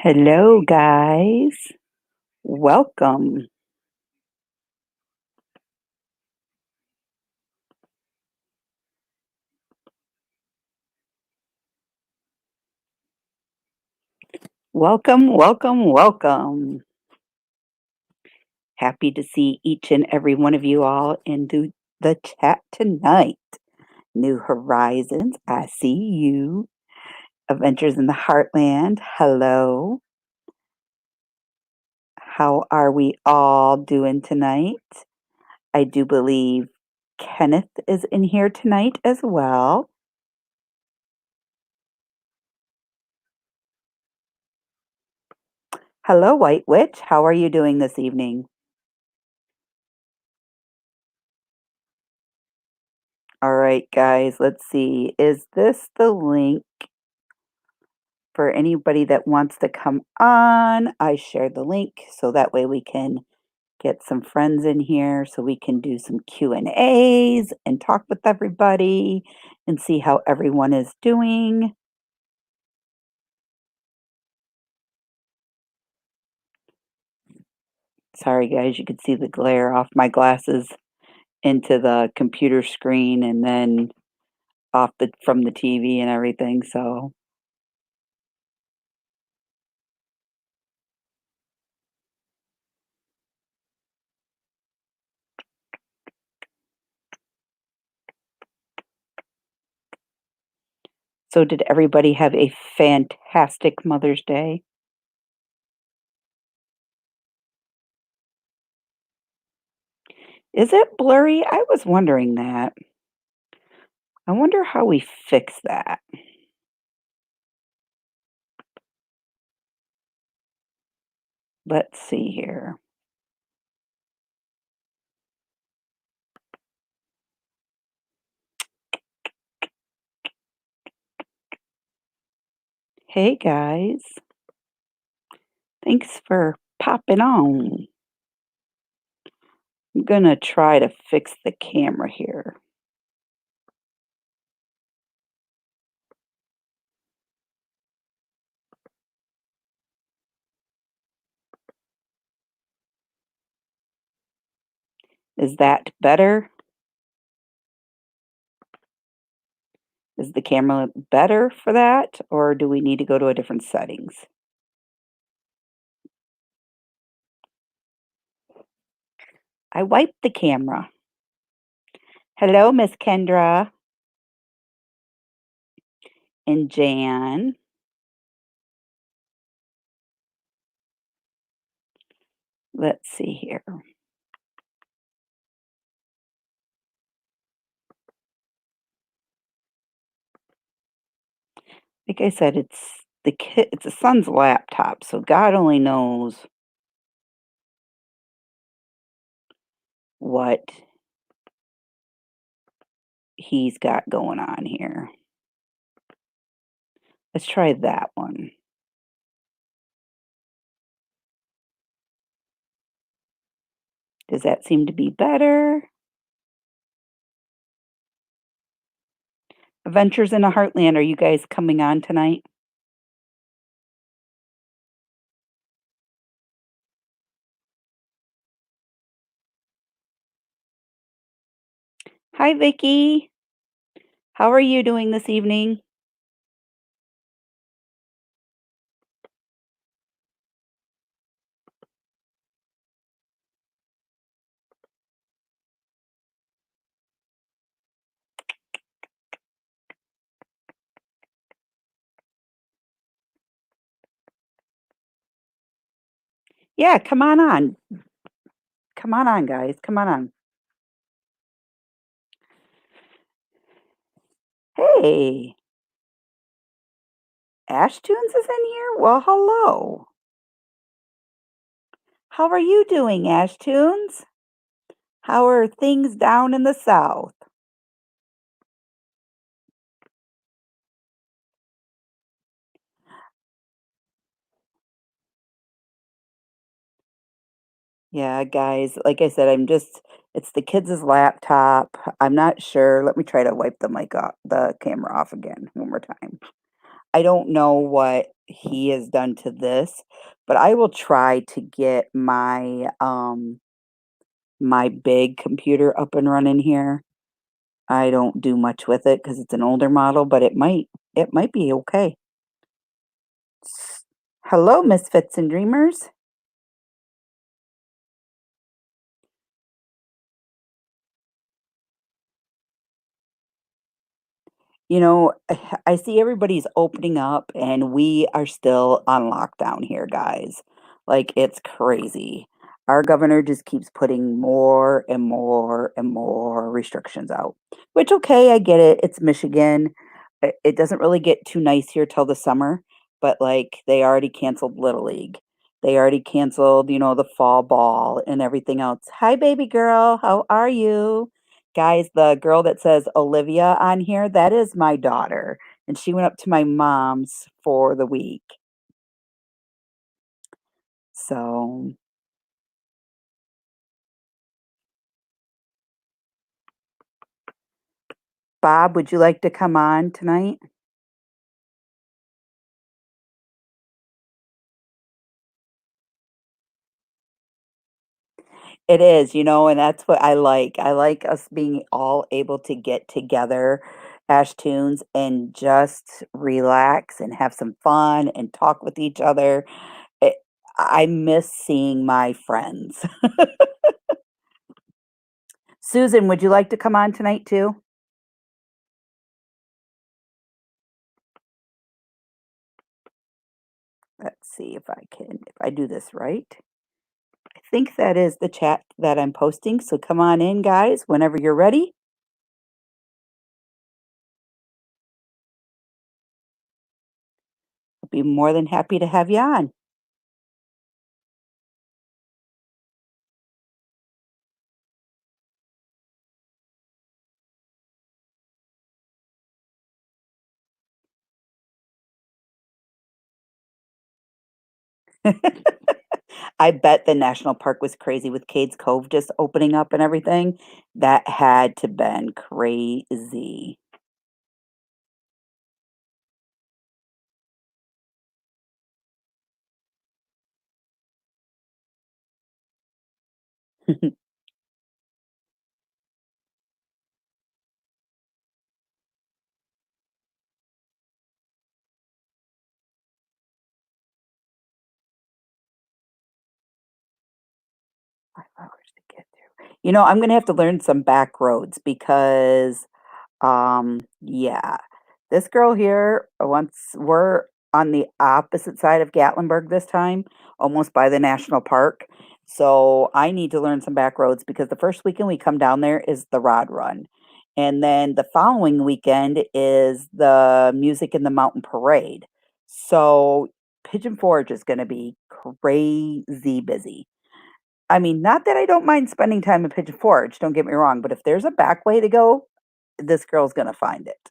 Hello, guys. Welcome. Welcome, welcome, welcome. Happy to see each and every one of you all in the chat tonight. New Horizons, I see you. Adventures in the Heartland, hello. How are we all doing tonight? I do believe Kenneth is in here tonight as well. Hello, White Witch. How are you doing this evening? All right, guys, let's see. Is this the link for anybody that wants to come on? I shared the link so that way we can get some friends in here so we can do some Q&As and talk with everybody and see how everyone is doing. Sorry guys, you could see the glare off my glasses into the computer screen and then off from the TV and everything, so did everybody have a fantastic Mother's Day? Is it blurry? I was wondering that. I wonder how we fix that. Let's see here. Hey guys. Thanks for popping on. I'm gonna try to fix the camera here. Is that better? Is the camera better for that, or do we need to go to a different settings? I wiped the camera. Hello, Miss Kendra and Jan. Let's see here. Like I said, it's a son's laptop, so God only knows what he's got going on here. Let's try that one. Does that seem to be better? Adventures in the Heartland, are you guys coming on tonight? Hi, Vicky. How are you doing this evening? Yeah, come on on. Come on, guys. Come on. Hey, Ashtunes is in here? Well, hello. How are you doing, Ashtunes? How are things down in the south? Yeah, guys, like I said, it's the kids' laptop. I'm not sure. Let me try to wipe the camera off again one more time. I don't know what he has done to this, but I will try to get my big computer up and running here. I don't do much with it because it's an older model, but it might be okay. Hello, misfits and dreamers. You know, I see everybody's opening up and we are still on lockdown here, guys. Like, it's crazy. Our governor just keeps putting more and more and more restrictions out. Which, okay, I get it. It's Michigan. It doesn't really get too nice here till the summer, but like they already canceled Little League. They already canceled, the fall ball and everything else. Hi, baby girl. How are you? Guys, the girl that says Olivia on here, that is my daughter, and she went up to my mom's for the week. So, Bob, would you like to come on tonight? It is, and that's what I like. I like us being all able to get together as tunes and just relax and have some fun and talk with each other. It, I miss seeing my friends. Susan, would you like to come on tonight too? Let's see if I do this right. I think that is the chat that I'm posting. So come on in, guys, whenever you're ready. I'll be more than happy to have you on. I bet the national park was crazy with Cades Cove just opening up and everything. That had to been crazy. Hours to get through. I'm gonna have to learn some back roads because yeah. This girl here, once we're on the opposite side of Gatlinburg this time, almost by the national park. So I need to learn some back roads because the first weekend we come down there is the Rod Run. And then the following weekend is the Music in the Mountain Parade. So Pigeon Forge is going to be crazy busy. I mean, not that I don't mind spending time in Pigeon Forge, don't get me wrong, but if there's a back way to go, this girl's gonna find it.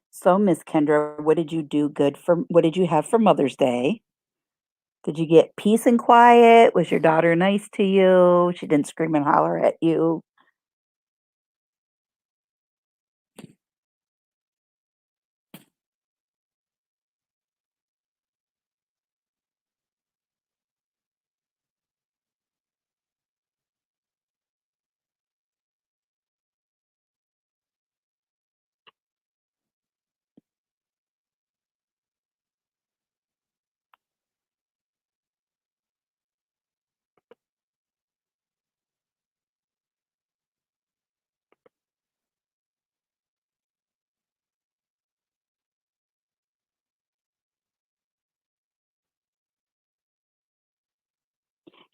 So, Miss Kendra, what did you have for Mother's Day? Did you get peace and quiet? Was your daughter nice to you? She didn't scream and holler at you?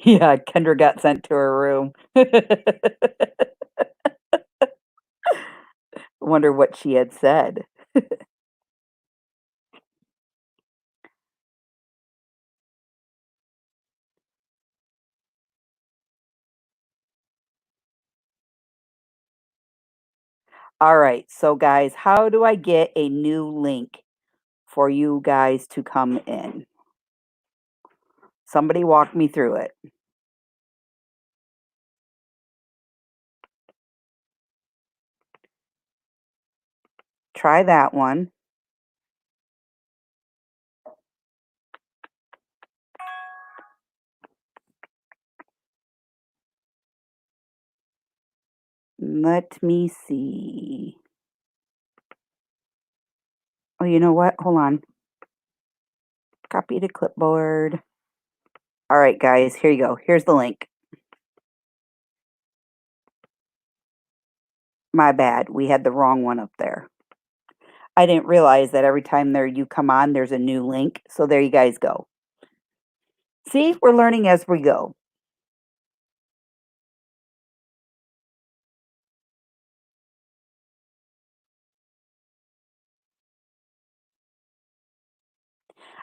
Yeah, Kendra got sent to her room. wonder what she had said. All right, so guys, how do I get a new link for you guys to come in? Somebody walk me through it. Try that one. Let me see. Oh, you know what? Hold on. Copy to clipboard. All right, guys, here you go. Here's the link. My bad. We had the wrong one up there. I didn't realize that every time you come on, there's a new link. So there you guys go. See, we're learning as we go.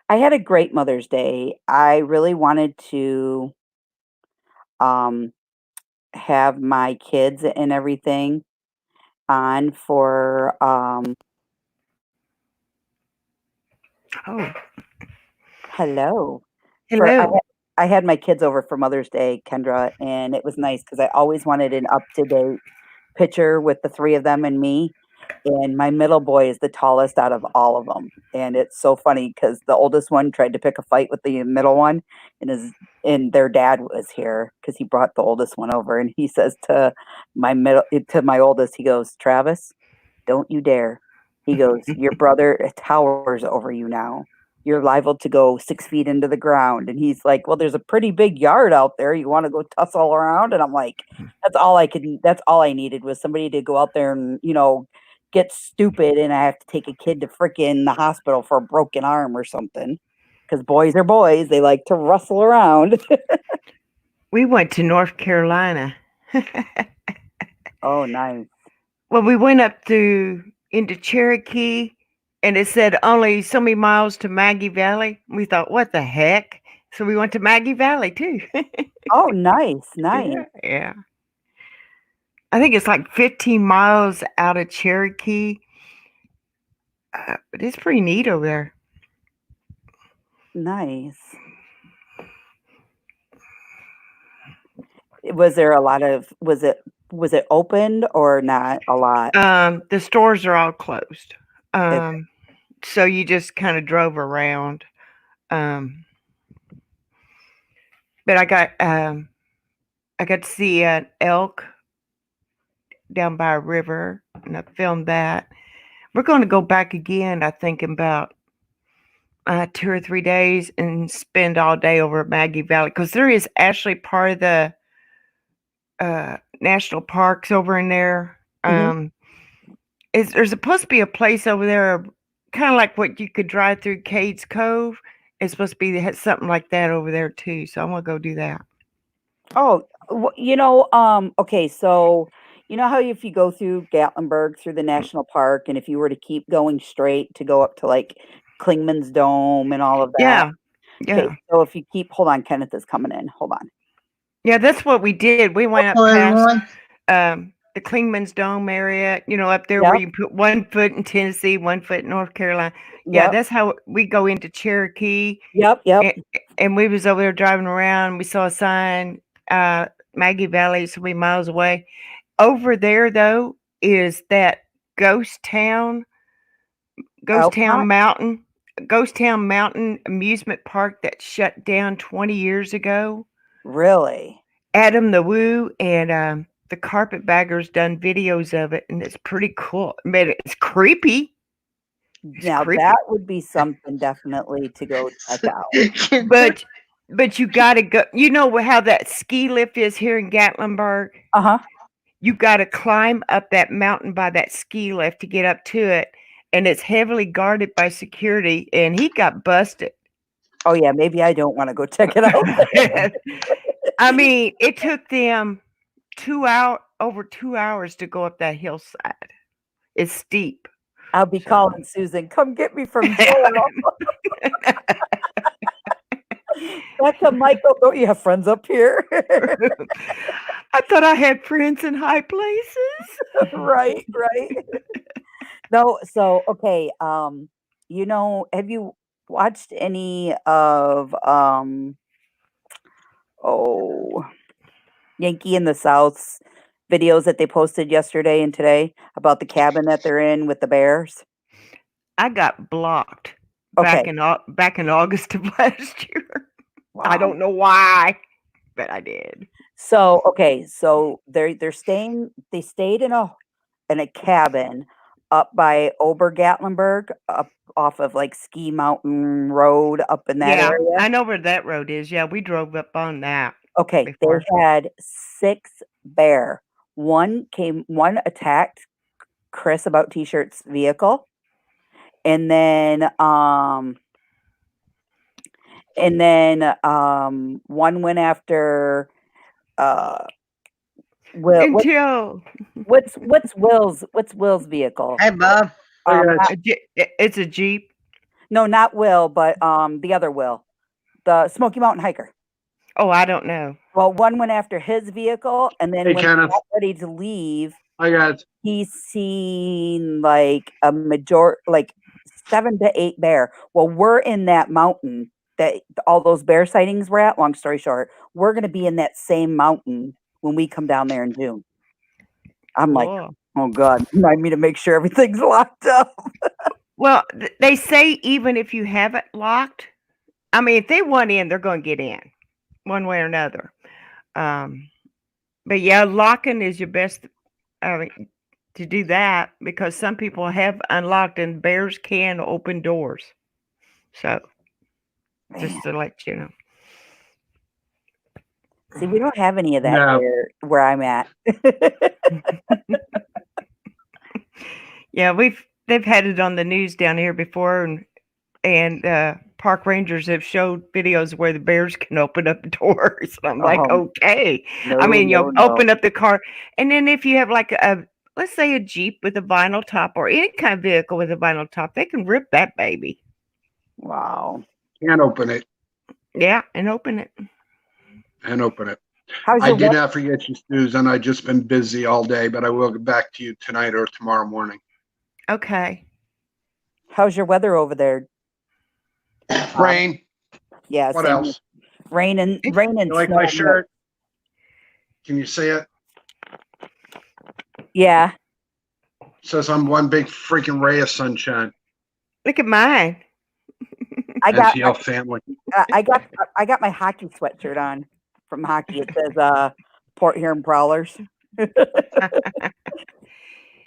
I had a great Mother's Day. I really wanted to um, have my kids and everything on for Oh, hello. For hello. I had my kids over for Mother's Day, Kendra, and it was nice because I always wanted an up to date picture with the 3 of them and me, and my middle boy is the tallest out of all of them, and it's so funny because the oldest one tried to pick a fight with the middle one, and their dad was here because he brought the oldest one over, and he says to my oldest, he goes, "Travis, don't you dare." He goes, "Your brother towers over you now. You're liable to go 6 feet into the ground." And he's like, "Well, there's a pretty big yard out there. You wanna go tussle around?" And I'm like, that's all I needed was somebody to go out there and, get stupid, and I have to take a kid to fricking the hospital for a broken arm or something. Because boys are boys, they like to rustle around. We went to North Carolina. Oh, nice. Well, we went up to into Cherokee, and it said only so many miles to Maggie Valley. We thought, what the heck? So we went to Maggie Valley too. Oh, nice, nice, Yeah, yeah. I think it's like 15 miles out of Cherokee, but it's pretty neat over there. nice. Was there a lot of was it opened or not a lot? The stores are all closed, It so you just kind of drove around. Um, but I got to see an elk down by a river, and I filmed that. We're going to go back again, I think, in about 2 or 3 days and spend all day over at Maggie Valley because there is actually part of the national parks over in there. Mhm. There's supposed to be a place over there, kind of like what you could drive through Cades Cove. It's supposed to be something like that over there too. So I'm gonna go do that. Oh, okay, so you know how if you go through Gatlinburg through the national park, and if you were to keep going straight to go up to like Klingman's Dome and all of that. Yeah, Okay, yeah, so if you keep, hold on, Kenneth is coming in. Hold on. yeah. That's what we did. We went up Hello, past everyone. the Klingman's Dome area, up there where Yep, you put 1 foot in Tennessee, 1 foot in North Carolina. Yeah, yep, that's how we go into Cherokee. yep, yep. And, and we was over there driving around. We saw a sign, uh, Maggie Valley, so many miles away. Over there, though, is that ghost town, Ghost Town Altamont? Mountain, Ghost Town Mountain amusement park that shut down 20 years ago. Really? Adam the Woo and the Carpetbaggers done videos of it, and it's pretty cool. I mean, it's creepy. It's Now that creepy, would be something definitely to go check out. but you got to go. You know how that ski lift is here in Gatlinburg. Uh-huh. You got to climb up that mountain by that ski lift to get up to it, and it's heavily guarded by security. And he got busted. Oh yeah, maybe I don't wanna go check it out. I mean, it took them over 2 hours to go up that hillside. It's steep. I'll be So- calling Susan. Come get me from jail. Back to Michael. Don't you have friends up here? I thought I had friends in high places. Right. No, so okay, have you watched any of oh, Yankee in the South's videos that they posted yesterday and today about the cabin that they're in with the bears? I got blocked Okay. back in August of last year. I Wow. don't know why, but I did. So, okay, so they stayed in a cabin up by Ober-Gatlinburg, up off of like Ski Mountain Road up in that Yeah, area. I know where that road is. Yeah, we drove up on that Okay, before. they had 6 bear. One attacked Chris about T-shirt's vehicle, and then one went after Will. Until What's Will's vehicle? Hey, Bob. it's a Jeep. No, not Will, but the other Will, the Smoky Mountain hiker. Oh, I don't know. Well, one went after his vehicle, and then Hey, when he Kenneth. got ready to leave, I got he seen like 7 to 8 bear. Well, we're in that mountain that all those bear sightings were at. Long story short, we're going to be in that same mountain when we come down there in June. I'm like, Cool. oh God, remind me to make sure everything's locked up. Well, they say even if you have it locked, I mean, if they want in, they're going to get in one way or another. But yeah, locking is your best to do that because some people have unlocked and bears can open doors. So just to let you know. See, we don't have any of that No. here where I'm at. Yeah, they've had it on the news down here before, and park rangers have showed videos where the bears can open up doors. And I'm like, okay. I mean, you'll open up the car, and then if you have like let's say a Jeep with a vinyl top or any kind of vehicle with a vinyl top, they can rip that baby. Wow. can't open it Yeah, and open it. and open it. How's I your did not forget you, Susan. I've just been busy all day, but I will get back to you tonight or tomorrow morning. Okay. How's your weather over there? Rain. Yeah. What same. else? Rain and You like snow. my shirt? Can you see it? Yeah. Says I'm one big freaking ray of sunshine. Look at mine. I got NTL family. I got my hockey sweatshirt on from hockey. It says Port Huron Prowlers.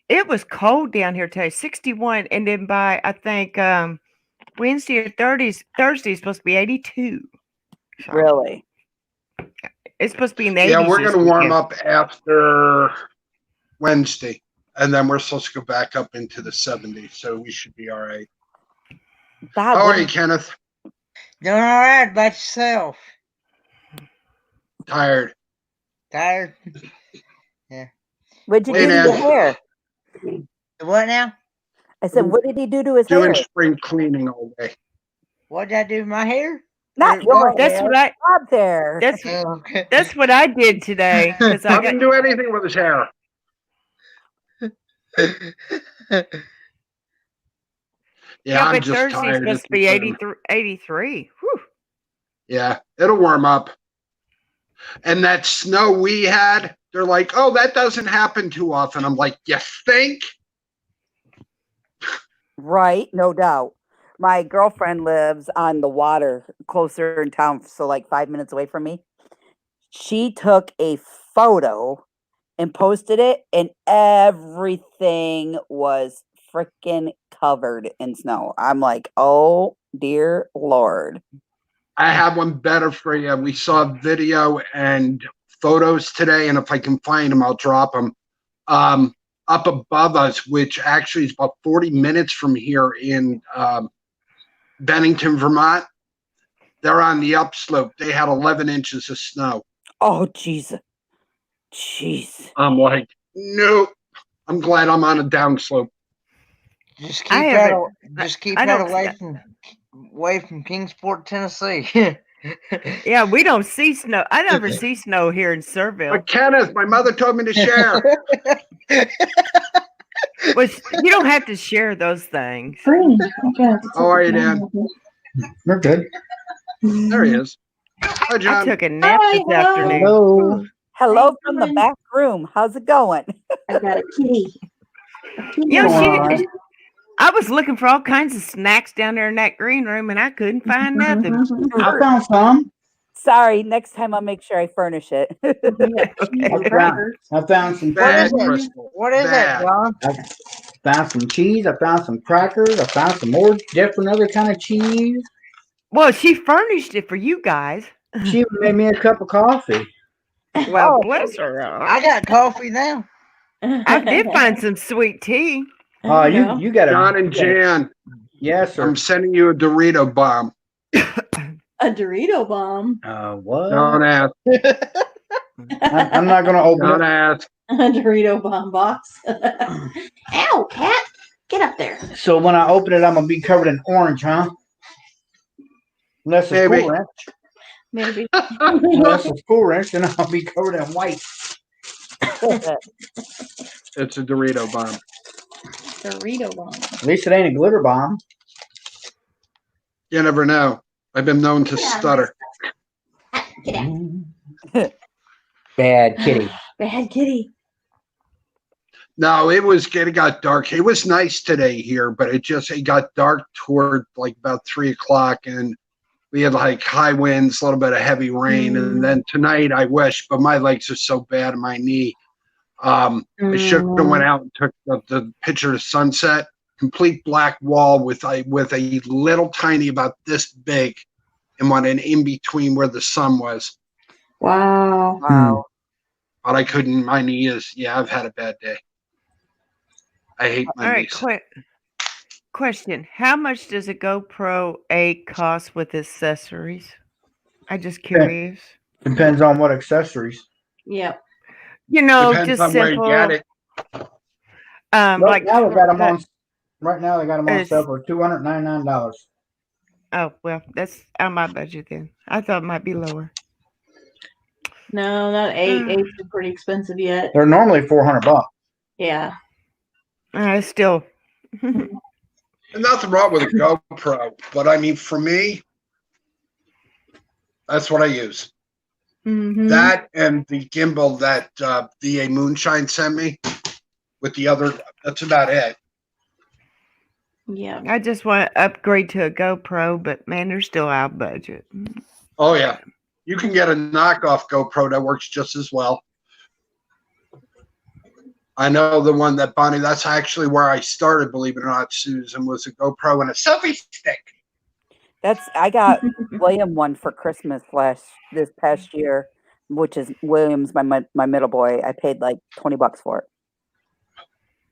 It was cold down here today, 61, and then by I think Wednesday or Thursday is supposed to be 82. So Really? it's supposed to be in the 80s. Yeah, we're this going to warm weekend. up after Wednesday, and then we're supposed to go back up into the 70s, so we should be all right. God, How are you, Kenneth? Doing all right about yourself? Tired. Tired? What'd you Hey, do to Nan. your hair? What now? I said, what did he do to his Doing hair? spring cleaning all day. What did I do with my hair? Not your That's hair. what I Bob's hair. Oh, okay. that's what I did today because I I got didn't do anything with his hair. Yeah, I'm but just Thursday's tired. supposed to be 83. Whew. Yeah, it'll warm up. And that snow we had, they're like, oh, that doesn't happen too often. I'm like, you think? Right, no doubt. My girlfriend lives on the water closer in town, so like 5 minutes away from me. She took a photo and posted it, and everything was freaking covered in snow. I'm like, oh dear Lord. I have one better for you. We saw video and photos today, and if I can find them, I'll drop them. Up above us, which actually is about 40 minutes from here in Bennington, Vermont. They're on the upslope. They had 11 inches of snow. Oh, Jesus. Jeez. I'm like, nope. I'm glad I'm on a downslope. Just I keep that. haven't. Just keep I that don't. away from Kingsport, Tennessee. Yeah, we don't see snow. I never see snow here in Serville. But Kenneth, my mother told me to share. Well, you don't have to share those things. Green. Okay. How are you, Dan? We're good. There he is. Hi, I John. took a nap Hi, this hello. afternoon. Hello. Hello Hey, from the Kevin. back room. How's it going? I've got a kitty. Yeah, What's going on? I was looking for all kinds of snacks down there in that green room, and I couldn't find nothing. I found some. Sorry, next time I'll make sure I furnish it. I found some What is Bad, it? Crystal. What is Bad. that, John? I found some cheese. I found some crackers. I found some more different other kind of cheese. Well, she furnished it for you guys. She even made me a cup of coffee. Well, Oh, bless her. I got coffee now. I did find some sweet tea. Oh, you got John and Jan, Yes, sir. I'm sending you a Dorito bomb. A Dorito bomb. What? Don't ask. I'm not gonna open Don't it. ask. A Dorito bomb box. Ow, cat. Get up there. So when I open it, I'm gonna be covered in orange, huh? Unless it's Maybe. Cool Ranch. Maybe. Unless it's Cool Ranch, then I'll be covered in white. It's a Dorito bomb. Dorito bomb. At least it ain't a glitter bomb. You never know. I've been known to Yeah. stutter. Get out. Bad kitty. Bad kitty. No, it got dark. It was nice today here, but it got dark toward like about 3 o'clock, and we had like high winds, a little bit of heavy rain, and then tonight I wish, but my legs are so bad in my knee. I should have went out and took the picture of sunset. Complete black wall with a little tiny about this big, and one in between where the sun was. Wow. Wow. But I couldn't. My knee is. Yeah, I've had a bad day. I hate my All right, knees. question. How much does a GoPro 8 cost with accessories? I'm just curious. Depends on what accessories. Yep. You know, Depends just on simple. where you get it. Right Like now they got them on. Right now they got them on It's- sale for $299. oh well, that's out of my budget then. I thought it might be lower. No, not eight. Eight's pretty expensive yet. They're normally $400. Yeah. Still. And nothing wrong with a GoPro, but I mean, for me, that's what I use. Mm-hmm. That and the gimbal that VA Moonshine sent me with the other, that's about it. Yeah. I just want to upgrade to a GoPro, but man, they're still out of budget. Oh, yeah. You can get a knockoff GoPro that works just as well. I know the one that Bonnie, that's actually where I started, believe it or not, Susan, was a GoPro and a selfie stick. I got William one for Christmas this past year, which is William's my middle boy. I paid like $20 for it.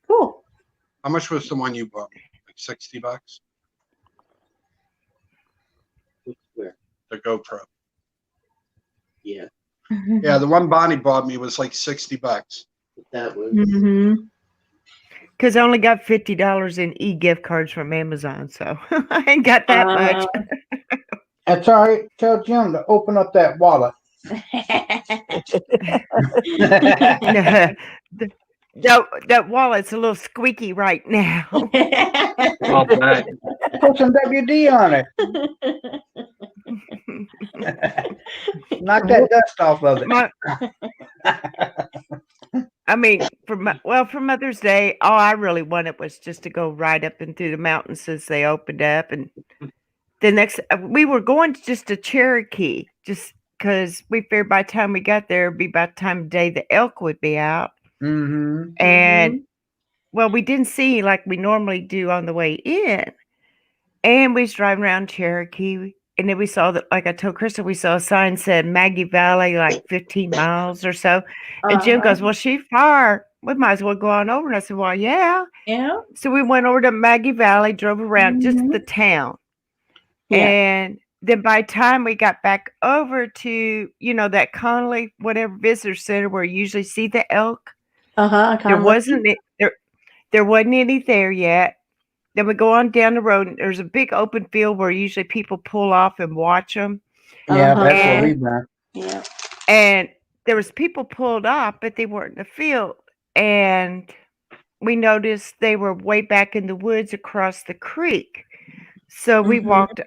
Cool. How much was the one you bought me? Like $60? Where? The GoPro. Yeah, Yeah, the one Bonnie bought me was like $60. that was. Mm-hmm. Because I only got $50 in e-gift cards from Amazon, so I ain't got that much. That's all right. Tell Jim to open up that wallet. That wallet's a little squeaky right now. I'll bet. Put some WD on it. Knock that dust off of it. I mean, for Mother's Day, all I really wanted was just to go right up and through the mountains since they opened up. And we were going just to Cherokee, just because we figured by the time we got there, it'd be about the time of day the elk would be out. Mm-hmm. And well, we didn't see like we normally do on the way in. And we was driving around Cherokee, and then we saw that, like I told Krista, we saw a sign said Maggie Valley, like 15 miles or so. And Jim goes, "Well, she's far. We might as well go on over." And I said, "Well, yeah." Yeah. So we went over to Maggie Valley, drove around just the town. Yeah. And then by the time we got back over to, that Connolly, whatever visitor center where you usually see the elk, there wasn't any there yet. then we go on down the road, and there's a big open field where usually people pull off and watch them. Yeah, Uh-huh. that's where And- we've been. Yeah. And there was people pulled off, but they weren't in the field. And we noticed they were way back in the woods across the creek. So we Mhm. walked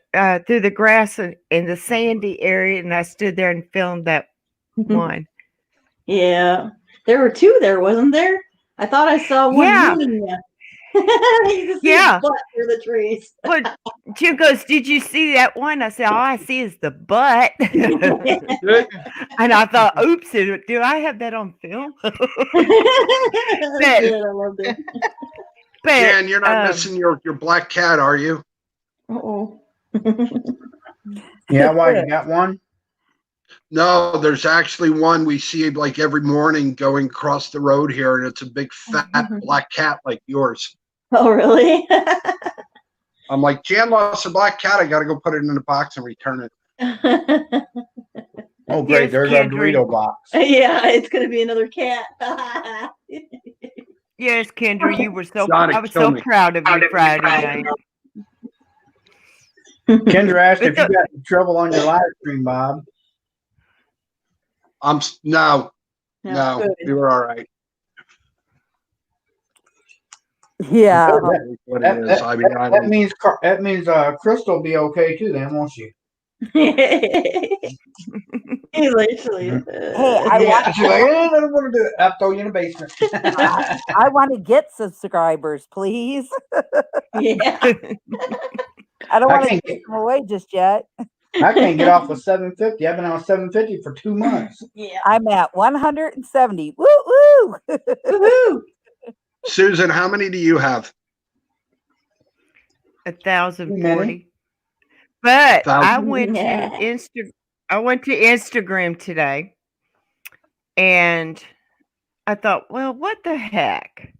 through the grass in the sandy area, and I stood there and filmed that one. Yeah. There were two there, wasn't there? I thought I saw one Yeah. moving you. You could see Yeah. his butt through the trees. Well, Jim goes, "Did you see that one?" I said, "All I see is the butt." And I thought, "Oops, do I have that on film?" That's good. I loved it. But Dan, you're not missing your black cat, are you? Uh-oh. Yeah, why you got one? No, there's actually one we see like every morning going across the road here, and it's a big fat black cat like yours. Oh, really? I'm like, Jan lost a black cat. I got to go put it in the box and return it. Oh, great. Yes, There's our Kendra. Dorito box. Yeah, it's gonna be another cat. yes, Kendra, you were so. Sonic, I was kill so me. proud of you Friday night. Kendra asked if But you got in trouble on your live stream, Bob. No, Good. we were all right. Yeah. That's what it is. I mean, I don't. That means Crystal will be okay too, then, won't she? He literally. Hey, I Yeah, she's like, oh, I don't want to do it. I'll throw you in the basement. I want to get subscribers, please. Yeah. I don't I want to can't give them away just yet. I can't get off of 750. I've been on 750 for 2 months. Yeah. I'm at 170. Woo woo! Woohoo! Susan, how many do you have? 1,040. But I 1,000? went Yeah. to I went to Instagram today, and I thought, well, what the heck?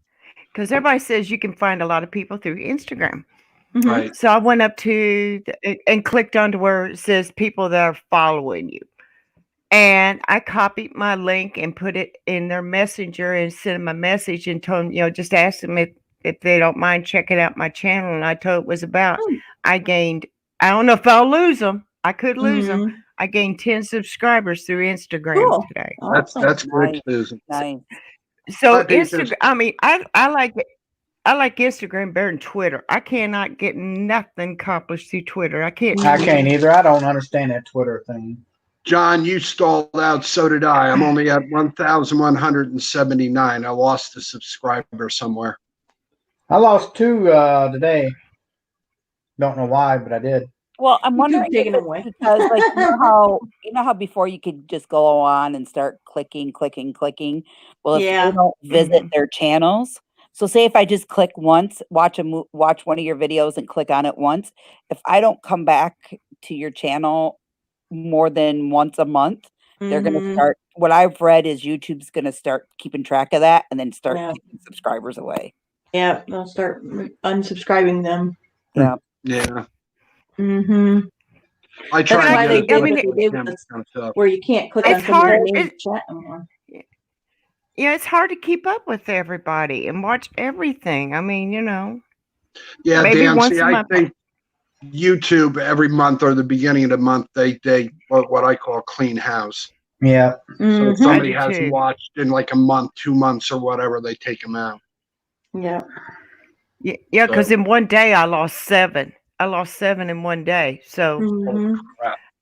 Because everybody says you can find a lot of people through Instagram. Mhm. Right. So I went up to and clicked onto where it says people that are following you. And I copied my link and put it in their messenger and sent them a message and told them, just ask them if they don't mind checking out my channel. And I told it was about, Hmm. I don't know if I'll lose them. I could lose them. Mhm. I gained 10 subscribers through Instagram Cool. today. That's Awesome. good, Nice. Susan. Nice. So I think there's- Instagram, I mean, I like it. I like Instagram better than Twitter. I cannot get nothing accomplished through Twitter. I can't. I can't either. I don't understand that Twitter thing. John, you stalled out. So did I. I'm only at 1,179. I lost a subscriber somewhere. I lost 2 today. Don't know why, but I did. Well, I'm YouTube wondering if taken it's away. because, like, you know how before you could just go on and start clicking. Well, if Yeah. you don't visit Mhm. their channels, so say if I just click once, watch one of your videos and click on it once, if I don't come back to your channel more than once a month, they're going to Mhm. start. What I've read is YouTube's going to start keeping track of that and then start Yeah. taking subscribers away. Yeah, they'll start unsubscribing them. Yeah. Yeah. Mm-hmm. I That's try why to they get did what it they did with when it this- comes up. Where you can't click It's on somebody's hard. name to chat anymore. It's hard to keep up with everybody and watch everything. I mean, Yeah, maybe Dan, once see, a I month. think YouTube every month or the beginning of the month, they what I call clean house. Yeah. So Mhm. if somebody do hasn't too. watched in like a month, 2 months or whatever, they take them out. Yeah. Yeah, because in one day I lost 7. I lost 7 in one day. So Mhm.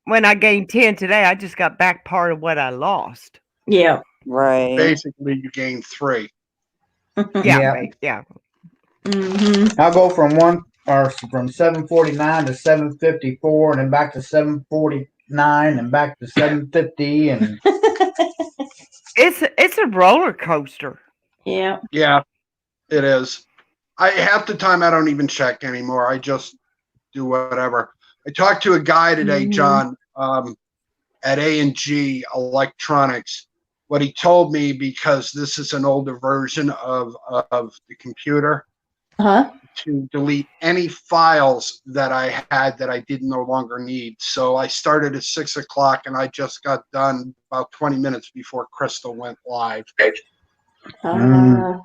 when I gained 10 today, I just got back part of what I lost. Yeah. Right. Basically, you gain 3. Yeah, yeah. Mhm. I'll go from 749 to 754 and then back to 749 and back to 750 and It's a roller coaster. Yeah. Yeah, it is. Half the time I don't even check anymore. I just do whatever. I talked to a guy today, Mhm. John, at A&G Electronics. What he told me, because this is an older version of the computer, Huh? to delete any files that I had that I didn't no longer need. So I started at 6 o'clock and I just got done about 20 minutes before Crystal went live. Uh,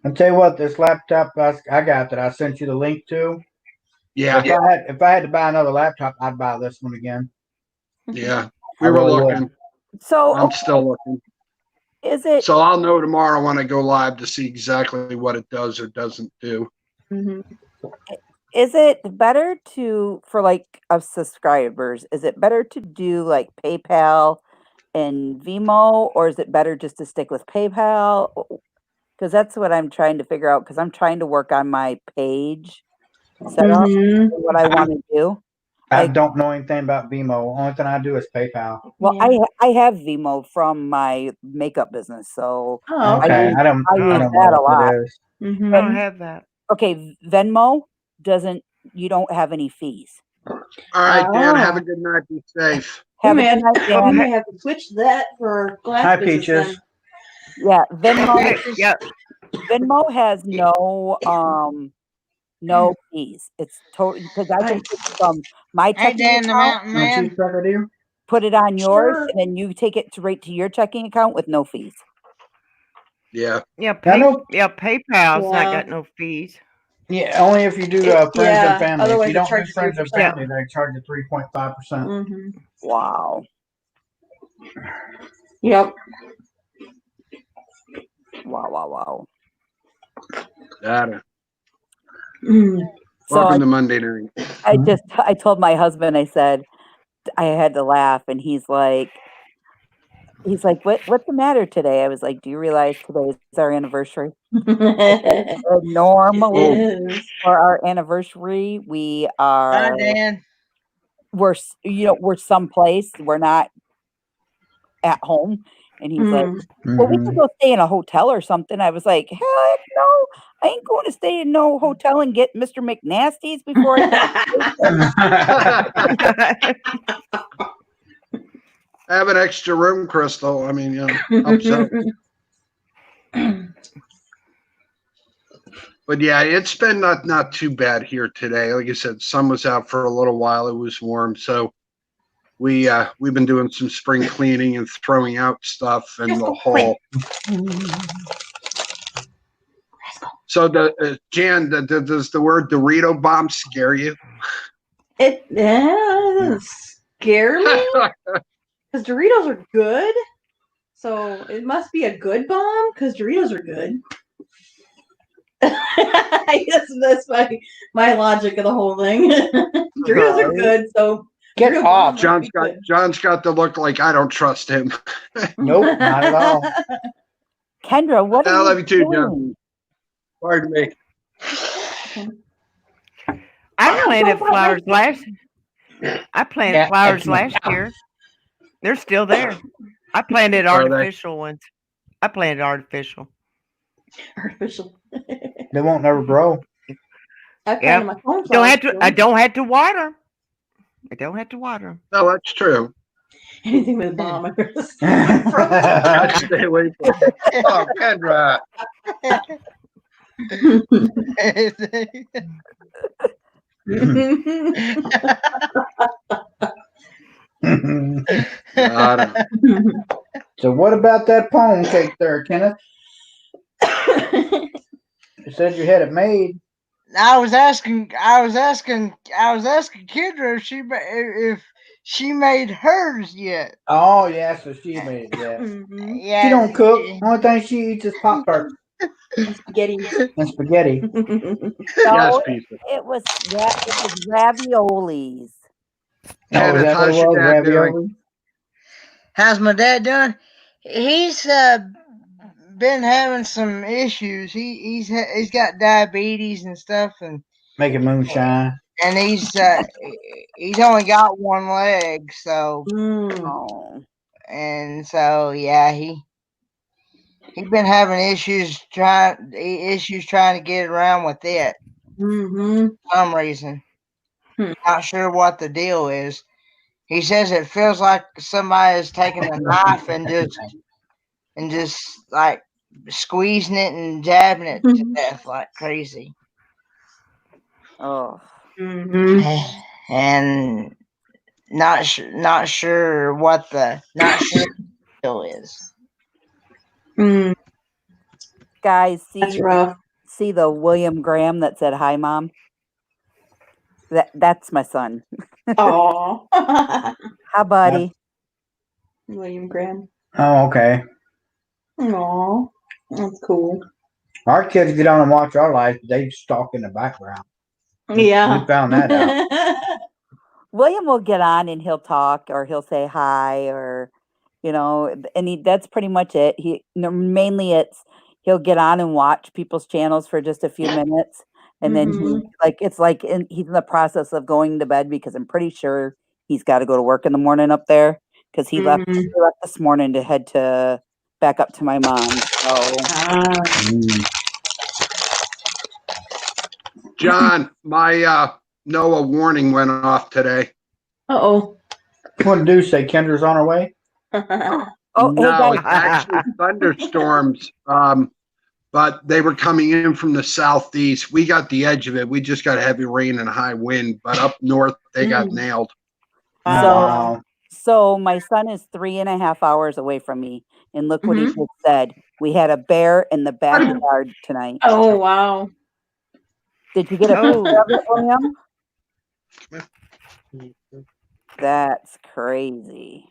I'll tell you what, this laptop I got that I sent you the link to. Yeah, If I had to buy another laptop, I'd buy this one again. yeah. I We were really would. looking. So I'm still looking. is it So I'll know tomorrow when I go live to see exactly what it does or doesn't do. is it better to for like of subscribers? Is it better to do like PayPal and Vimo, or is it better just to stick with PayPal? Because that's what I'm trying to figure out. Because I'm trying to work on my page setup and what I want to do. I Like- don't know anything about Vimo. Only thing I do is PayPal. Well, Yeah. I have Vimo from my makeup business, so Oh, Okay, okay. I don't I use know that a what lot. it is. I Mhm. don't have that. okay, Venmo doesn't. You don't have any fees. All right, Dan, have a Oh. good night. Be safe. We Have a may good night, we Dan. may have to switch that for glass Hi, business Peaches. Yeah, Venmo. Hey, yeah, Venmo has no fees. It's totally because I can take it from my Hey, checking Dan the account, Mountain No Man. cheese cracker, dear? put it on yours, Sure. and then you take it right to your checking account with no fees. Yeah. yeah, I know. PayPal's not Yeah. got no fees. Yeah, only if you do friends Yeah, and family. If otherwise you they don't charge do you friends and 3%. family, they charge you 3.5%. Mhm. Wow. Yep. Wow. Got it. Mm. So Welcome to Monday night. I told my husband, I said, I had to laugh, and he's like, what's the matter today? I was like, do you realize today is our anniversary? Normally It is. for our anniversary, we Hi, are Dan. we're someplace. We're not at home. And he's like, well, we could go stay in a hotel or something. I was like, heck no, I ain't going to stay in no hotel and get Mr. McNasty's before I Have an extra room, Crystal. I mean, helps out. But yeah, it's been not too bad here today. Like I said, sun was out for a little while. It was warm, so we've been doing some spring cleaning and throwing out stuff and the whole. So Jan, does the word Dorito bomb scare you? It doesn't scare me because Doritos are good. So it must be a good bomb because Doritos are good. I guess that's my logic of the whole thing. Doritos are good, so Get Dorito off. bomb must be John's got the look like I don't trust him. Nope, not at all. Kendra, what I are love you you too, John. doing? Pardon me. I planted flowers last. I planted Yeah, flowers that's last year. They're still there. I planted Are they? artificial ones. I planted artificial. artificial. They won't never grow. I planted my phone Don't have flowers, to. I don't have to water. I don't have to water 'em. No, that's true. anything with a bomb. I stay away from it. Oh, Kendra. God. So what about that poem cake there, Kenneth? You said you had it made. I was asking Kendra if she made hers yet. Oh yeah, so she made it. Yeah. Mhm. Yeah. She don't cook. Only thing she eats is Pop Tarts Spaghetti. and spaghetti. Yes, No, pizza. it was raviolis. Oh, is Kenneth, that what how's it your was? dad doing? Ravioli? How's my dad doing? He's been having some issues. He's got diabetes and stuff, and Making moonshine. he's only got one leg, so Mm. Oh, yeah, he's been having issues trying to get around with it Mm-hmm. for some reason. Hmm. Not sure what the deal is. He says it feels like somebody is taking a knife and just like squeezing it and jabbing it to death like crazy. oh. Mm-hmm. And not sure what the deal is. Mm. Guys, That's rough. see the William Graham that said hi, Mom? That's my son. Aw. Hi, buddy. William Graham. Oh, okay. Aw. That's cool. Our kids get on and watch our life. They stalk in the background. Yeah. We found that out. William will get on and he'll talk or he'll say hi or, and that's pretty much it. Mainly he'll get on and watch people's channels for just a few minutes. And then he's in the process of going to bed because I'm pretty sure he's got to go to work in the morning up there because he left this morning to head back up to my mom. So John, my NOAA warning went off today. Uh-oh. What to do? Say Kendra's on her way? hey No, guys, it's actually thunderstorms. But they were coming in from the southeast. We got the edge of it. We just got heavy rain and high wind. But up north, they got nailed. Wow. So my son is 3.5 hours away from me, and look what he just said. We had a bear in the backyard tonight. Oh, wow. Did you get a picture of it, William? That's crazy.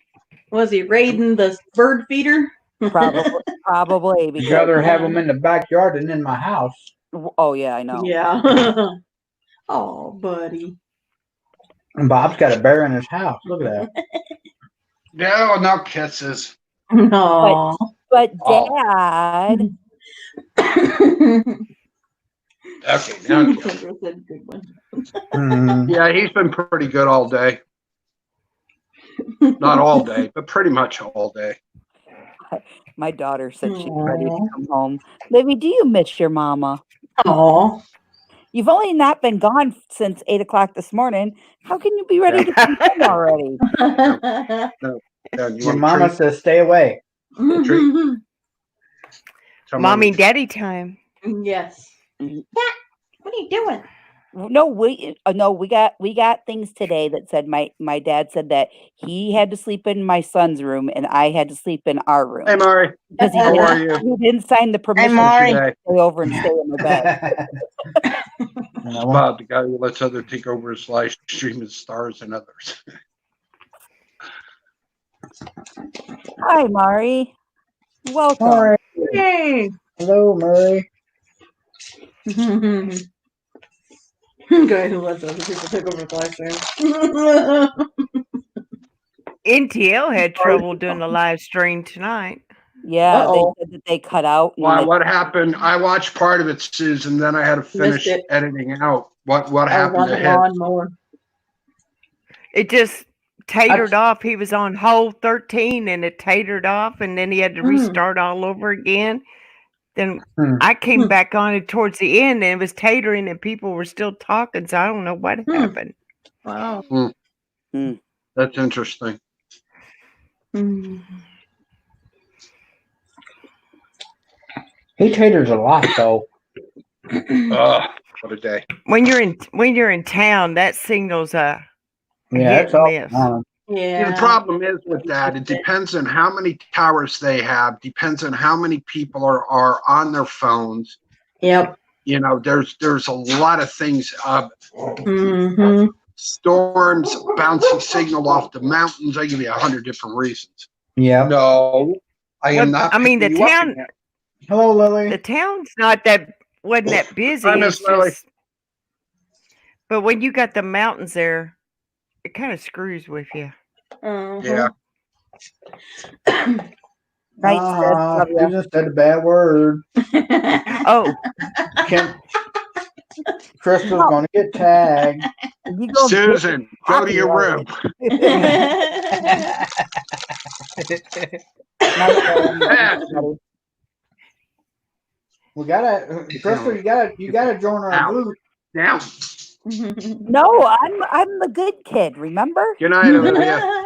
Was he raiding the bird feeder? Probably I'd because rather have them in the backyard than in my house. oh yeah, I know. Yeah. Oh, buddy. And Bob's got a bear in his house. Look at that. No kisses. No. But Dad, Okay, no. Good one. Yeah, he's been pretty good all day. Not all day, but pretty much all day. my daughter said she's ready to come home. Baby, do you miss your mama? Aw. You've only not been gone since 8 o'clock this morning. How can you be ready to come home already? Your mama says stay away. Mommy and daddy time. Yes. Mhm. Dad, what are you doing? No, we got things today that said my dad said that he had to sleep in my son's room and I had to sleep in our room. Hey, Mari. Because How are you? he didn't sign the permission Mari. to stay over and stay in my bed. Bob, the guy who lets others take over his live stream as stars and others. Hi, Mari. Welcome. All right. Hey. Hello, Murray. Guy who lets other people take over the live stream. NTL had trouble doing the live stream tonight. Yeah, Uh-oh. they said that they cut out. and Why? they- What happened? I watched part of it, Susan. Then I had to finish it. editing out. What I was happened on to the him? lawnmower. It just tatered off. He was on hole 13 and it tatered off, and then he had to restart all over again. Then I came back on it towards the end and it was tatering and people were still talking, so I don't know what happened. Wow. That's interesting. He taters a lot, though. Oh, what a day. When you're in town, that signal's a Yeah, hit it's all and miss. on. Yeah. The problem is with that, it depends on how many towers they have, depends on how many people are on their phones. Yep. You know, there's a lot of things. Mm-hmm. Storms, bouncing signal off the mountains. I give you 100 different reasons. Yeah. No, I am Well, not. I mean, the picking you up town- again. Hello, Lily. The town's wasn't that busy. Hi, Miss it's Lily. just- but when you got the mountains there, it kind of screws with you. Yeah. Right, sis, love ya. Susan said a bad word. Oh, Crystal's going to get tagged. You go Susan, go to your room. We gotta, Crystal. You gotta join our Ow. group. Now, No, I'm the good kid. Remember? good night, Olivia.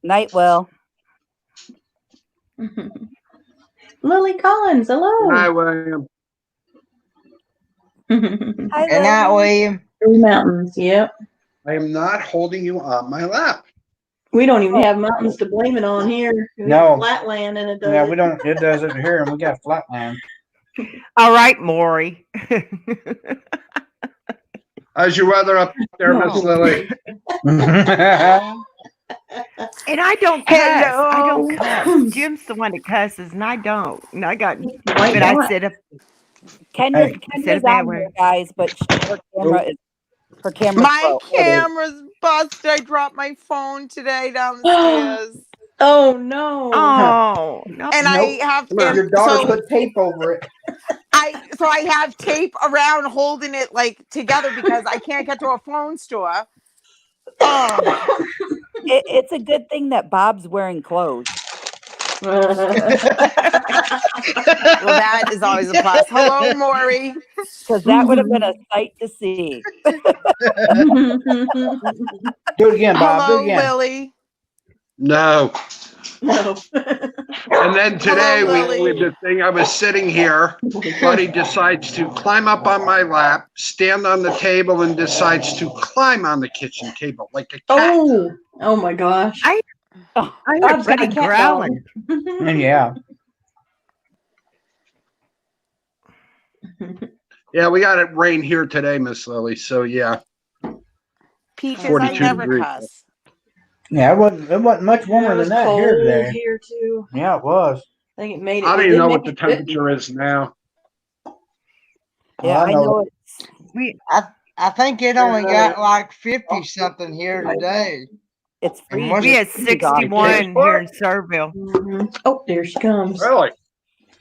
Night, Will. Lily Collins, Good hello. night, William. Hi, Good night, Lily. William. Three mountains, yep. I am not holding you on my lap. We don't even have mountains to blame it on here. We No. have flatland and it does. Yeah, we don't. It does it here, and we got flatland. All right, Maury. How's your weather up there, Miss No. Lily? And I don't cuss. I don't Hello. cuss. Jim's the one that cusses, and I don't. And I got, Might but I not. sit up. Kendra, Hey. Instead Kendra's of that on way. here, guys, but her camera is her camera's My broke. camera's busted. I dropped my phone today down the stairs. Oh no. Oh no! And Nope. I have Come on. Your daughter so put tape over it. I have tape around holding it like together because I can't get to a phone store. Oh, It's a good thing that Bob's wearing clothes. well, that is always a plus. Hello, Maury. Because that would have been a sight to see. Do it again, Bob. Do it Hello, again. Lily. No. No. And then today Hello, we Lily. the thing I was sitting here, Buddy decides to climb up on my lap, stand on the table, and decides to climb on the kitchen table like a cat. Oh. Oh my gosh. I Bob's heard got a Buddy cat growling. And yeah. Yeah, we got it rain here today, Miss Lily. So yeah. Peaches, I 42 never degrees. cuss. Yeah, it wasn't much warmer It was than that cold here today. here too. Yeah, it was. I think it made it. I don't it even did know make what the it fit. temperature is now. Yeah, I know it's I think it only got like 50 something here today. it's And freezing. was We it- had 61 here in Surville. Mhm. Oh, there she comes. Really?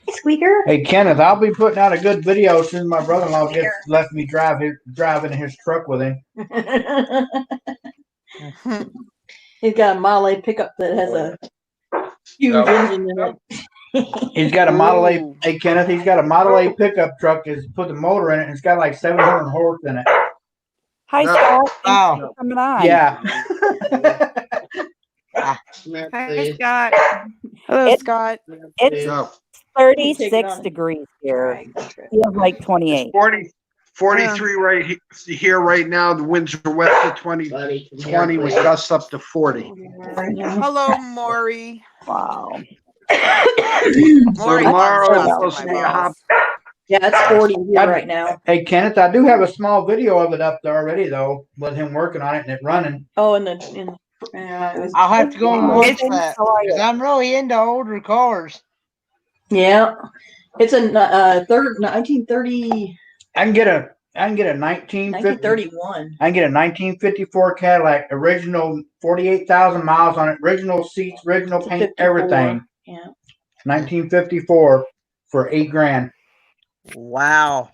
Hey, Squeaker. Hey, Kenneth, I'll be putting out a good video as soon as my brother-in-law lets me drive in his truck with him. He's got a Model A pickup that has a huge engine in it. He's got a Model A. Ooh. Hey, Kenneth, he's got a Model A pickup truck. That's put the motor in it, and it's got like 700 horse in it. Hi, No. Scott. Thanks Oh. for coming on. Yeah. Hey, Scott. Hello, It- Scott. It's No. 36 degrees here. Feels like 28. 43 right here right now. The winds are west of 20 with gusts up to 40. Hello, Maury. Wow. So Maury tomorrow loves it's cussing supposed to my be a balls. hot. Yeah, it's 40 here right now. Hey, Kenneth, I do have a small video of it up there already, though, with him working on it and it running. Oh, it was, I'll have to go and watch It's- that because I'm really into older cars. yeah, it's a 1930, I can get a 1950. 1931. I can get a 1954 Cadillac, original 48,000 miles on it, original seats, original It's a paint, 54. everything. Yeah. 1954 for $8,000. Wow.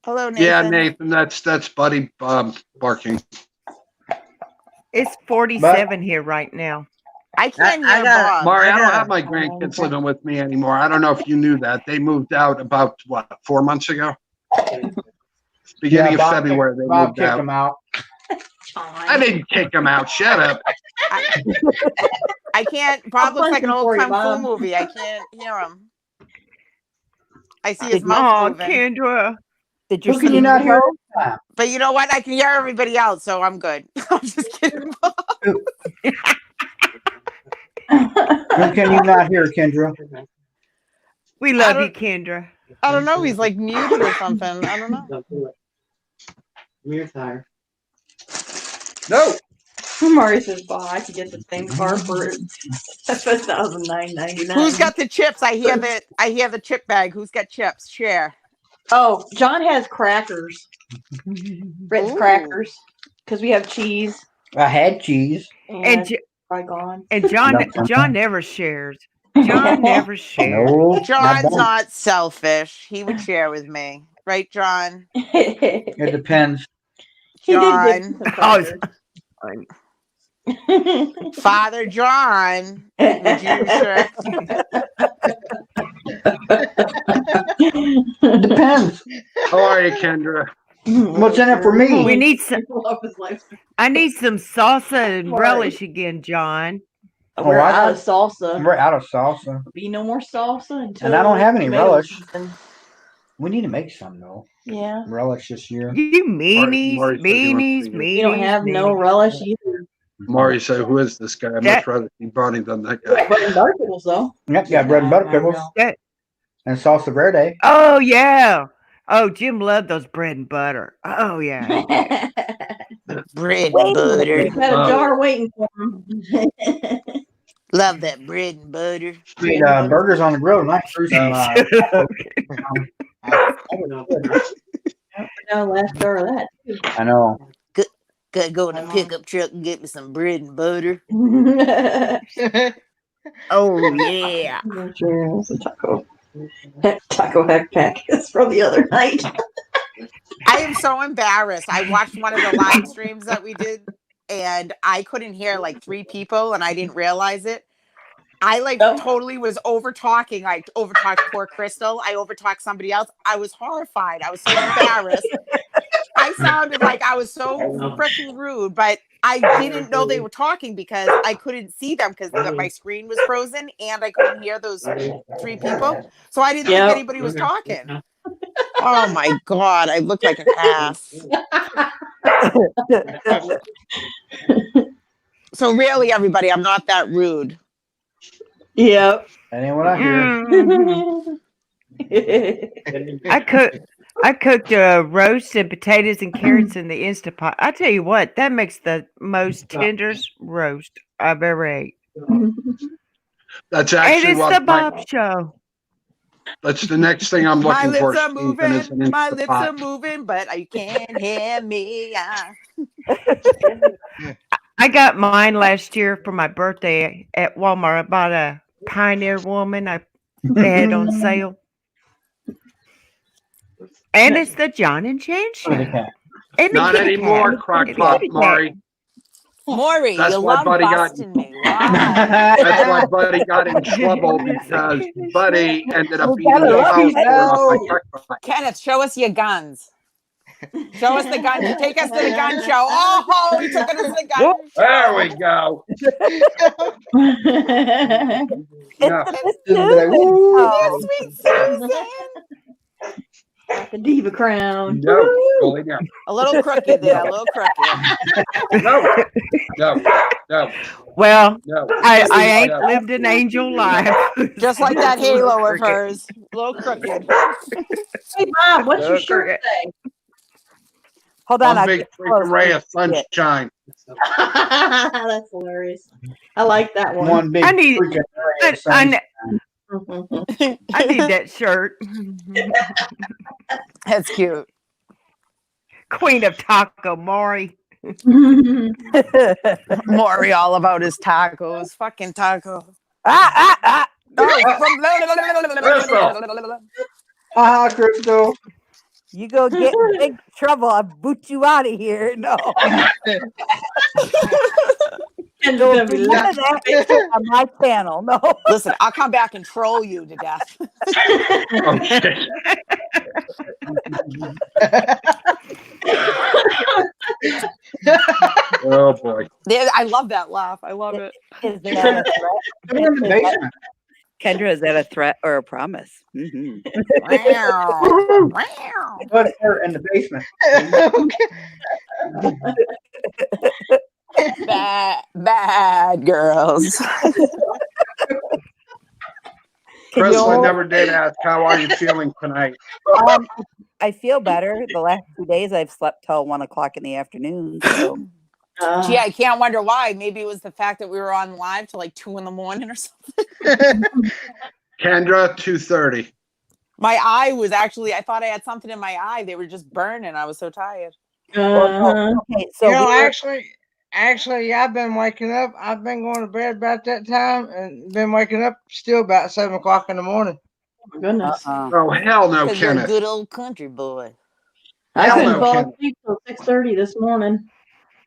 Hello, Nathan. Yeah, Nathan, that's Buddy barking. It's 47 here right now. I can't I hear got- Bob. Mari, I don't got- have my grandkids living with me anymore. I don't know if you knew that. They moved out about, 4 months ago? Beginning Bob of February, they Bob moved kicked out. him out. I didn't kick them out. Shut up. I can't. Bob looks punch like an him old for you, kung fu Bob. movie. I can't hear him. I see his Did- mouth Oh, moving. Kendra. Did you Who can see you not hear? But you know what? I can hear everybody else, so I'm good. I'm just kidding. Who can you not hear, Kendra? We love don't- you, Kendra. I don't know. He's like muted or something. I don't know. Come here, Tyre. No. Mari says, "Bah, I could get the same car for $1,999." Who's got the chips? I hear the chip bag. Who's got chips? Share. Oh, John has crackers. Ritz Ooh. crackers. Because we have cheese. I had cheese. And And J- probably gone. and John Nothing. John never shares. John never shares. No, I John's don't. not selfish. He would share with me, right, John? It depends. He did John. give me some crackers. Father John, would you share? It depends. How are you, Kendra? What's in it for me? We need some. Love his life. I need some salsa and Sorry. relish again, John. We're I out of salsa. We're out of salsa. Be no more salsa until. And I don't have any tomato relish. season. We need to make some though. Yeah. Relish this year. You meanies, Maury said he wants meanies, to meanies. You don't have no meanies. relish either. Maury said, "Who is this guy? I'd That- much rather see Bonnie than that Yeah, guy." bread and butter pickles though. Yep, got bread and butter pickles that- and salsa verde. oh yeah. Oh, Jim loved those bread and butter. Oh yeah. Bread Wait and a butter. He's got a jar waiting for him. Love that bread and butter. Made burgers on the grill tonight. Threw some, Now last jar of that. I know. Gotta go in the pickup truck and get me some bread and butter. Oh yeah. Sure, some taco heck pack is from the other night. I am so embarrassed. I watched one of the live streams that we did, and I couldn't hear like 3 people, and I didn't realize it. I totally was over talking. I over talked poor Crystal. I over talked somebody else. I was horrified. I was so embarrassed. I sounded like I was so freaking rude, but I didn't know they were talking because I couldn't see them because my screen was frozen and I couldn't hear those 3 people. So I didn't think anybody was talking. Oh my God, I look like an ass. So really, everybody, I'm not that rude. Yep. That ain't what I hear. I cooked roast and potatoes and carrots in the Instapot. I tell you what, that makes the most tenderest roast I've ever ate. That's And actually it's what the Bob Show. that's the next thing I'm My looking for. lips are Stephen, is moving. an My lips are Instapot. moving, but you can't hear me. I got mine last year for my birthday at Walmart. I bought a Pioneer Woman. They had on sale. And it's the John and Jan show. And the Not kitty anymore, cat. crackpot Kitty cat. Maury. Maury, That's you why love Buddy got- busting me. Why? That's why Buddy got in trouble because Buddy ended up beating gotta the love house you, off my crackpot. Kenneth, show us your guns. Show us the guns. You take us to the gun show. Oh, he took us to the gun show. There we go. No. Oh, sweet Susan. The diva crown. No, fully down. A little crooked there, a little crooked. No. Well, No. I ain't lived an angel life. Just like that halo of hers. A little crooked. Hey Bob, what's your shirt say? Hold on. One big freaking ray of sunshine. That's hilarious. I like that one. One big I need- freaking area of I need that shirt. That's cute. Queen of Taco Maury. Maury all about his tacos. Fucking taco. Ah. Ah, Crystal. You go get in big trouble. I'll boot you out of here. No. And Don't gonna be do none of that on my channel. No. Listen, I'll come back and troll you to death. Okay. Oh boy. I love that laugh. I love it. Is that a Put it in the basement. Kendra, is that a threat or a promise? Mm-hmm. Wow. Wow. Put her in the basement. Bad girls. Crystal never did ask, how are you feeling tonight? I feel better. The last 2 days I've slept till 1 o'clock in the afternoon. So. Gee, I can't wonder why. Maybe it was the fact that we were on live till like 2 a.m. or something. Kendra, 2:30. My eye was actually, I thought I had something in my eye. They were just burning. I was so tired. Okay, so You know, we're- actually, I've been waking up. I've been going to bed about that time and been waking up still about 7 o'clock in the morning. Oh my goodness. Oh, hell no, Because you're a Kenneth. good old country boy. I Hell couldn't no, fall Ken. asleep till 6:30 this morning.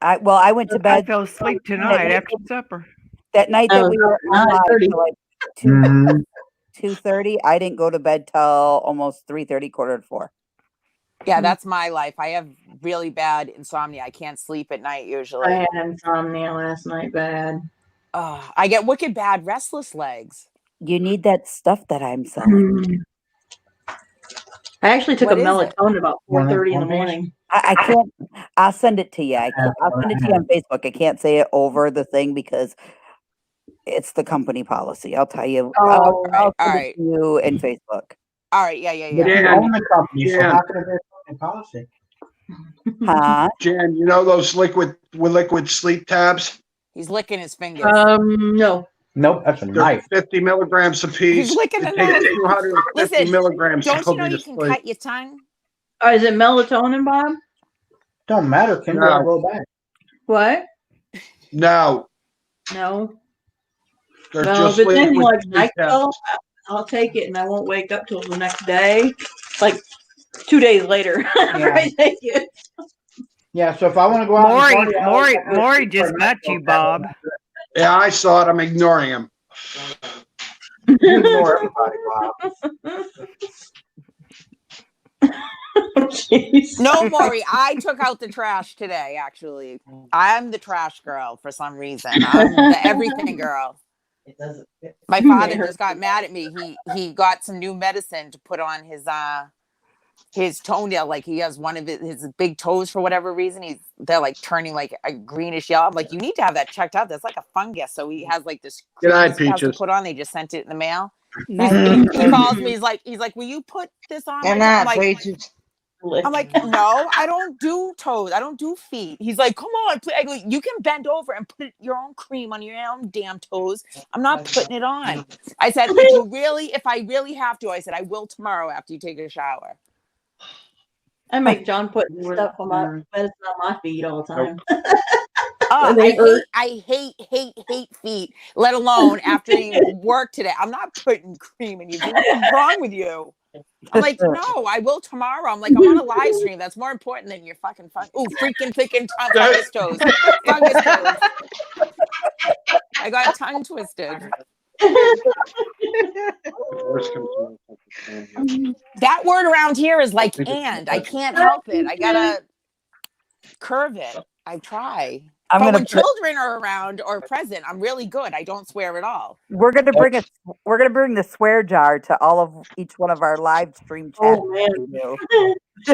I went to I bed fell asleep tonight after supper. that night that we were on live 9:30. till like Mhm. 2:30. I didn't go to bed till almost 3:30, 3:45. Yeah, that's my life. I have really bad insomnia. I can't sleep at night usually. I had insomnia last night bad. I get wicked bad restless legs. You need that stuff that I'm selling. I actually took What a is it? melatonin about One of them 4:30 in the Cornflakes? morning. I can't. I'll send it to you. I'll send it to you on Facebook. I can't say it over the thing because it's the company policy. I'll tell you. Oh. I'll All send it right. to you in Facebook. All right. Yeah. But you Yeah. own the company, so Yeah. how can it be a company policy? Huh? Jan, you know those liquid sleep tabs? He's licking his fingers. No. Nope, that's a They're knife. 50 milligrams apiece. He's licking It the takes knife. 250 Listen, milligrams to Don't you put know me to you can sleep. cut your tongue? Is it melatonin, Bob? Don't matter, Kendra. No. I'll go back. What? No, No. they're No, just if it's anything liquid like sleep tabs. NyQuil, I'll take it and I won't wake up till the next day. Like 2 days later. after I take it. Yeah, so if I want to go out and party, I always have to Maury sleep just for a met night you, till Bob. Yeah, I saw it. I'm ignoring him. You ignore everybody, Bob. Jeez. No, Maury. I took out the trash today. Actually, I'm the trash girl for some reason. I'm the everything girl. It doesn't fit. My father just got mad at me. He got some new medicine to put on his toenail. Like he has one of his big toes for whatever reason. They're like turning like a greenish yellow. I'm like, you need to have that checked out. That's like a fungus. So he has like this Good cream night, he has to Peaches. put on. They just sent it in the mail. Nice. He calls me. He's like, will you put this on? Good I'm night, like, Peaches. I'm like, no, I don't do toes. I don't do feet. He's like, come on. I go, you can bend over and put your own cream on your own damn toes. I'm not putting it on. I said, if I really have to, I said, I will tomorrow after you take a shower. I make John put stuff on my medicine on my feet all the time. Oh, They hurt. I hate feet, let alone after you work today. I'm not putting cream in you. What's wrong with you? I'm like, no, I will tomorrow. I'm like, I'm on a live stream. That's more important than your fucking freaking fungus toes. Fungus toes. I got tongue twisted. That word around here is like and. I can't help it. I gotta curve it. I try. But when children are around or present, I'm really good. I don't swear at all. We're gonna bring the swear jar to all of each one of our live stream chats. Oh, man.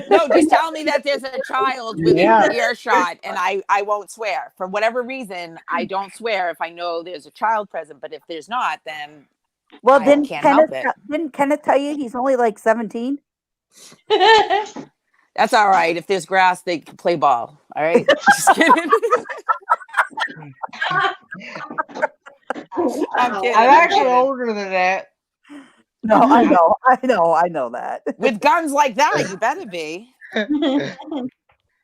No, just tell me that there's a child within earshot and I won't swear. For whatever reason, I don't swear if I know there's a child present. But if there's not, then Well, I didn't can't help it. Kenneth tell you he's only like 17? That's all right. If there's grass, they can play ball. All right. Just kidding. I'm kidding. I'm actually older than that. No, I know that. With guns like that, you better be.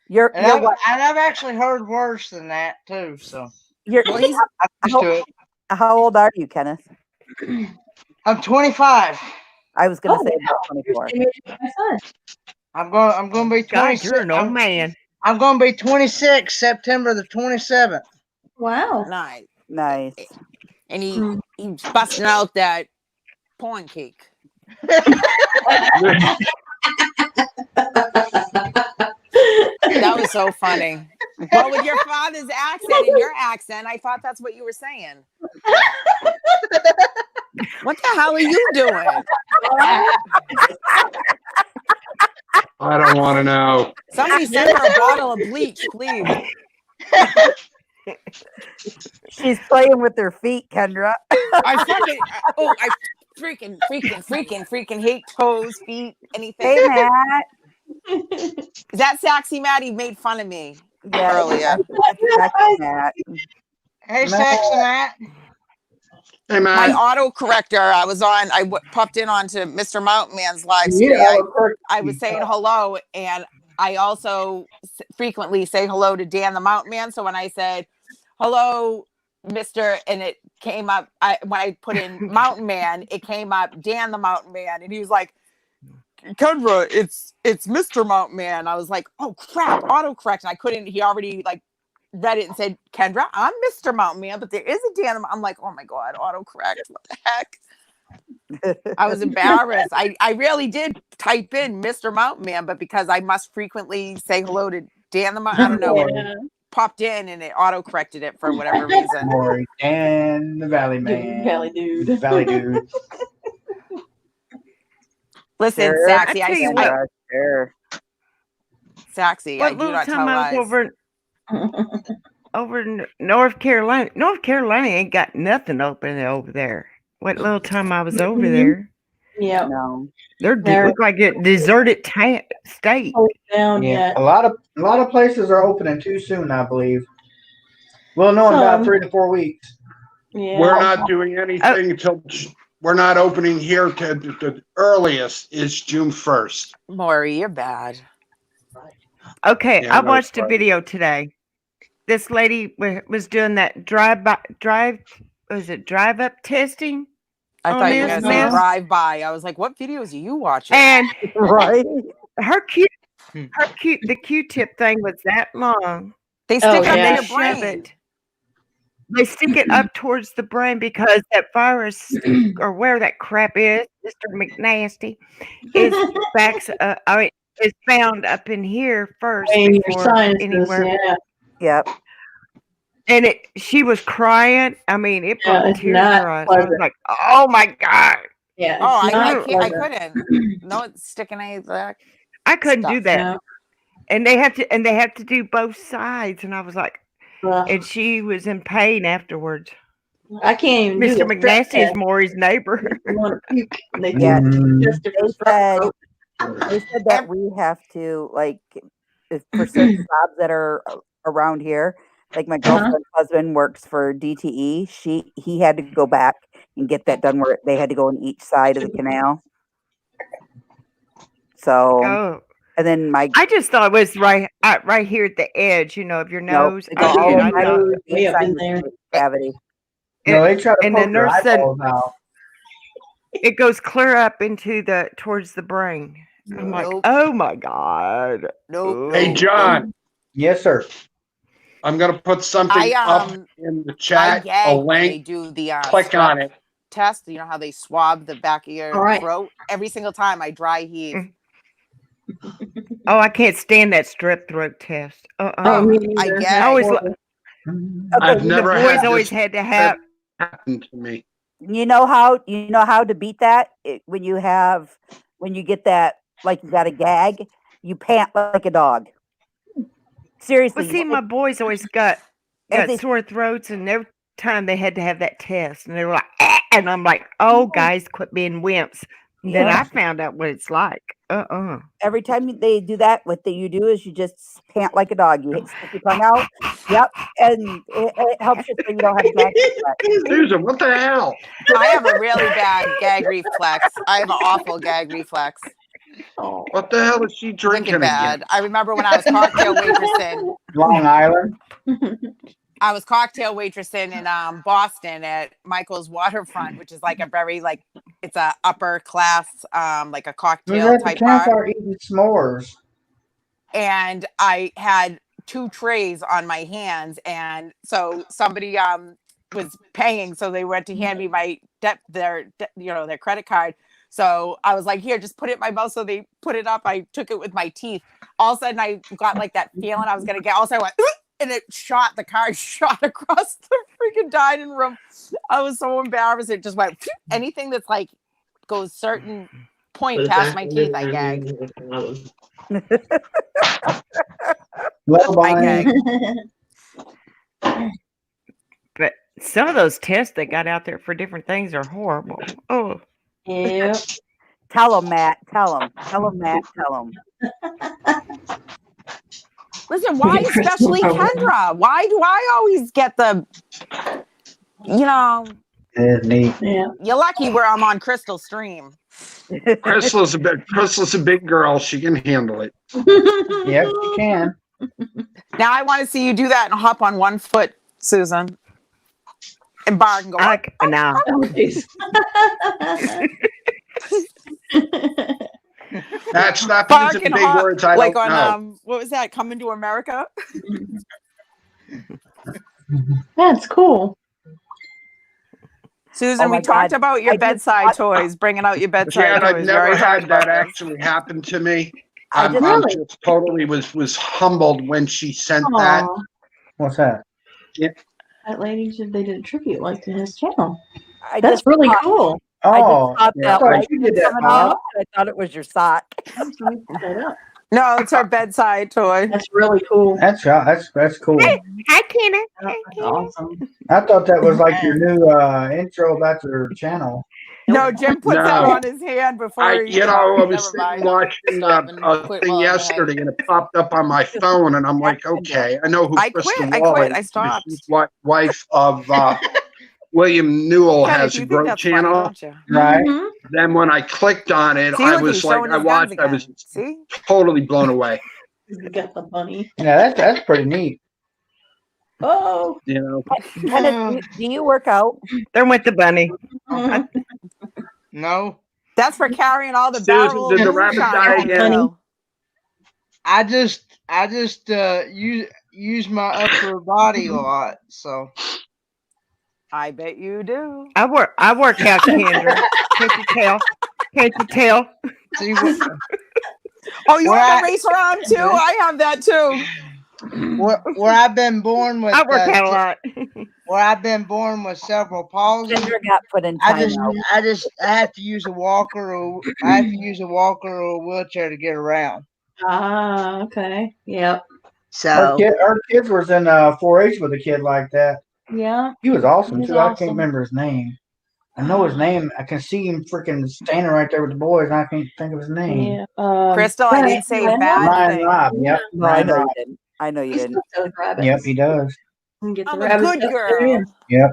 You're And I've actually heard worse than that too. So Well, he's I'm used to it. how old are you, Kenneth? I'm 25. I was gonna say about 24. I'm going to be 26. God, you're an old man. I'm going to be 26 September the 27th. Wow. nice. Nice. And he's busting out that porn cake. That was so funny. Well, with your father's accent and your accent, I thought that's what you were saying. What the hell are you doing? I don't want to know. Somebody send her a bottle of bleach, please. She's playing with her feet, Kendra. I freaking hate toes, feet, anything. Hey, Matt. Is that Saxy Maddie made fun of me Yeah, earlier? that's Matt. Hey, Saxon Matt. Hey, My man. autocorrector, I popped in onto Mr. Mountain Man's live stream. I was saying hello, and I also frequently say hello to Dan the Mountain Man. So when I said hello, Mr., and it came up, when I put in Mountain Man, it came up Dan the Mountain Man, and he was like, Kendra, it's Mr. Mountain Man. I was like, oh crap, autocorrect. And I couldn't, he already like read it and said, Kendra, I'm Mr. Mountain Man, but there is a Dan. I'm like, oh my God, autocorrect. What the heck? I was embarrassed. I really did type in Mr. Mountain Man, but because I must frequently say hello to Dan the Mountain, I don't know, it popped in and it autocorrected it for whatever reason. Maury and the Valley Man. Valley dude. Valley dude. Listen, Sure. Saxy, I tell you what. Sure. Saxy. I What do little not tell time I was lies. over in North Carolina. North Carolina ain't got nothing open over there. What little time I was over Mhm. there, Yeah. No. They're look like a deserted state. closed down Yeah, yet. a lot of places are opening too soon, I believe. We'll know in about Some. 3 to 4 weeks. Yeah. We're not doing anything until we're not opening here. The earliest is June 1st. Maury, you're bad. Okay, Yeah, I no, watched a sorry. video today. This lady was doing that drive up testing I on thought you were this gonna say mess, drive by. I was like, what videos are you watching? and Right. the Q-tip thing was that long, They Oh, stick it and up they yeah. your shove brain. it. They stick it up towards the brain because that virus or where that crap is, Mr. McNasty, is backs. I mean, is found up in here first In your before sinuses, anywhere. yeah. Yep. And she was crying. I mean, it Yeah, brought it's tears to not her eyes. I was pleasant. like, "Oh my god, Yeah, Oh, it's I not can't. I pleasant. couldn't. No, it's sticking any of that I couldn't do stuff. that." Yeah. And they have to do both sides. And I was like, Ugh. and she was in pain afterwards. I can't even do Mr. the strep McNasty is test. Maury's neighbor. You want to puke. And they Yeah. Mm. just They different said throat. they said that we have to like for certain jobs that are around here. Like my girlfriend's husband works for DTE. He had to go back and get that done where they had to go on each side of the canal. So Oh, and then my I just thought it was right here at the edge, of your nope, nose. they go all Again, the I way thought, to Way each up side in of there. the cavity. No, they try to and the poke your nurse said eyeballs out. it goes clear up into towards the brain. I'm like, Nope. oh my god. Nope. Hey, nope, John, Yes, sir. I'm going to put something up in the I chat, a gag when they link. do the Click strep on it. test. You know how they swab the back of your All right. throat? Every single time I dry heave. Oh, I can't stand that strep throat test. Oh, me I neither. get That's it. always horrible. I've the never boys had always this had to have. happen to me. You know how to beat that when you get that like you got a gag, you pant like a dog. Seriously, Well, see, my boys always got As they- sore throats, and every time they had to have that test, and they were like, "Ah," and I'm like, "Oh, guys, quit being wimps." Then Yeah. I found out what it's like. every time they do that, what you do is you just pant like a dog. You stick your tongue out. Yep, and it helps you so you don't have gag reflex. Susan, what the hell? I have a really bad gag reflex. I have an awful gag reflex. Oh. What the hell is she drinking Wicked bad. again? I remember when I was cocktail waitressing. Long Island. I was cocktail waitressing in Boston at Michael's Waterfront, which is like a very it's a upper class like a We cocktail were at the type bar. campfire eating s'mores. And I had 2 trays on my hands, and so somebody was paying, so they went to hand me my their credit card. So I was like, here, just put it in my mouth. So they put it up. I took it with my teeth. All of a sudden, I got like that feeling I was gonna get. All of a sudden, I went, and the card shot across the freaking dining room. I was so embarrassed. It just went anything that's like goes certain point past my teeth, I gag. Love I Bonnie. gag. But some of those tests they got out there for different things are horrible. Oh, Yeah. Tell them, Matt. Tell them. Tell them, Matt. Tell them. Listen, why especially Kendra? Why do I always get the, It's neat. Yeah. you're lucky where I'm on Crystal Stream. Crystal's a big girl. She can handle it. Yep, you can. Now I want to see you do that and hop on one foot, Susan. And bark and go, now Oh, jeez. That bark means and big hop, words I like don't on, know. what was that, Coming to America? That's cool. Susan, Oh we my talked God. about your I just bedside watched- toys, bringing out your bedside Jan, toys. I've We never already talked had that about this. actually happen to me. I I'm just- just totally was humbled when she sent that. Aw, What's that? that lady said they did a tribute like to his channel. I That's just really thought- cool. I Oh, just thought yeah, that sorry, light you did that, coming Mom. out. I thought it was your sock. I'm sorry to put that up. No, it's our bedside toy. That's really cool. That's cool. Hi, Tina. That's awesome. I thought that was like your new intro about your channel. No, Jim puts that No. on his hand before he. I was never sitting mind. watching a Quit thing while I'm ahead. yesterday, and it popped up on my phone, and I'm like, okay, I know who I Kristen quit. I Wall quit. is. I stopped. She's wife of William Newell Kenneth, has you a think Grow that's funny, channel. don't you? Right. Mhm. Then when I clicked on it, See, I look, was he's like, showing I his guns watched, I was again. See? totally blown away. He's got the bunny. Yeah, that's pretty neat. Oh. You know, Kenneth, do you work out? They're with the bunny. No, That's for carrying all the Susan, barrel did of the rabbit moonshine die up the again? hill. I just use my upper body a lot. So I bet you do. I work out, Kendra. Can't you tell? Can't you tell? see what Oh, you Where have I- the race around too? I have that too. where I've been born with I work out a lot. where I've been born with cerebral palsy. Kendra got put in I timeout. have to use a walker or I have to use a walker or a wheelchair to get around. Ah, okay. Yep. So Our kids was in 4-H with a kid like that. Yeah. He was awesome He's too. I awesome. can't remember his name. I know his name. I can see him freaking standing right there with the boys, and I can't think of his name. Yeah. Crystal, I didn't say a bad Ryan thing. Robb. Yep. No, I Ryan know Robb. you didn't. I know you He didn't. still does rabbits. Yep, he does. And get the I'm a rabbits good up there girl. and Yep.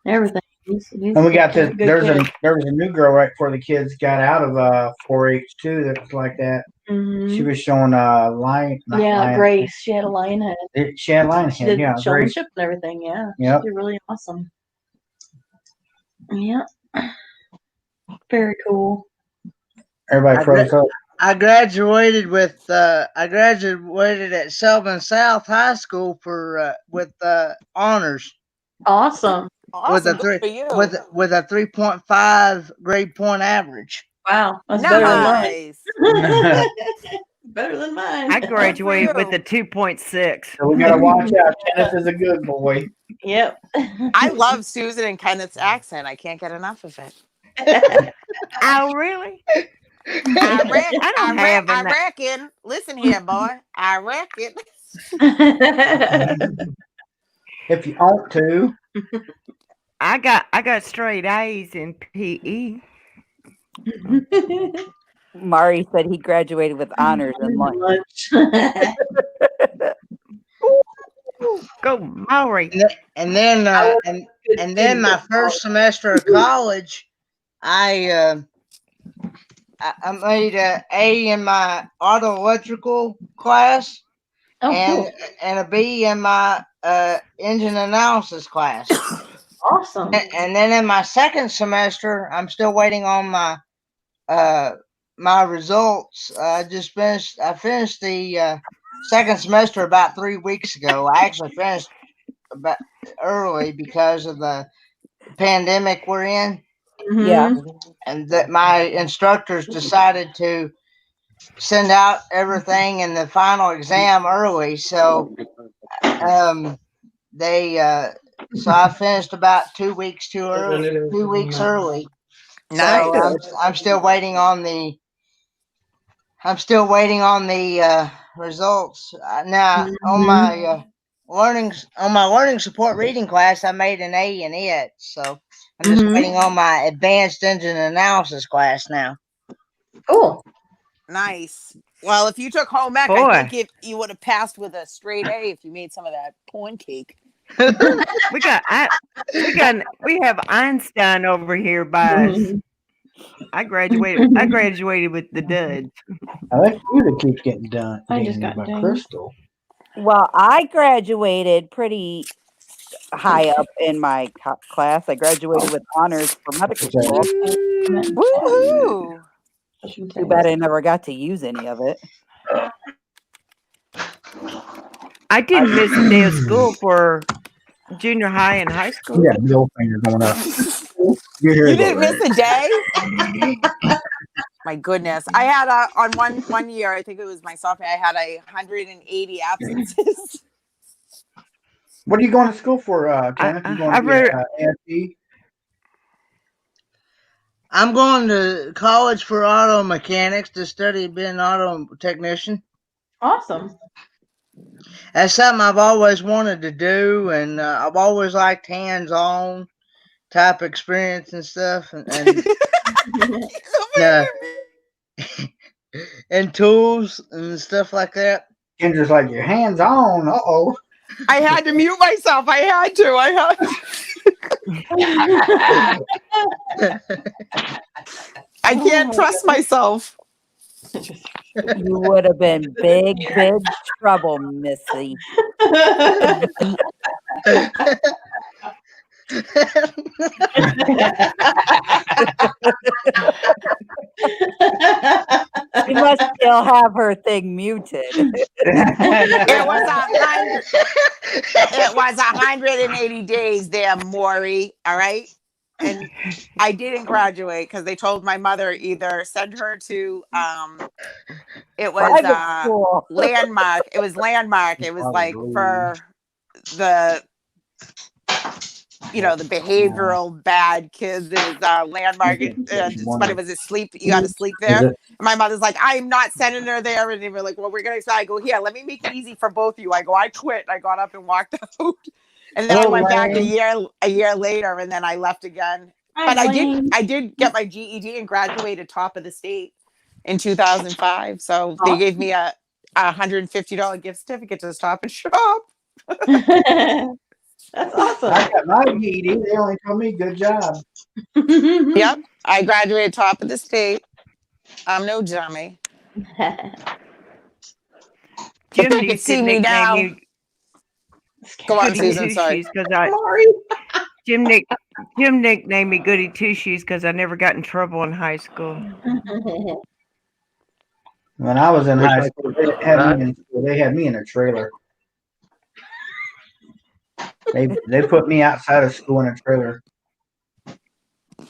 everything. He's And we got a this. good There kid. was a new girl right before the kids got out of 4-H too. That was like that. Mhm. She was showing lion. not Yeah, lion- Grace. She had a lion head. She had lion She head. did Yeah, Grace. showmanship and everything. Yeah. Yep. She did really awesome. Yeah. Very cool. Everybody froze up. I graduated at Selby South High School for with honors Awesome. Awesome. with a Good for you. with a 3.5 grade point average. Wow. That's better than mine. Nice. Better than mine. I graduated with you. a 2.6. So we gotta watch out. Kenneth is a good boy. Yep. I love Susan and Kenneth's accent. I can't get enough of it. Oh, really? I don't have I an- reckon. Listen here, boy. I reckon. If you ought to. I got straight A's in PE. Mari said he graduated with honors in lunch. Go, Maury. And then and then my first semester of college, I made a A in my auto electrical class Oh, and cool. and a B in my engine analysis class. Awesome. And then in my second semester, I'm still waiting on my my results. I finished the second semester about 3 weeks ago. I actually finished about early because of the pandemic we're in, Yeah. and that my instructors decided to send out everything in the final exam early. So so I finished about 2 weeks too early, 2 weeks early. Nice. So I'm still waiting on the results. Now on my learning support reading class, I made an A in it. So I'm just waiting on my advanced engine analysis class now. Cool. Nice. Well, if you took home ec, Boy. I think you would have passed with a straight A if you made some of that corn cake. We have Einstein over here by us. I graduated with the duds. Now that's you that keeps getting done. I just dinged got by dinged. Crystal. Well, I graduated pretty high up in my class. I graduated with honors for medical school. Woohoo! Too bad I never got to use any of it. I didn't miss a day of school for junior high and high school. Yeah, the old finger going up. You're here You to didn't go, miss a day? My goodness. I had on one year, I think it was my sophomore, I had 180 absences. What are you going to school for, Kenneth? You going I to read- AFC? I'm going to college for auto mechanics to study being an auto technician. Awesome. That's something I've always wanted to do, and I've always liked hands-on type experience and stuff, and and tools and stuff like that. Kendra's like, your hands on. Uh-oh. I had to mute myself. I had to. I can't trust myself. You would have been big trouble, Missy. She must still have her thing muted. It was 180 days there, Maury. All right. And I didn't graduate because they told my mother either send her to it was Private school. Landmark. It was Landmark. It was like for the the behavioral bad kids. It was Landmark, but it was a sleep. You got to sleep there. My mother's like, I'm not sending her there, and they were like, well, we're gonna. So I go, here, let me make it easy for both of you. I go, I quit. I got up and walked out, and then I went back a year later, and then I left again. But I did get my GED and graduated top of the state in 2005. So they gave me a $150 gift certificate to Stop and Shop. That's awesome. I got my GED. They only told me good job. Yep, I graduated top of the state. I'm no dummy. Jim You can see me now. Go on, Susan. Sorry. Jim nicknamed me Goody Two Shoes because I never got in trouble in high school. When I was in high school, they had me in a trailer. They put me outside of school in a trailer.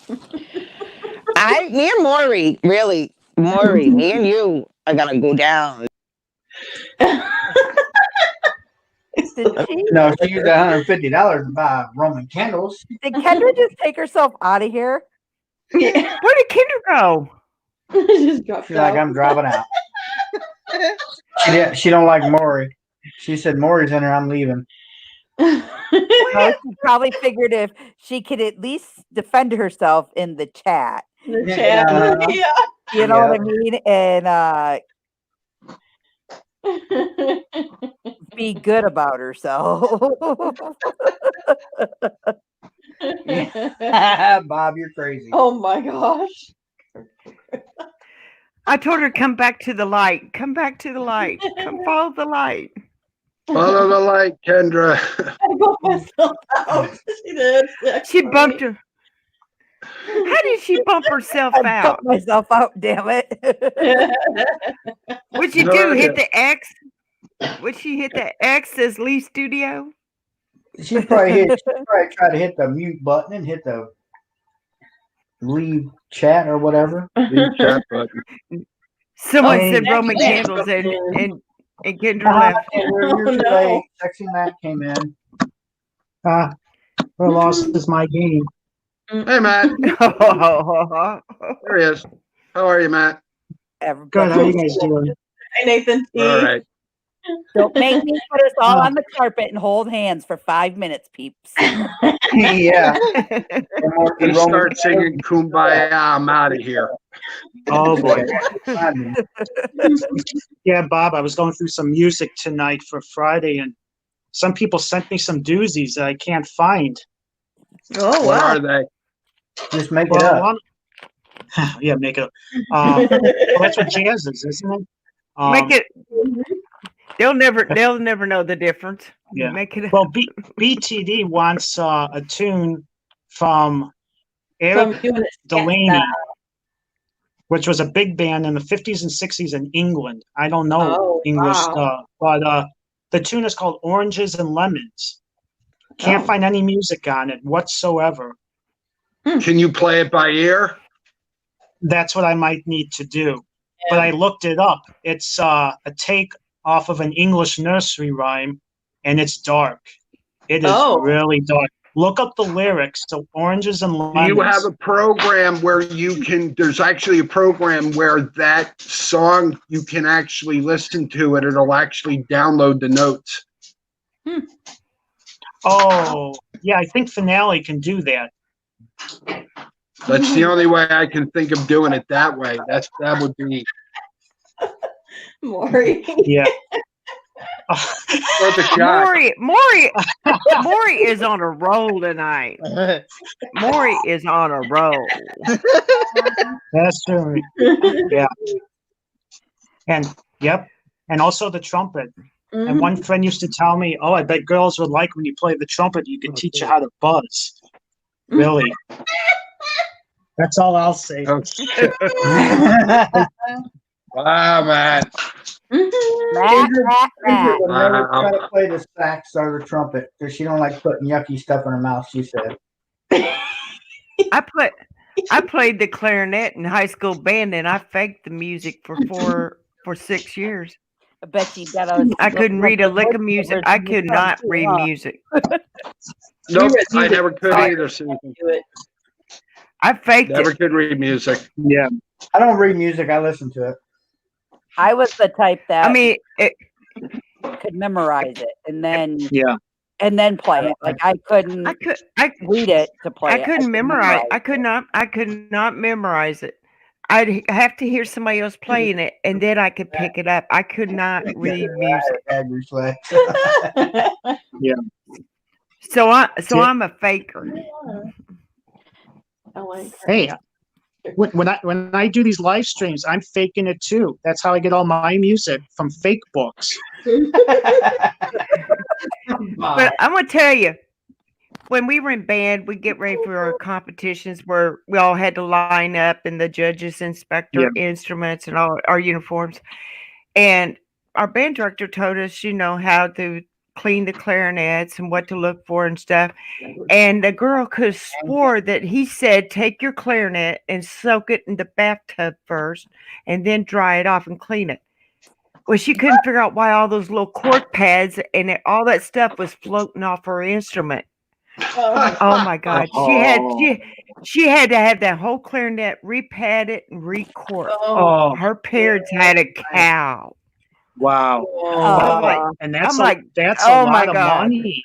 Me and Maury, really, Maury, me and you are gonna go down. No, she used $150 to buy Roman candles. Did Kendra just take herself out of here? Yeah. Where did Kendra go? Just dropped She's like, I'm dropping out. She don't like Maury. She said, Maury's in her, I'm leaving. Well, she probably figured if she could at least defend herself in the chat. The chat. Yeah. You know what I mean? And be good about herself. Bob, you're crazy. Oh my gosh. I told her, come back to the light. Come back to the light. Come follow the light. Follow the light, Kendra. I bumped myself out. She did. She bumped her. How did she bump herself I out? bumped myself out, damn it. What'd you do? Hit the X? Would she hit the X as Lee Studio? She probably tried to hit the mute button and hit the leave chat or whatever. Leave chat button. Someone said Roman candles and Kendra left. Late. Sexy Matt came in. Well, lost is my game. Hey, Matt. There he is. How are you, Matt? Good. How you guys doing? Hi, Nathan T. All right. Don't make me put us all on the carpet and hold hands for 5 minutes, peeps. Yeah. You start singing Kumbaya, I'm out of here. Oh, boy. Yeah, Bob, I was going through some music tonight for Friday, and some people sent me some doozies that I can't find. Oh, What wow. are they? Just make it up. Yeah, make it up. Well, that's what jazz is, isn't it? Make it. They'll never know the difference. Yeah. Make it. Well, BTD wants a tune from Eric Delaney, which was a big band in the 50s and 60s in England. I don't know English, but the tune is called Oranges and Lemons. Can't find any music on it whatsoever. Can you play it by ear? That's what I might need to do. Yeah. But I looked it up. It's a take off of an English nursery rhyme, and it's dark. It is really dark. Look up the lyrics. So Oranges and Lemons. You have a program where you can, there's actually a program where that song, you can actually listen to it. It'll actually download the notes. Oh, yeah, I think Finale can do that. That's the only way I can think of doing it that way. That would be Maury. Yeah. worth a shot. Maury is on a roll tonight. Maury is on a roll. That's true. Yeah. And yep. And also the trumpet. And one friend used to tell me, "Oh, I bet girls would like when you play the trumpet. You can teach you how to buzz." Really? That's all I'll say. Oh, shit. Wow, man. Ginger would never Wow. try to play the sax or the trumpet because she don't like putting yucky stuff in her mouth. She said. I played the clarinet in high school band, and I faked the music for 6 years. I bet you got a. I couldn't read a lick of music. I could not read music. Nope, I never could either, Susan. I faked Never it. could read music. Yeah. I don't read music. I listen to it. I was the type that I mean, could memorize it and then Yeah. play it. Like I couldn't I read it to play it. I couldn't could memorize. it. I could not memorize it. I'd have to hear somebody else playing it, and then I could pick it up. I could not read music. Yeah. So I'm a faker. I like her. Hey, when I do these live streams, I'm faking it too. That's how I get all my music, from fake books. But I'm gonna tell you, when we were in band, we get ready for our competitions where we all had to line up and the judges inspect our instruments and all our uniforms. And our band director told us, how to clean the clarinets and what to look for and stuff. And the girl could have swore that he said, take your clarinet and soak it in the bathtub first and then dry it off and clean it. Well, she couldn't figure out why all those little cork pads and all that stuff was floating off her instrument. Oh my God! She had to have that whole clarinet repadded and recorked. Oh, Her parents had a cow. wow. Oh, And that's I'm like, that's oh a my lot of God. money.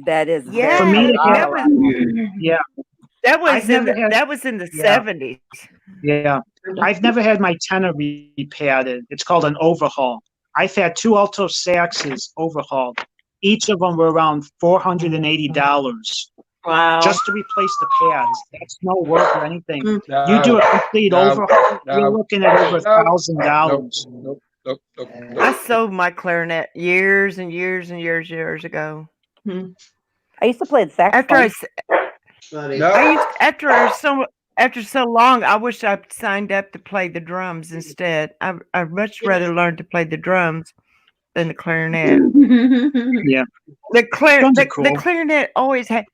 that is Yeah, For me to that get, was yeah, that was I've in never had- that was in the Yeah. 70s. yeah. I've never had my tenor repadded. It's called an overhaul. I've had 2 alto saxes overhauled. Each of them were around $480 Wow. just to replace the pads. That's no work or anything. No, You do a complete no, overhaul, no, you're looking at over no, $1,000. Nope, nope, nope, I nope. sold my clarinet years and years and years ago. I used to play the saxophone. No. After so long, I wish I'd signed up to play the drums instead. I'd much rather learn to play the drums than the clarinet. Yeah. The Drums are cool. clarinet always had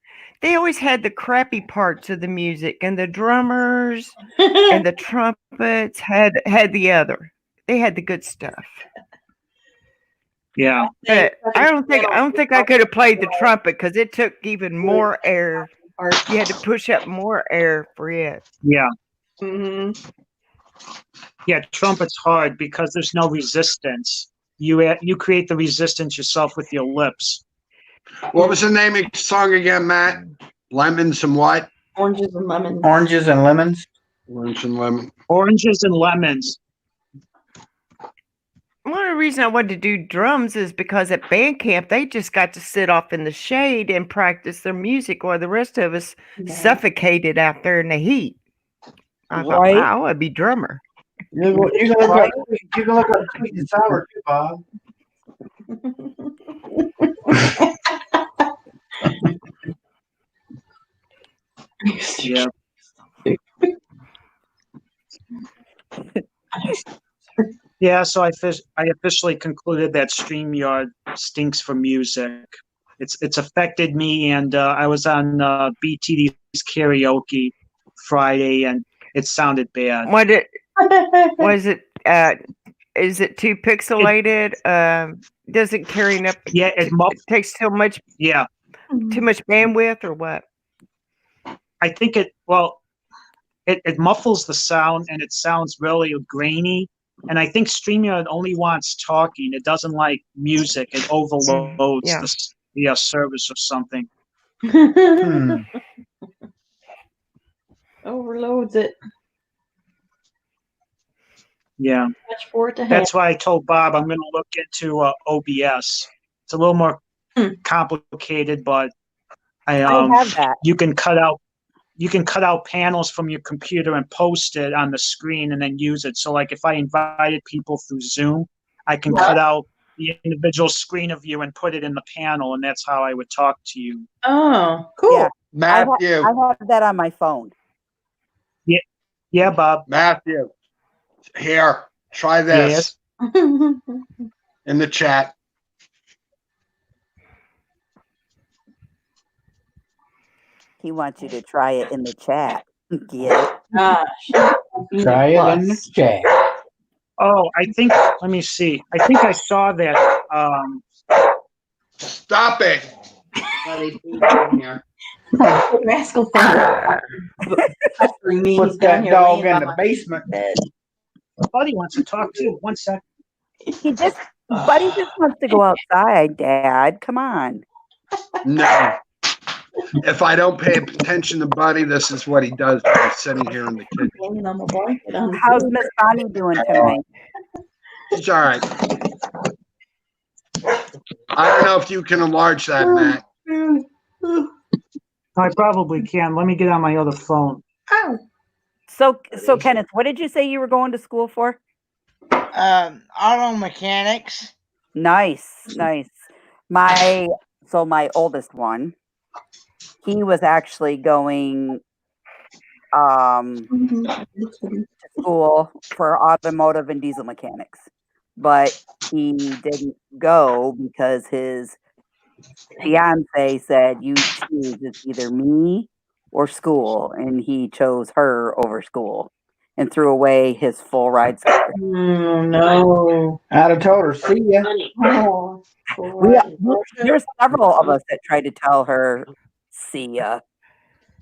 the crappy parts of the music, and the drummers and the trumpets had the other. They had the good stuff. Yeah. But I don't think I could have played the trumpet because it took even more air. You had to push up more air for it. Yeah. Mm-hmm. Yeah. Trumpet's hard because there's no resistance. You create the resistance yourself with your lips. What was the name of the song again, Matt? Lemons and what? Oranges and lemons. Oranges and lemons. Orange and lemon. Oranges and lemons. One of the reasons I wanted to do drums is because at band camp, they just got to sit off in the shade and practice their music while the rest of us suffocated out there in the heat. I thought, Right. wow, I want to be drummer. You can look up sweet and sour too, Bob. Yeah. Yeah, so I officially concluded that StreamYard stinks for music. It's affected me, and I was on BTD's karaoke Friday, and it sounded bad. Was it? Is it too pixelated? Doesn't carry enough? Yeah, it takes so much. Yeah, Too much bandwidth or what? I think it muffles the sound and it sounds really grainy. And I think StreamYard only wants talking. It doesn't like music. It overloads Yeah. the service or something. Hmm. Overloads it. Yeah. Much for it to That's why I told Bob I'm going to look into OBS. It's a little more complicated, but I have that. you can cut out panels from your computer and post it on the screen and then use it. So like if I invited people through Zoom, I can cut out the individual screen of you and put it in the panel, and that's how I would talk to you. Oh, cool. Yeah. Matthew, I have that on my phone. Yeah, Bob. Matthew, here, try this in the chat. He wants you to try it in the chat. Get it? Gosh. Try it in the chat. Oh, let me see. I think I saw that. Stop it. Rascal thing. Put that dog in the basement. Buddy wants to talk too. 1 second. Buddy just wants to go outside, Dad. Come on. No. If I don't pay attention to Buddy, this is what he does when he's sitting here in the kitchen. How's Miss Bonnie doing tonight? She's all right. I don't know if you can enlarge that, Matt. I probably can. Let me get on my other phone. So Kenneth, what did you say you were going to school for? Auto mechanics. Nice. My oldest one, he was actually going to school for automotive and diesel mechanics, but he didn't go because his fiance said, "You choose, it's either me or school," and he chose her over school and threw away his full ride scholarship. No. I'd have told her, see ya. Oh, There's several of us that tried to tell her, "See ya."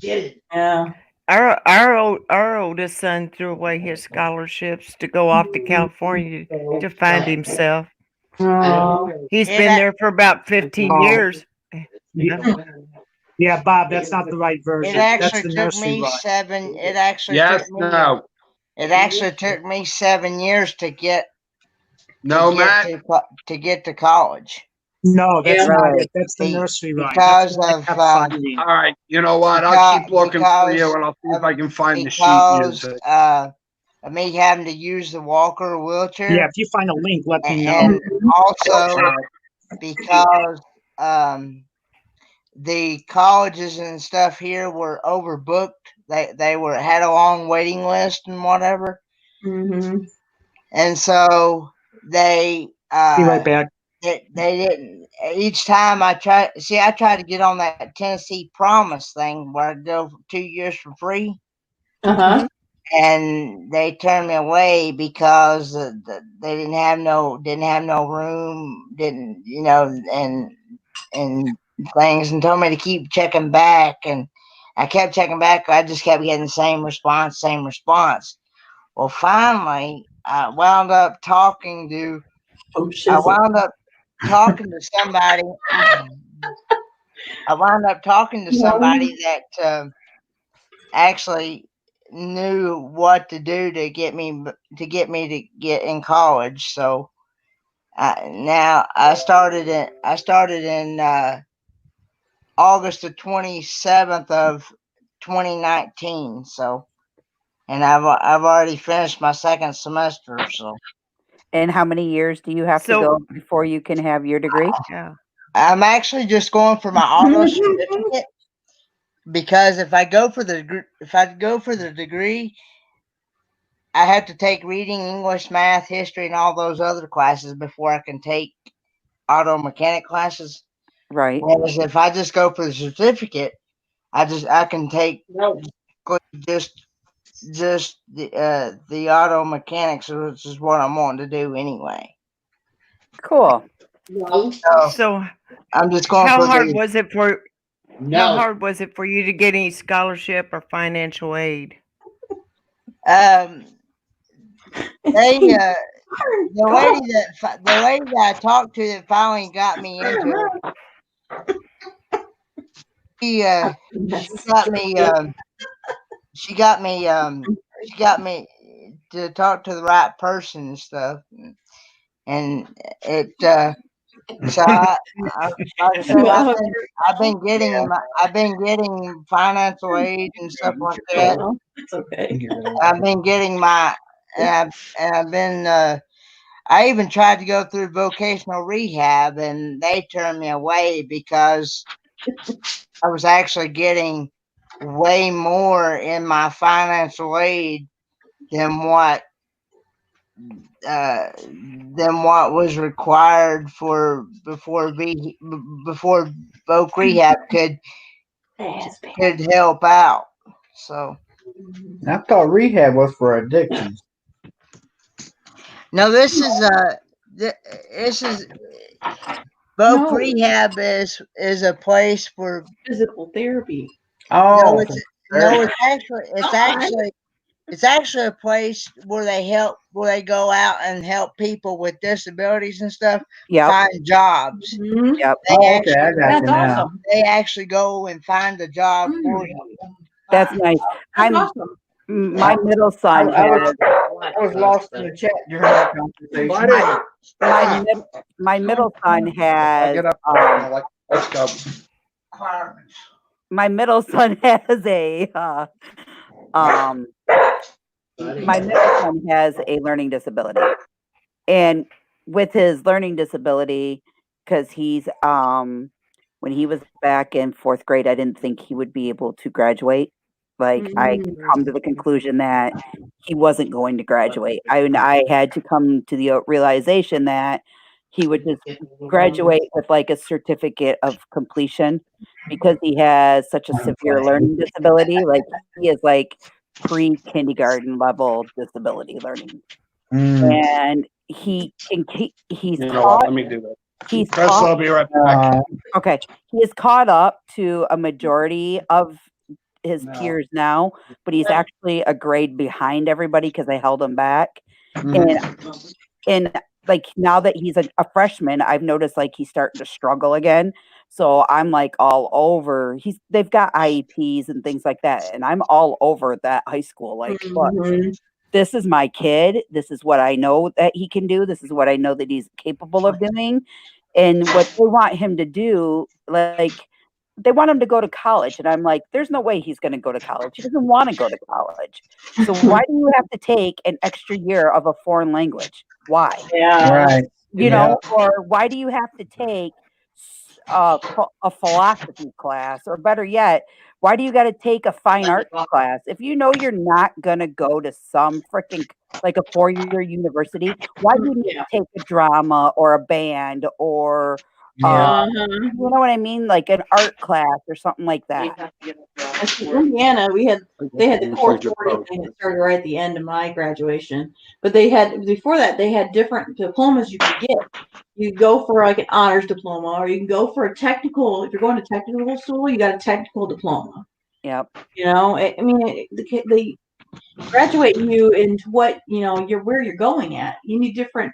yeah. Our oldest son threw away his scholarships to go off to California to find himself. He's been there for about 15 years. Yeah, Bob, that's not the right version. It That's actually the took nursery me rhyme. 7. It actually Yes, took me. no. It actually took me 7 years to get. No, Matt. To get to college. No, that's Yeah. not it. That's the nursery rhyme. Because That's what I of, kept finding. All right. You know what? I'll keep looking for you, and I'll see if I can find the sheet Because music. of me having to use the walker wheelchair. Yeah, if you find a link, let me know. And also because the colleges and stuff here were overbooked. They had a long waiting list and whatever. Mm-hmm. And so they Be right back. they didn't. Each time I tried to get on that Tennessee Promise thing where I'd go for 2 years for free. Uh-huh. And they turned me away because they didn't have no room, and things, and told me to keep checking back, and I kept checking back. I just kept getting the same response. Well, finally, I wound up talking to somebody. I wound up talking to somebody that actually knew what to do to get me to get in college. So now I started in August the 27th of 2019. So, and I've already finished my second semester. So, And how many years do you have to go before you can have your degree? Yeah. I'm actually just going for my auto certificate. Because if I go for the degree, I have to take reading, English, math, history, and all those other classes before I can take auto mechanic classes. Right. Whereas if I just go for the certificate, I can take just the auto mechanics, which is what I'm wanting to do anyway. Cool. So I'm just going. how hard was it How No. hard was it for you to get any scholarship or financial aid? They the lady that I talked to that finally got me into it. She got me to talk to the right person and stuff, and it. So I've been getting financial aid and stuff like that. It's okay. I've been getting I've been. I even tried to go through vocational rehab, and they turned me away because I was actually getting way more in my financial aid than what was required for before voc rehab could help out. So I thought rehab was for addictions. no, this is voc rehab is a place for physical therapy. Oh, it's actually a place where they go out and help people with disabilities and stuff find jobs. Mm-hmm. Yep. That's awesome. They actually go and find a job for you. That's nice. That's awesome. My middle son I was lost in the chat during that conversation. My middle son has let's go. my middle son has a learning disability, and with his learning disability, because he's when he was back in 4th grade, I didn't think he would be able to graduate. Like I come to the conclusion that he wasn't going to graduate. I had to come to the realization that he would just graduate with like a certificate of completion because he has such a severe learning disability. Like he is like pre-kindergarten level disability learning, and he's caught. Let me do that. He's Chris, I'll be right back. Okay, he is caught up to a majority of his peers now, but he's actually a grade behind everybody because they held him back. And like now that he's a freshman, I've noticed like he's starting to struggle again. So I'm like all over. They've got IEPs and things like that, and I'm all over that high school. Like, look, this is my kid. This is what I know that he can do. This is what I know that he's capable of doing. And what they want him to do, like, they want him to go to college. And I'm like, there's no way he's going to go to college. He doesn't want to go to college. So why do you have to take an extra year of a foreign language? Why? Yeah. Right. You know, or why do you have to take a philosophy class? Or better yet, why do you got to take a fine arts class? If you know you're not going to go to some freaking, like a 4-year university, why do you need to take a drama or a band or you know what I mean? Like an art class or something like that. In Indiana, they had the core 40 thing that started right at the end of my graduation. But before that, they had different diplomas you could get. You go for like an honors diploma, or you can go for a technical. If you're going to technical school, you got a technical diploma. Yep. You know, I mean, they graduate you into what where you're going at. You need different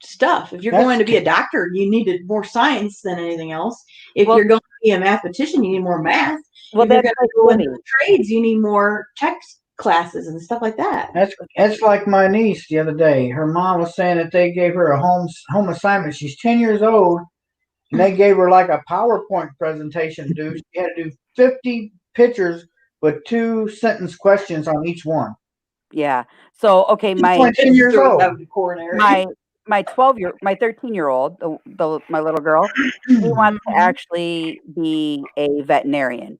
stuff. If you're going to be a doctor, you needed more science than anything else. If you're going to be a mathematician, you need more math. Well, if you're going to go into the trades, you need more tech classes and stuff like that. That's like my niece the other day. Her mom was saying that they gave her a home assignment. She's 10 years old, and they gave her like a PowerPoint presentation to do. She had to do 50 pictures with 2-sentence questions on each one. Yeah. So okay, my 10 years old. My 13-year-old, my little girl, she wants to actually be a veterinarian.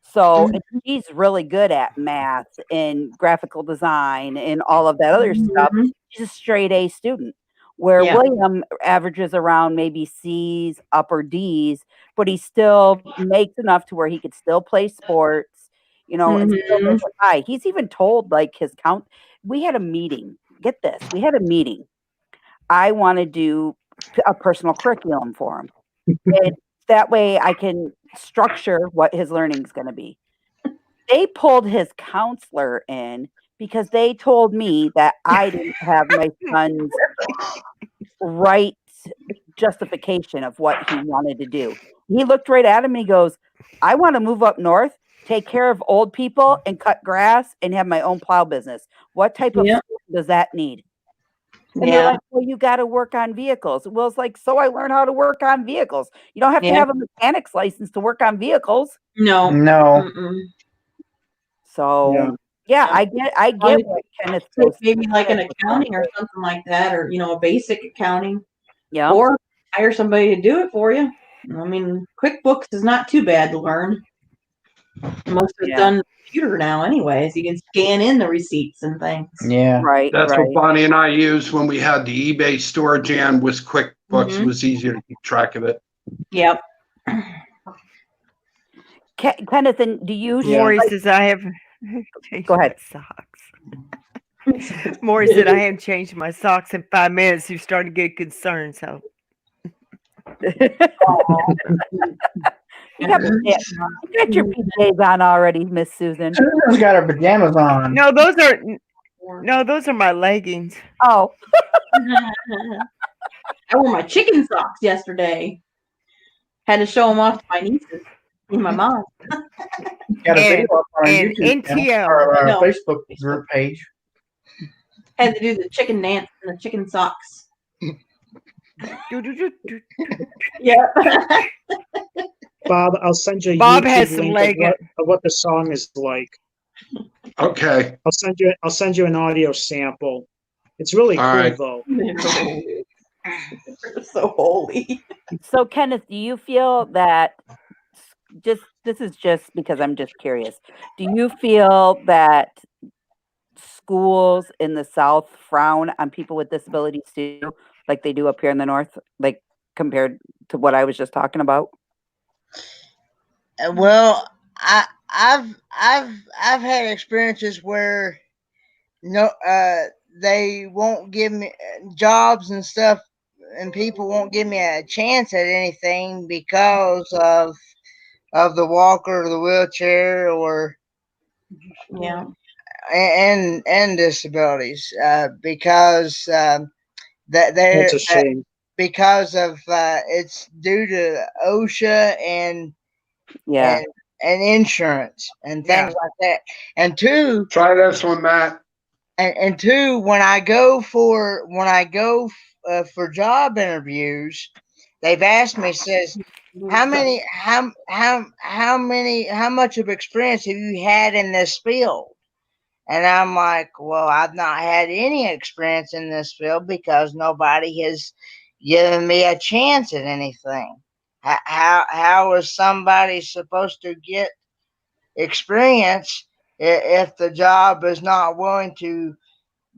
So she's really good at math and graphical design and all of that other stuff. She's a straight A student, where William averages around maybe C's, upper D's, but he still makes enough to where he could still play sports, and still make it high. He's even told like his count. We had a meeting. Get this. We had a meeting. I want to do a personal curriculum for him. And that way I can structure what his learning is going to be. They pulled his counselor in because they told me that I didn't have my son's right justification of what he wanted to do. He looked right at him and he goes, I want to move up north, take care of old people and cut grass and have my own plow business. What type of Yep. skill does that need? And they're Yeah. like, well, you got to work on vehicles. Well, it's like, so I learned how to work on vehicles. You don't have to Yeah. have a mechanic's license to work on vehicles. No. No. Mm-mm. So Yeah. I get what Kenneth goes Maybe like an accounting or something like that, or a basic accounting, Yeah. or hire somebody to do it for you. I mean, QuickBooks is not too bad to learn. Most of it's done on the computer now, anyways. You can scan in the receipts and things. Yeah. Right. That's right. what Bonnie and I used when we had the eBay storage and with QuickBooks. Mhm. It was easier to keep track of it. Yep. Kenneth, and do you Yeah. Maury like, says I have changed Go ahead. my socks. Maury said I haven't changed my socks in 5 minutes. You're starting to get concerned. So you got your PJs on already, Miss Susan? Susan's got her pajamas on. no, those are my leggings. Oh, I wore my chicken socks yesterday. Had to show them off to my nieces and my mom. Got a And- video up on our and YouTube channel, NTL. or our No. Facebook group page. Had to do the chicken dance and the chicken socks. Do-do-do-do. Yeah. Bob, I'll send you a Bob YouTube has some link leg- of what the song is like. Okay. I'll send you an audio sample. It's really All cool right. though. They're so holy. so Kenneth, do you feel that this is just because I'm just curious. Do you feel that schools in the South frown on people with disabilities too, like they do up here in the North, like compared to what I was just talking about? Well, I've had experiences where they won't give me jobs and stuff, and people won't give me a chance at anything because of the walker or the wheelchair or Yeah. and disabilities because that they're It's a shame. because of it's due to OSHA and Yeah. and insurance and things like that. And two, Try this one, Matt. and two, when I go for job interviews, they've asked me, says, how much of experience have you had in this field? And I'm like, well, I've not had any experience in this field because nobody has given me a chance at anything. How is somebody supposed to get experience if the job is not willing to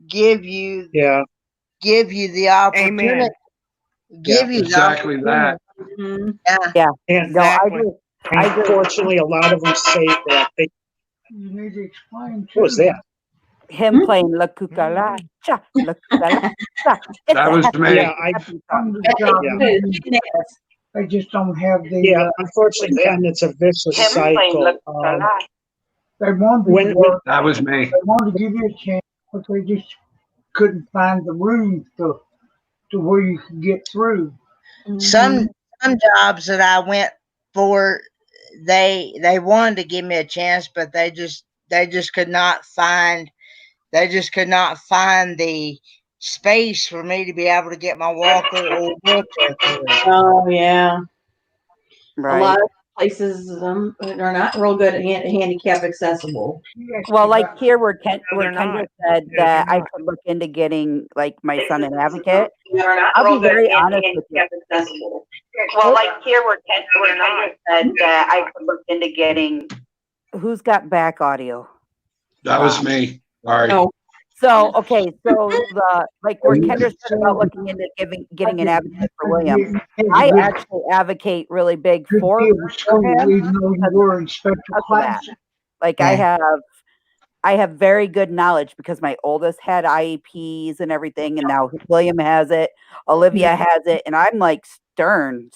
give you Yeah. the opportunity? Amen. Give you Exactly the that. Mhm. Yeah. And No, I Exactly. agree. I agree. unfortunately, a lot of them say that. You need to explain. What was that? Him playing La Cucaracha, La Cucaracha. It's That a was happy, me. Yeah, happy song. Chicken dance. They just don't have the. Yeah, unfortunately, then it's a vicious cycle. They wanted when- to work. That was me. They wanted to give you a chance, but they just couldn't find the room to where you could get through. Some jobs that I went for, they wanted to give me a chance, but they just could not find the space for me to be able to get my walker or wheelchair through. Oh yeah. A Right. lot of places are not real good at handicap accessible. Well, like here where they're Kendra not. said Yeah, that they're I not. could look into getting like my son an advocate. They're not I'll real be good very at honest with you. handicap accessible. Well, like here where Kendra said that I could look into getting. Who's got back audio? That was me. Sorry. No. So okay, so the like where Kendra said about looking into getting an advocate for William, I actually advocate really big for him Even though you were in special because of that. classes. Like I Yeah. have I have very good knowledge because my oldest had IEPs and everything, and now William has it, Olivia has it, and I'm like stern.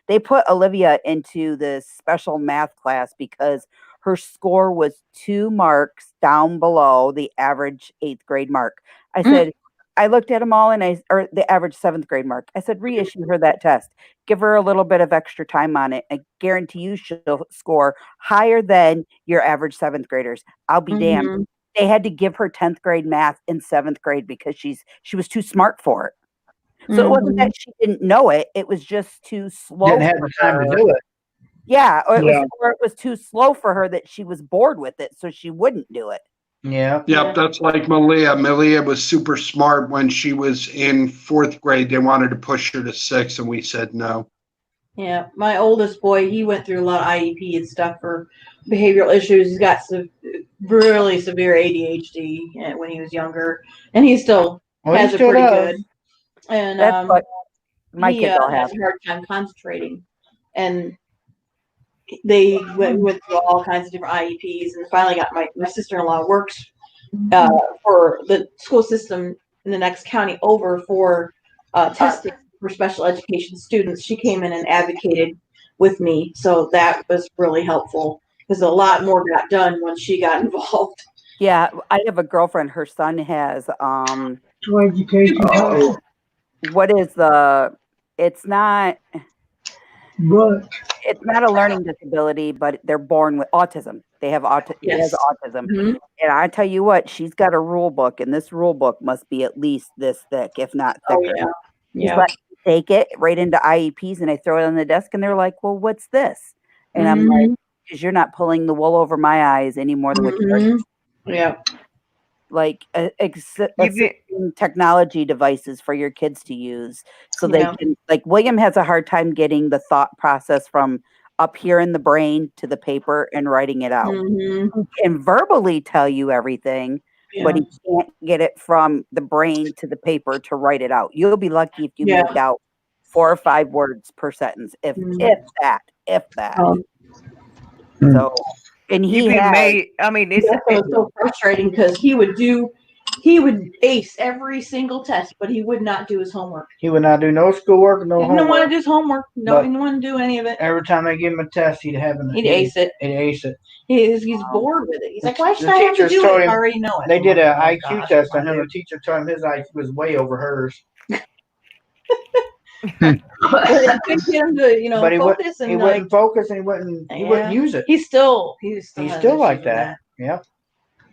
They put Olivia into this special math class because her score was 2 marks down below the average 8th grade mark. I said, I looked at them all or the average 7th grade mark. I said, reissue her that test. Give her a little bit of extra time on it. I guarantee you she'll score higher than your average 7th graders. I'll be damned. They had to give her 10th grade math in 7th grade because she was too smart for it. So it wasn't that she didn't know it; it was just too slow. Didn't have the time to do it. Yeah, or it was too slow for her that she was bored with it, so she wouldn't do it. Yeah. Yep, that's like Malia. Malia was super smart when she was in 4th grade. They wanted to push her to 6th, and we said no. Yeah, my oldest boy, he went through a lot of IEP and stuff for behavioral issues. He's got some really severe ADHD when he was younger, and he still has it pretty good. And that's what my kids all has have. a hard time concentrating, and they went through all kinds of different IEPs, and finally got my sister-in-law works for the school system in the next county over for testing for special education students. She came in and advocated with me, so that was really helpful because a lot more got done when she got involved. Yeah, I have a girlfriend. Her son has education. What is it's not a learning disability, but they're born with autism. They have He has autism. And I tell you what, she's got a rule book, and this rule book must be at least this thick, if not thicker. Just let me take it right into IEPs, and I throw it on the desk, and they're like, well, what's this? And I'm like, because you're not pulling the wool over my eyes any more than what you're like technology devices for your kids to use so they can, like, William has a hard time getting the thought process from up here in the brain to the paper and writing it out. He can verbally tell you everything, but he can't get it from the brain to the paper to write it out. You'll be lucky if you make out 4 or 5 words per sentence, if that. So, and it's so frustrating because he would ace every single test, but he would not do his homework. He would not do no schoolwork, no homework. He didn't want to do his homework. No, he didn't want to do any of it. Every time they give him a test, he'd ace it. He'd ace it. He's bored with it. He's like, why should I have to do it? I already know it. They did an IQ test on him. The teacher told him his IQ was way over hers. But it couldn't get him to, but focus. He wouldn't focus, and he wouldn't use it. He's still like that. Yep.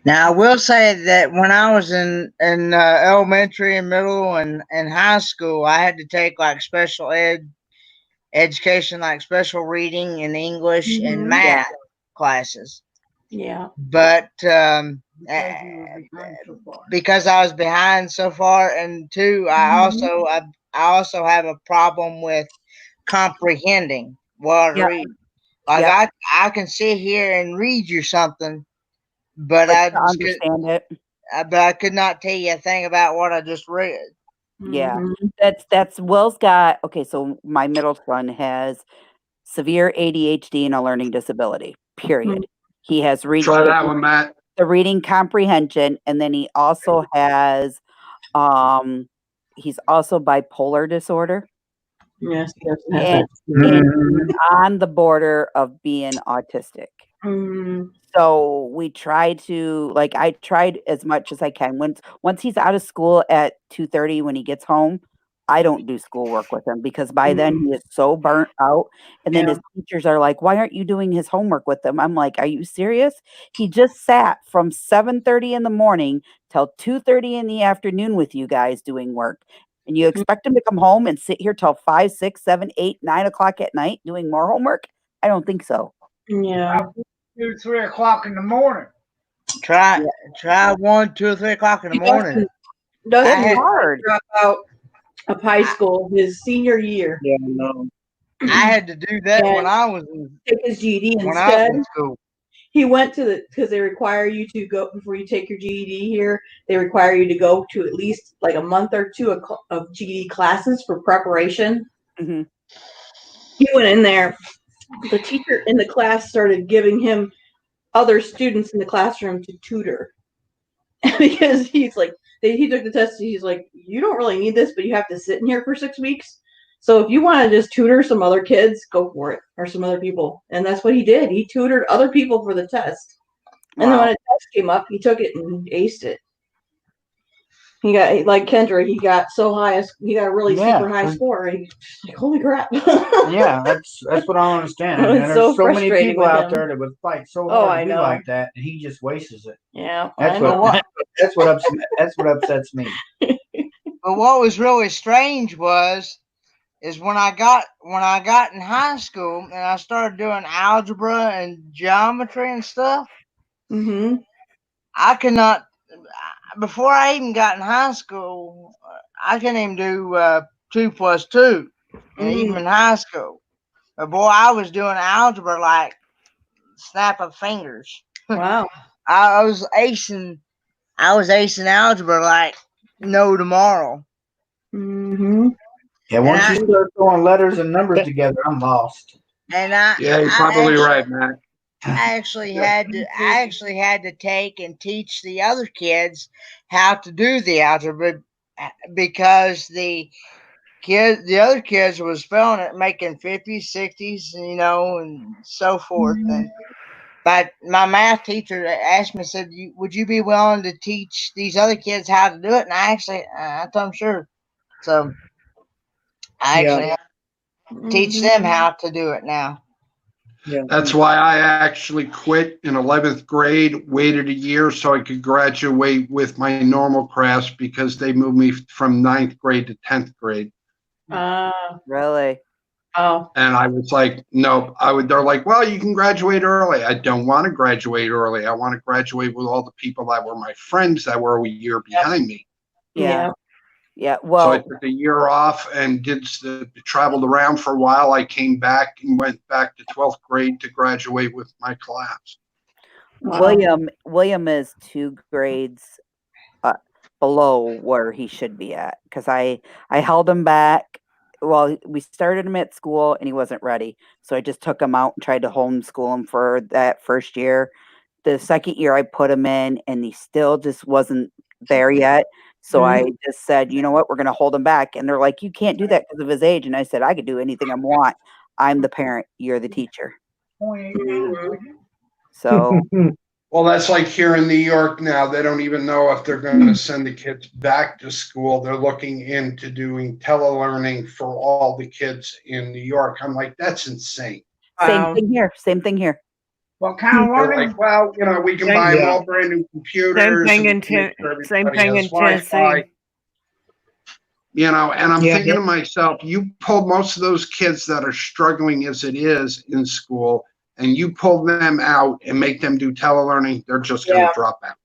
Now I will say that when I was in elementary and middle and high school, I had to take like special education, like special reading and English and math classes. Yeah. But because I was behind so far, and 2, I also have a problem with comprehending what I read. Like I can sit here and read you something, but I understand it. But I could not tell you a thing about what I just read. Yeah, that's Will's got. Okay, so my middle son has severe ADHD and a learning disability. Period. He has reading. Try that one, Matt. The reading comprehension, and then he also has, he's also bipolar disorder. Yes, and on the border of being autistic. So we try to, I tried as much as I can. Once he's out of school at 2:30, when he gets home, I don't do schoolwork with him because by then he is so burnt out. And then his teachers are like, why aren't you doing his homework with him? I'm like, are you serious? He just sat from 7:30 in the morning till 2:30 in the afternoon with you guys doing work. And you expect him to come home and sit here till 5, 6, 7, 8, 9 o'clock at night doing more homework? I don't think so. Yeah. 2, 3 o'clock in the morning. Try 1, 2, 3 o'clock in the morning. Dustin hard. Drop out of high school his senior year. Yeah, no. I had to do that when I was take his GED when instead. I was in school. He went to because they require you to go before you take your GED here. They require you to go to at least like a month or 2 of GED classes for preparation. Mm-hmm. He went in there. The teacher in the class started giving him other students in the classroom to tutor because he's like, he took the test. He's like, you don't really need this, but you have to sit in here for 6 weeks. So if you want to just tutor some other kids, go for it, or some other people. And that's what he did. He tutored other people for the test. And then when a test came up, he took it and aced it. He got, like Kendra, he got so high, he got a really super high score. And he's like, holy crap. Yeah, that's what I don't understand. And It's there's so so many frustrating people with out him. there that would fight so Oh, hard I to be know. like that, and he just wastes it. Yeah, That's I know. what that's what upsets me. But what was really strange is when I got in high school and I started doing algebra and geometry and stuff. Mm-hmm. I could not. Before I even got in high school, I couldn't even do 2 + 2, even in high school. But boy, I was doing algebra like snap of fingers. Wow. I was acing algebra like no tomorrow. Mm-hmm. Yeah, once you start throwing letters and numbers together, I'm lost. And Yeah, you're probably right, Matt. I actually had to take and teach the other kids how to do the algebra because the other kids was spelling it, making 50s, 60s, and so forth. But my math teacher asked me, said, "Would you be willing to teach these other kids how to do it?" And I told him sure. So I actually have to teach them how to do it now. Yeah. That's why I actually quit in 11th grade, waited a year so I could graduate with my normal class because they moved me from 9th grade to 10th grade. Really? Oh. And I was like, nope. They're like, well, you can graduate early. I don't want to graduate early. I want to graduate with all the people that were my friends that were a year behind me. Yeah. Yeah. So Well, I took a year off and traveled around for a while. I came back and went back to 12th grade to graduate with my class. William is 2 grades below where he should be at because I held him back. Well, we started him at school and he wasn't ready, so I just took him out and tried to homeschool him for that first year. The second year I put him in, and he still just wasn't there yet. So I just said, you know what, we're going to hold him back. And they're like, you can't do that because of his age. And I said, I could do anything I want. I'm the parent. You're the teacher. So. Well, that's like here in New York now. They don't even know if they're going to send the kids back to school. They're looking into doing telelearning for all the kids in New York. I'm like, that's insane. Same thing here. Well, kind of like, well, we can buy them all brand new computers. Same thing in Tennessee. And I'm thinking to myself, you pull most of those kids that are struggling as it is in school, and you pull them out and make them do telelearning, they're just going to drop out.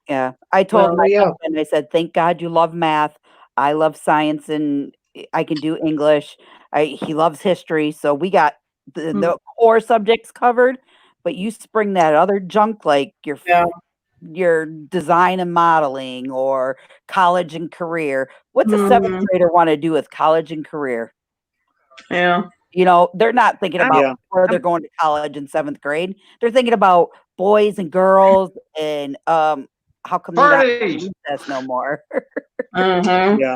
Yeah. I told my husband, I said, thank God you love math. I love science and I can do English. He loves history. So we got the core subjects covered, but you spring that other junk like your design and modeling or college and career. What's a 7th grader want to do with college and career? Yeah. They're not thinking about where they're going to college in 7th grade. They're thinking about boys and girls and how come they don't recess no more? Yeah.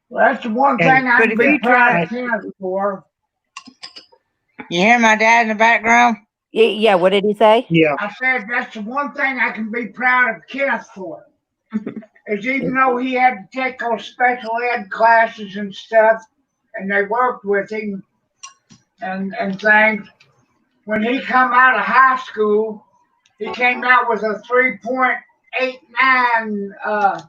Well, that's the one thing I can be proud of him for. You hear my dad in the background? Yeah, what did he say? Yeah. I said that's the one thing I can be proud of Kenneth for. Is even though he had to take those special ed classes and stuff, and they worked with him and things, when he come out of high school, he came out with a 3.89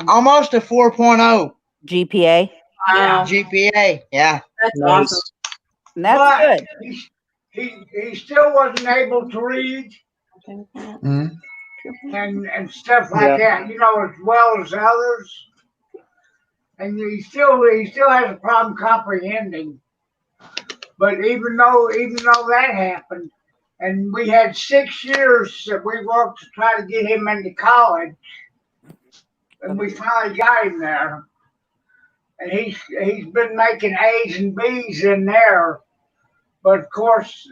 almost a 4.0 GPA. Wow. GPA. Yeah. That's awesome. And that's good. He still wasn't able to read and stuff like that, as well as others. And he still has a problem comprehending. But even though that happened, and we had 6 years that we worked to try to get him into college, and we finally got him there. And he's been making A's and B's in there. But of course,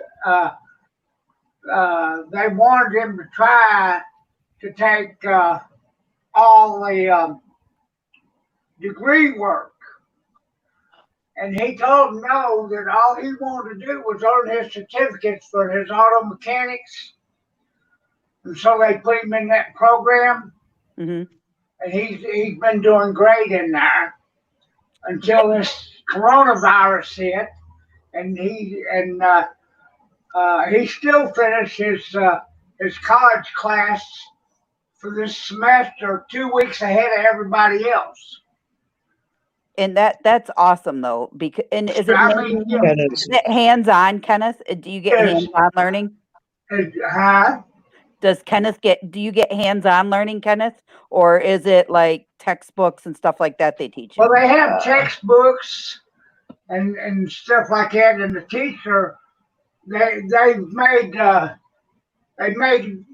they wanted him to try to take all the degree work. And he told them no, that all he wanted to do was earn his certificates for his auto mechanics. And so they put him in that program. Mm-hmm. And he's been doing great in there until this coronavirus hit. And he still finished his college class for this semester 2 weeks ahead of everybody else. And that's awesome though, because and is it, I mean, you know, That is. is it hands-on, Kenneth? Do you get Yes. hands-on learning? Huh? Do you get hands-on learning, Kenneth? Or is it like textbooks and stuff like that they teach you? Well, they have textbooks and stuff like that, and the teacher they made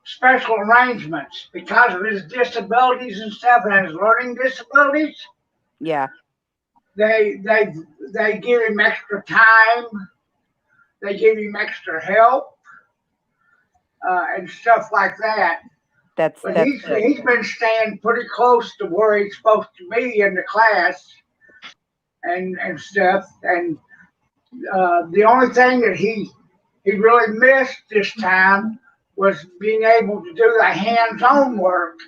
special arrangements because of his disabilities and stuff, and his learning disabilities. Yeah. They give him extra time. They give him extra help and stuff like that. But he's been staying pretty close to where he's supposed to be in the class and stuff. And the only thing that he really missed this time was being able to do the hands-on work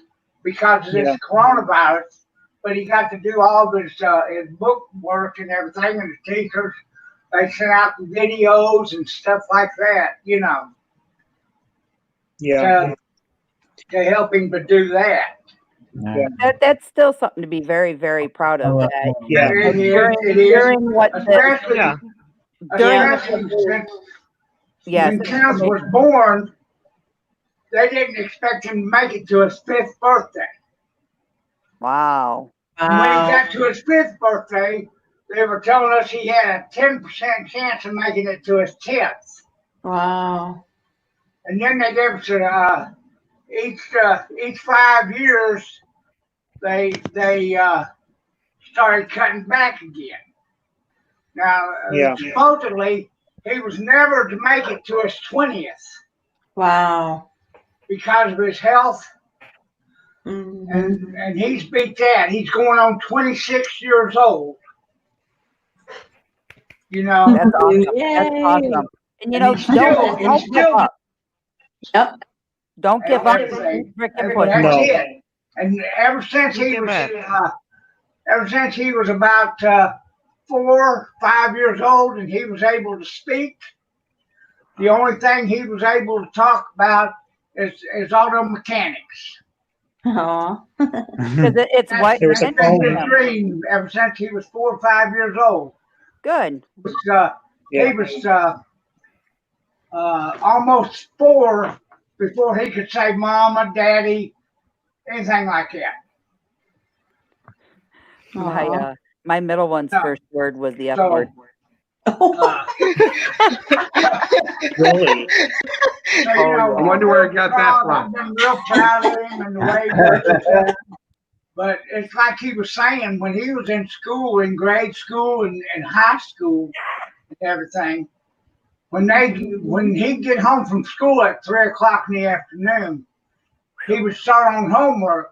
because of this coronavirus. But he got to do all of his book work and everything, and the teachers, they sent out the videos and stuff like that, you know. Yeah. To help him to do that. That's still something to be very, very proud of. That Yeah. during what Especially, during since yes, when Kenneth was born, they didn't expect him to make it to his 5th birthday. wow. And when he got to his 5th birthday, they were telling us he had a 10% chance of making it to his 10th. Wow. And then they gave us each 5 years, they started cutting back again. Now, supposedly, he was never to make it to his 20th. Wow. Because of his health. Mm-hmm. And he's beat that. He's going on 26 years old. You know. That's awesome. Yay. That's awesome. And you know, don't give up. Yep. Don't give up. Freaking push. That's it. And ever since he was about 4 or 5 years old, and he was able to speak, the only thing he was able to talk about is auto mechanics. Aww. Because it's what That's his dream ever since he was 4 or 5 years old. Good. He was almost 4 before he could say mama, daddy, anything like that. My middle one's first word was the F word. Really? So, you know, I wonder where he got that from. I've been real proud of him and the way he works. But it's like he was saying, when he was in school, in grade school and high school and everything, when he'd get home from school at 3 o'clock in the afternoon, he would start on homework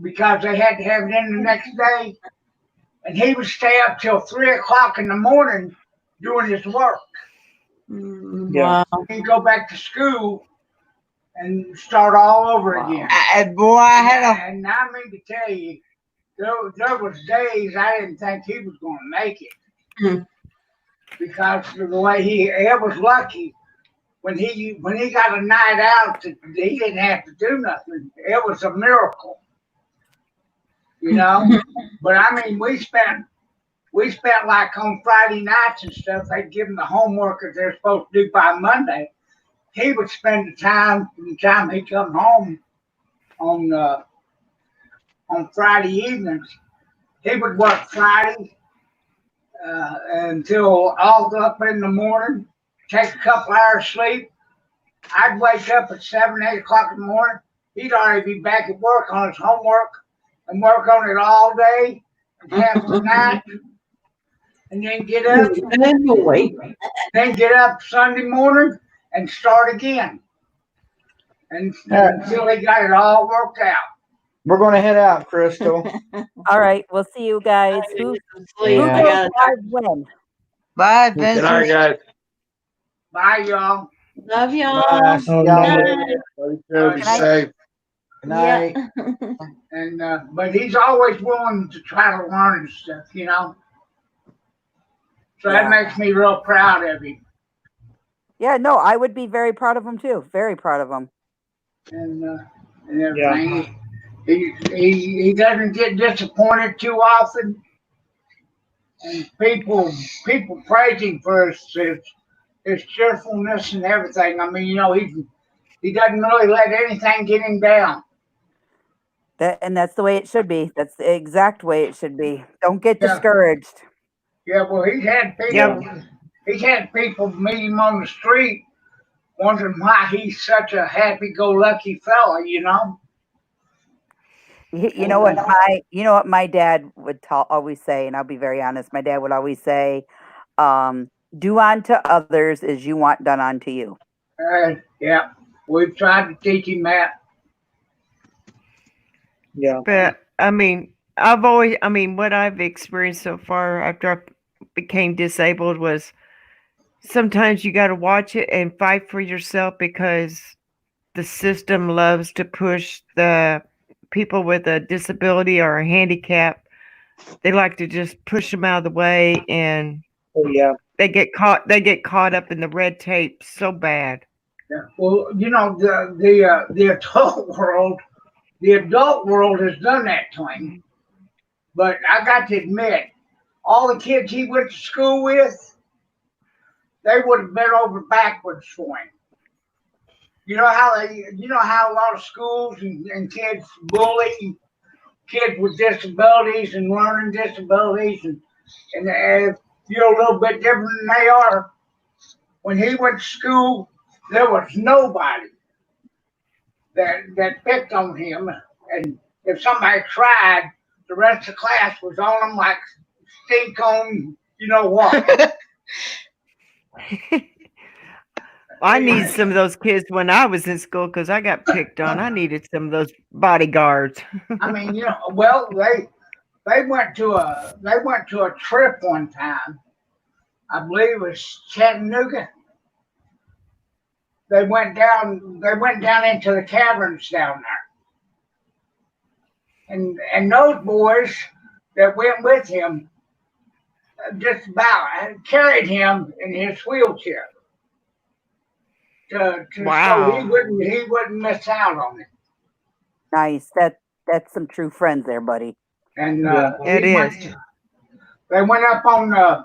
because they had to have it in the next day. And he would stay up till 3 o'clock in the morning doing his work. Yeah. He'd go back to school and start all over again. And boy, and I mean to tell you, there was days I didn't think he was going to make it because of the way he was lucky when he got a night out that he didn't have to do nothing. It was a miracle, you know. But I mean, we spent like on Friday nights and stuff. They'd give him the homework that they're supposed to do by Monday. He would spend the time from the time he come home on Friday evenings. He would work Friday until all up in the morning, take a couple hours sleep. I'd wake up at 7, 8 o'clock in the morning. He'd already be back at work on his homework and work on it all day and half the night. and then get up, And then you'll wait. then get up Sunday morning and start again. And until they got it all worked out. We're going to head out, Crystal. All right, we'll see you guys. Who Yeah. goes live when? Bye, Good night, adventures. guys. Bye, y'all. Love y'all. Bye. See Oh, y'all no. later. Be safe. Good night. And but he's always willing to try to learn and stuff, you know. So Yeah. that makes me real proud of him. Yeah, no, I would be very proud of him too. Very proud of him. And everything. He doesn't get disappointed too often. And people praise him for his cheerfulness and everything. I mean, you know, he doesn't really let anything get him down. That's the way it should be. That's the exact way it should be. Don't get Yeah. discouraged. Yeah, well, he's had people meet him on the street wondering why he's such a happy-go-lucky fella, you know. You know what my dad would always say, and I'll be very honest. My dad would always say, "Do unto others as you want done unto you." Yeah, we've tried to teach him that. Yeah. But what I've experienced so far after I became disabled was sometimes you got to watch it and fight for yourself because the system loves to push the people with a disability or a handicap. They like to just push them out of the way, and they get caught up in the red tape so bad. Yeah. Well, you know, the adult world has done that to him. But I got to admit, all the kids he went to school with, they would have bent over backwards for him. You know how a lot of schools and kids bully kids with disabilities and learning disabilities, and you're a little bit different than they are. When he went to school, there was nobody that picked on him, and if somebody tried, the rest of the class was on them like stink on you know what. I needed some of those kids when I was in school because I got picked on. I needed some of those bodyguards. I mean, you know, well, they went to a trip one time. I believe it was Chattanooga. They went down into the caverns down there. And those boys that went with him just about carried him in his wheelchair. Wow. So he wouldn't miss out on it. Nice. That's some true friends there, buddy. And It is. They went up on I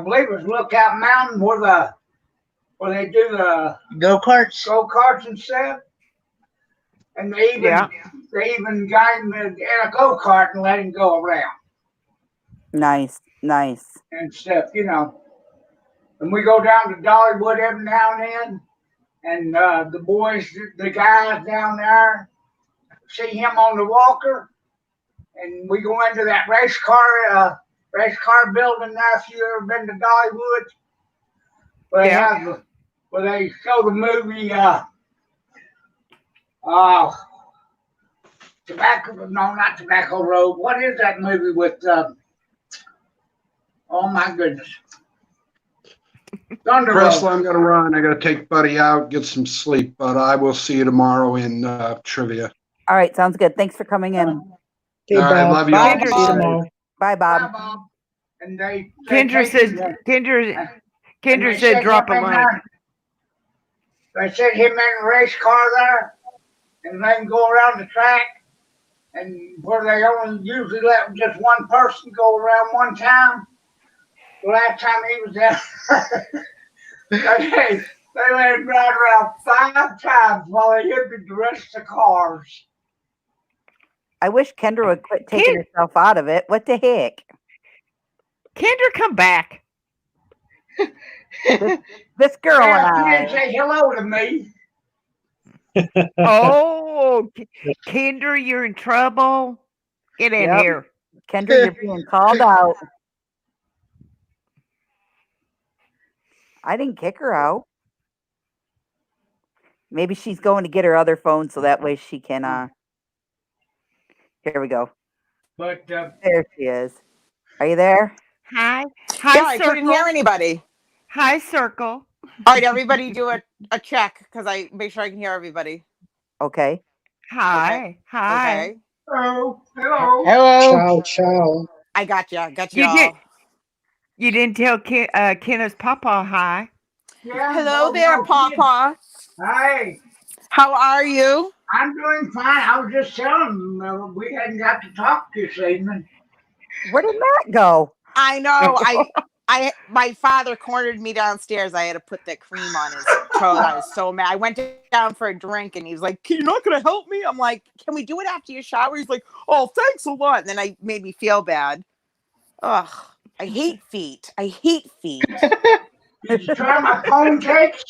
believe it was Lookout Mountain where they do the go-karts and stuff. And they even got him in a go-kart and let him go around. Nice. And stuff, you know. And we go down to Dollywood every now and then. And the boys, the guys down there, see him on the walker. And we go into that race car building there, if you've ever been to Dollywood. Where they show the movie not Tobacco Road. What is that movie with oh my goodness. Thunder Crystal, Road. I'm going to run. I got to take Buddy out, get some sleep, but I will see you tomorrow in trivia. All right, sounds good. Thanks for coming in. All right, love you all. Bye, Bob. And Kendra said drop a line. They set him in a race car there and let him go around the track, and where they only usually let just one person go around one time. The last time he was there, they let him ride around 5 times while they emptied the rest of the cars. I wish Kendra would quit taking herself out of it. What the heck? Kendra, come back. This girl and He I. didn't say hello to me. Oh, Kendra, you're in trouble. Get in Yep. here. Kendra, you're being called out. I didn't kick her out. Maybe she's going to get her other phone so that way she can. Here we go. But There she is. Are you there? Hi. Yeah, Hi, I couldn't hear Circle. anybody. Hi, Circle. All right, everybody do a check because I make sure I can hear everybody. Okay. Hi. Hi. Okay. hello, hello. Hello. ciao. I got you. Got You you did. all. You didn't tell Kenneth's papa hi. Yeah, Hello no, there, no, Papa. Hey, How are you? I'm doing fine. I was just telling them we hadn't got to talk this evening. Where did Matt go? I know. My father cornered me downstairs. I had to put that cream on his toes. I was so mad. I went down for a drink and he was like, "You're not gonna help me?" I'm like, "Can we do it after you shower?" He's like, "Oh, thanks a lot." And then I made me feel bad. Ugh. I hate feet. I hate feet. Did you try my phone cakes?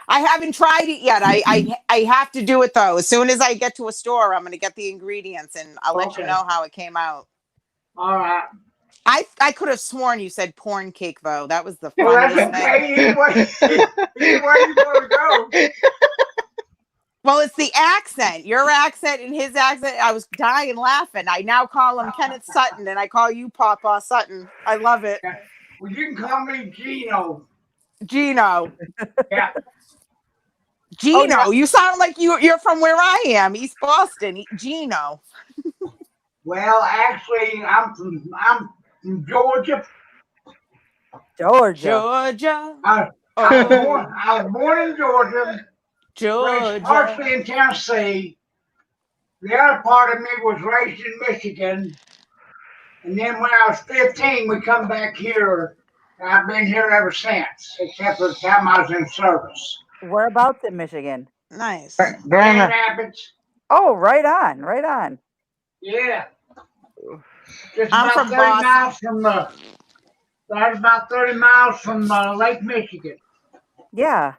I haven't tried it yet. I have to do it though. As soon as I get to a store, I'm gonna get the ingredients and I'll let you Okay. know how it came out. All right. I could have sworn you said porn cake though. That was the Well, funniest that's thing. okay. Either way you want to go. Well, it's the accent. Your accent and his accent. I was dying laughing. I now call him Kenneth Sutton and I call you Papa Sutton. I love it. Well, you can call me Gino. Gino. Yeah. Gino. yeah. You sound like you're from where I am, East Boston. Gino. Well, actually, I'm from Georgia. Georgia. I was born in Georgia. Raised Georgia. partially in Tennessee. The other part of me was raised in Michigan. And then when I was 15, we come back here. And I've been here ever since, except for the time I was in service. Whereabouts in Michigan? Nice. Grand Rapids. Oh, right on, right on. Yeah. Just I'm about from 30 Boston. miles from that's about 30 miles from Lake Michigan. Yeah.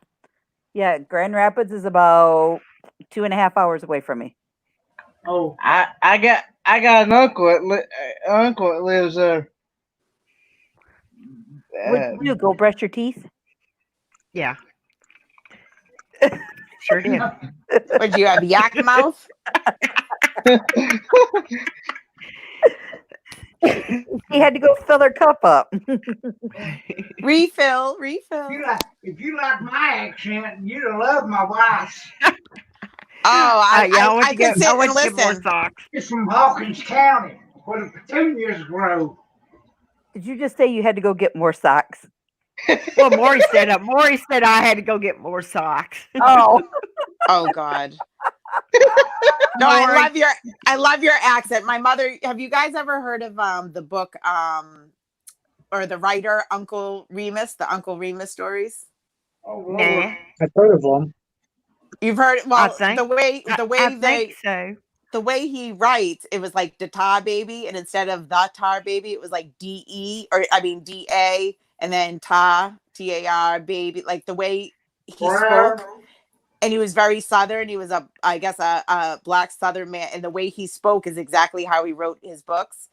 Yeah, Grand Rapids is about 2.5 hours away from me. Oh, I got an uncle that lives there. What'd you do? Go brush your teeth? Yeah. Sure did. What, do you have yak mouth? He had to go fill her cup up. Refill. If you like my accent, you'd love my wife. Oh, I can sit and Get more listen. socks. She's from Hawkins County, where the petunias grow. Did you just say you had to go get more socks? Well, Maury said I had to go get more socks. Oh. Oh God. No, I love your accent. My mother, have you guys ever heard of the book or the writer Uncle Remus, the Uncle Remus stories? Oh, Nah. I've heard of them. You've heard I think so. the way he writes, it was like the tar baby, and instead of the tar baby, it was like DA, and then tar TAR baby, like the way he spoke. And he was very Southern. He was a black Southern man, and the way he spoke is exactly how he wrote his books.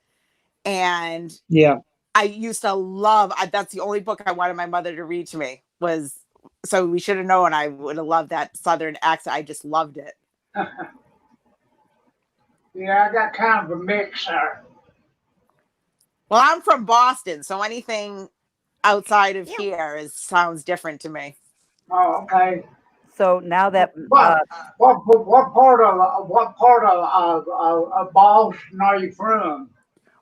And Yeah. I used to love. That's the only book I wanted my mother to read to me was. So we should have known. I would have loved that Southern accent. I just loved it. Yeah, I got kind of a mix there. Well, I'm from Boston, so anything outside of here sounds different to me. Oh, okay. So now that what part of Boston are you from?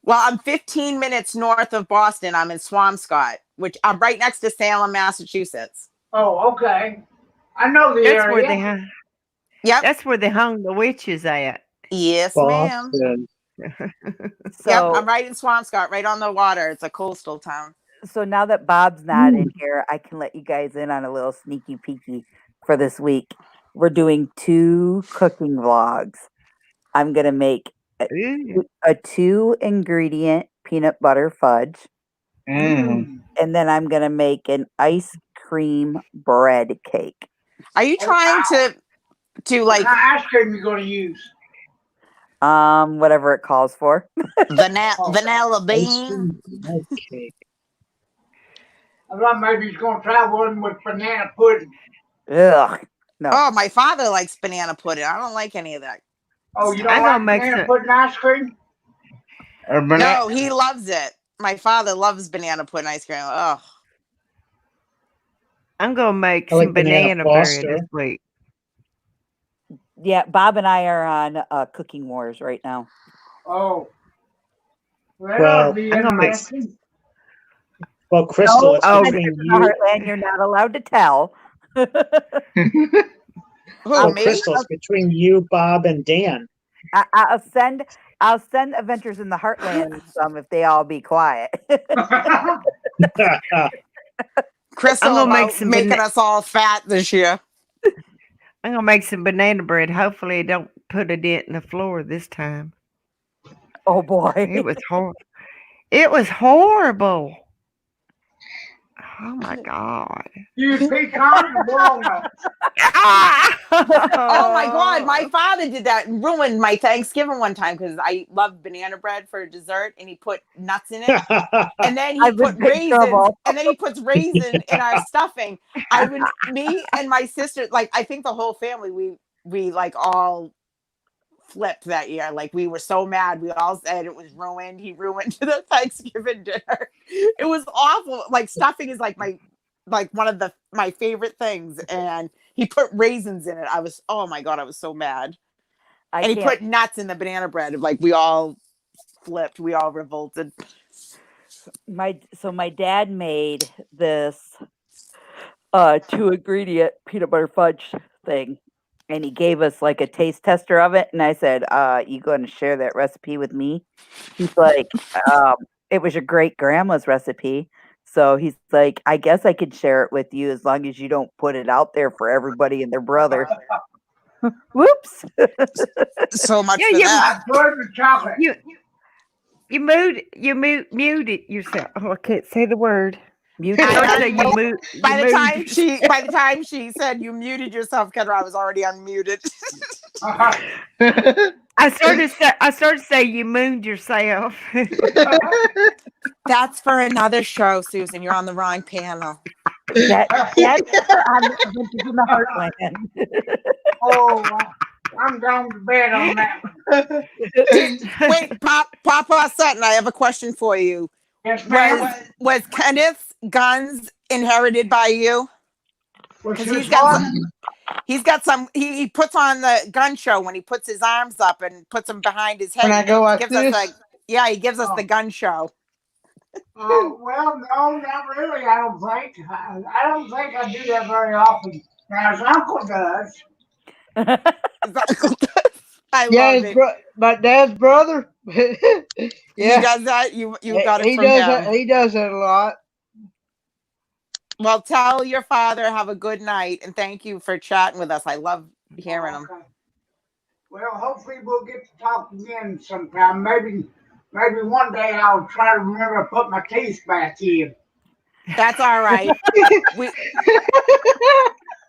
Well, I'm 15 minutes north of Boston. I'm in Swampscott, which I'm right next to Salem, Massachusetts. Oh, okay. I know the That's area. where they hung. Yep. That's where they hung the witches at. Yes, Boston. ma'am. So, yep, I'm right in Swampscott, right on the water. It's a coastal town. So now that Bob's not in here, I can let you guys in on a little sneaky peeky for this week. We're doing 2 cooking vlogs. I'm gonna make a 2-ingredient peanut butter fudge. And then I'm gonna make an ice cream bread cake. Are you trying to like what kind of ice cream you gonna use? Whatever it calls for. vanilla bean? Okay. I thought maybe he's gonna try one with banana pudding. Ugh. No. Oh, my father likes banana pudding. I don't like any of that. Oh, you I'm don't gonna like make banana some. pudding ice cream? Or banana. No, he loves it. My father loves banana pudding ice cream. Oh, I'm gonna make I like some banana banana bread Foster. this week. Yeah, Bob and I are on cooking wars right now. Oh. Well, that Well, ought to be I'm gonna make. interesting. Well, Crystal, No, it's Oh, between Adventures in you. the Heartland, you're not allowed to tell. who Well, me? Crystal, it's between you, Bob, and Dan. I'll send Adventures in the Heartland some if they all be quiet. Crystal I'm gonna make about some making us all fat this year. I'm gonna make some banana bread. Hopefully, it don't put a dent in the floor this time. Oh boy. It was horrible. It was horrible. Oh my god. Use pecan and walnuts. Oh my God, my father did that and ruined my Thanksgiving one time because I love banana bread for dessert and he put nuts in it. And then he I've been put in big raisins, trouble. and then he puts raisin in our stuffing. Me and my sister, like I think the whole family, we like all flipped that year. Like we were so mad. We all said it was ruined. He ruined the Thanksgiving dinner. It was awful. Like stuffing is like one of my favorite things, and he put raisins in it. Oh my God, I was so mad. And he put nuts in the banana bread. Like we all flipped. We all revolted. My dad made this 2-ingredient peanut butter fudge thing, and he gave us like a taste tester of it, and I said, you going to share that recipe with me? He's like, it was your great grandma's recipe. So he's like, I guess I could share it with you as long as you don't put it out there for everybody and their brother. Whoops. So much for Yeah, that. Put the chocolate. You muted yourself. Oh, I can't say the word. Muted. By the time she said you muted yourself, Kendra, I was already unmuted. I started to say you mooned yourself. That's for another show, Susan. You're on the wrong panel. That's on Adventures in the Heartland. Oh, I'm going to bed on that one. Wait, Papa Sutton, I have a question for you. Yes, ma'am. Was Kenneth's guns inherited by you? Because he puts on the gun show when he puts his arms up and puts them behind his head. When I go like this? He gives us the gun show. Well, no, not really. I don't think. I don't think I do that very often. Now, his uncle does. I love it. My dad's brother. Yeah, he does that. You got it from him. He does that a lot. Well, tell your father have a good night and thank you for chatting with us. I love hearing him. Well, hopefully we'll get to talk again sometime. Maybe one day I'll try to remember to put my teeth back in. That's all right.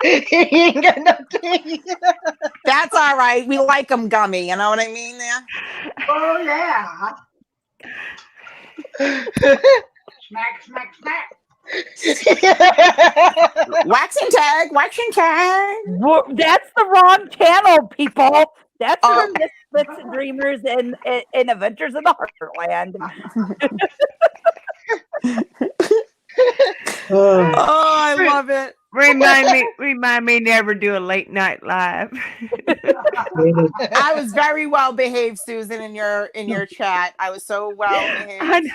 He ain't got no teeth. That's all right. We like them gummy. You know what I mean there? Oh, yeah. Smack, smack, smack. Waxing tag. Well, that's the wrong channel, people. That's for Misfits and Dreamers and Adventures in the Heartland. I love it. Remind me never do a late night live. I was very well behaved, Susan, in your chat. I was so well behaved.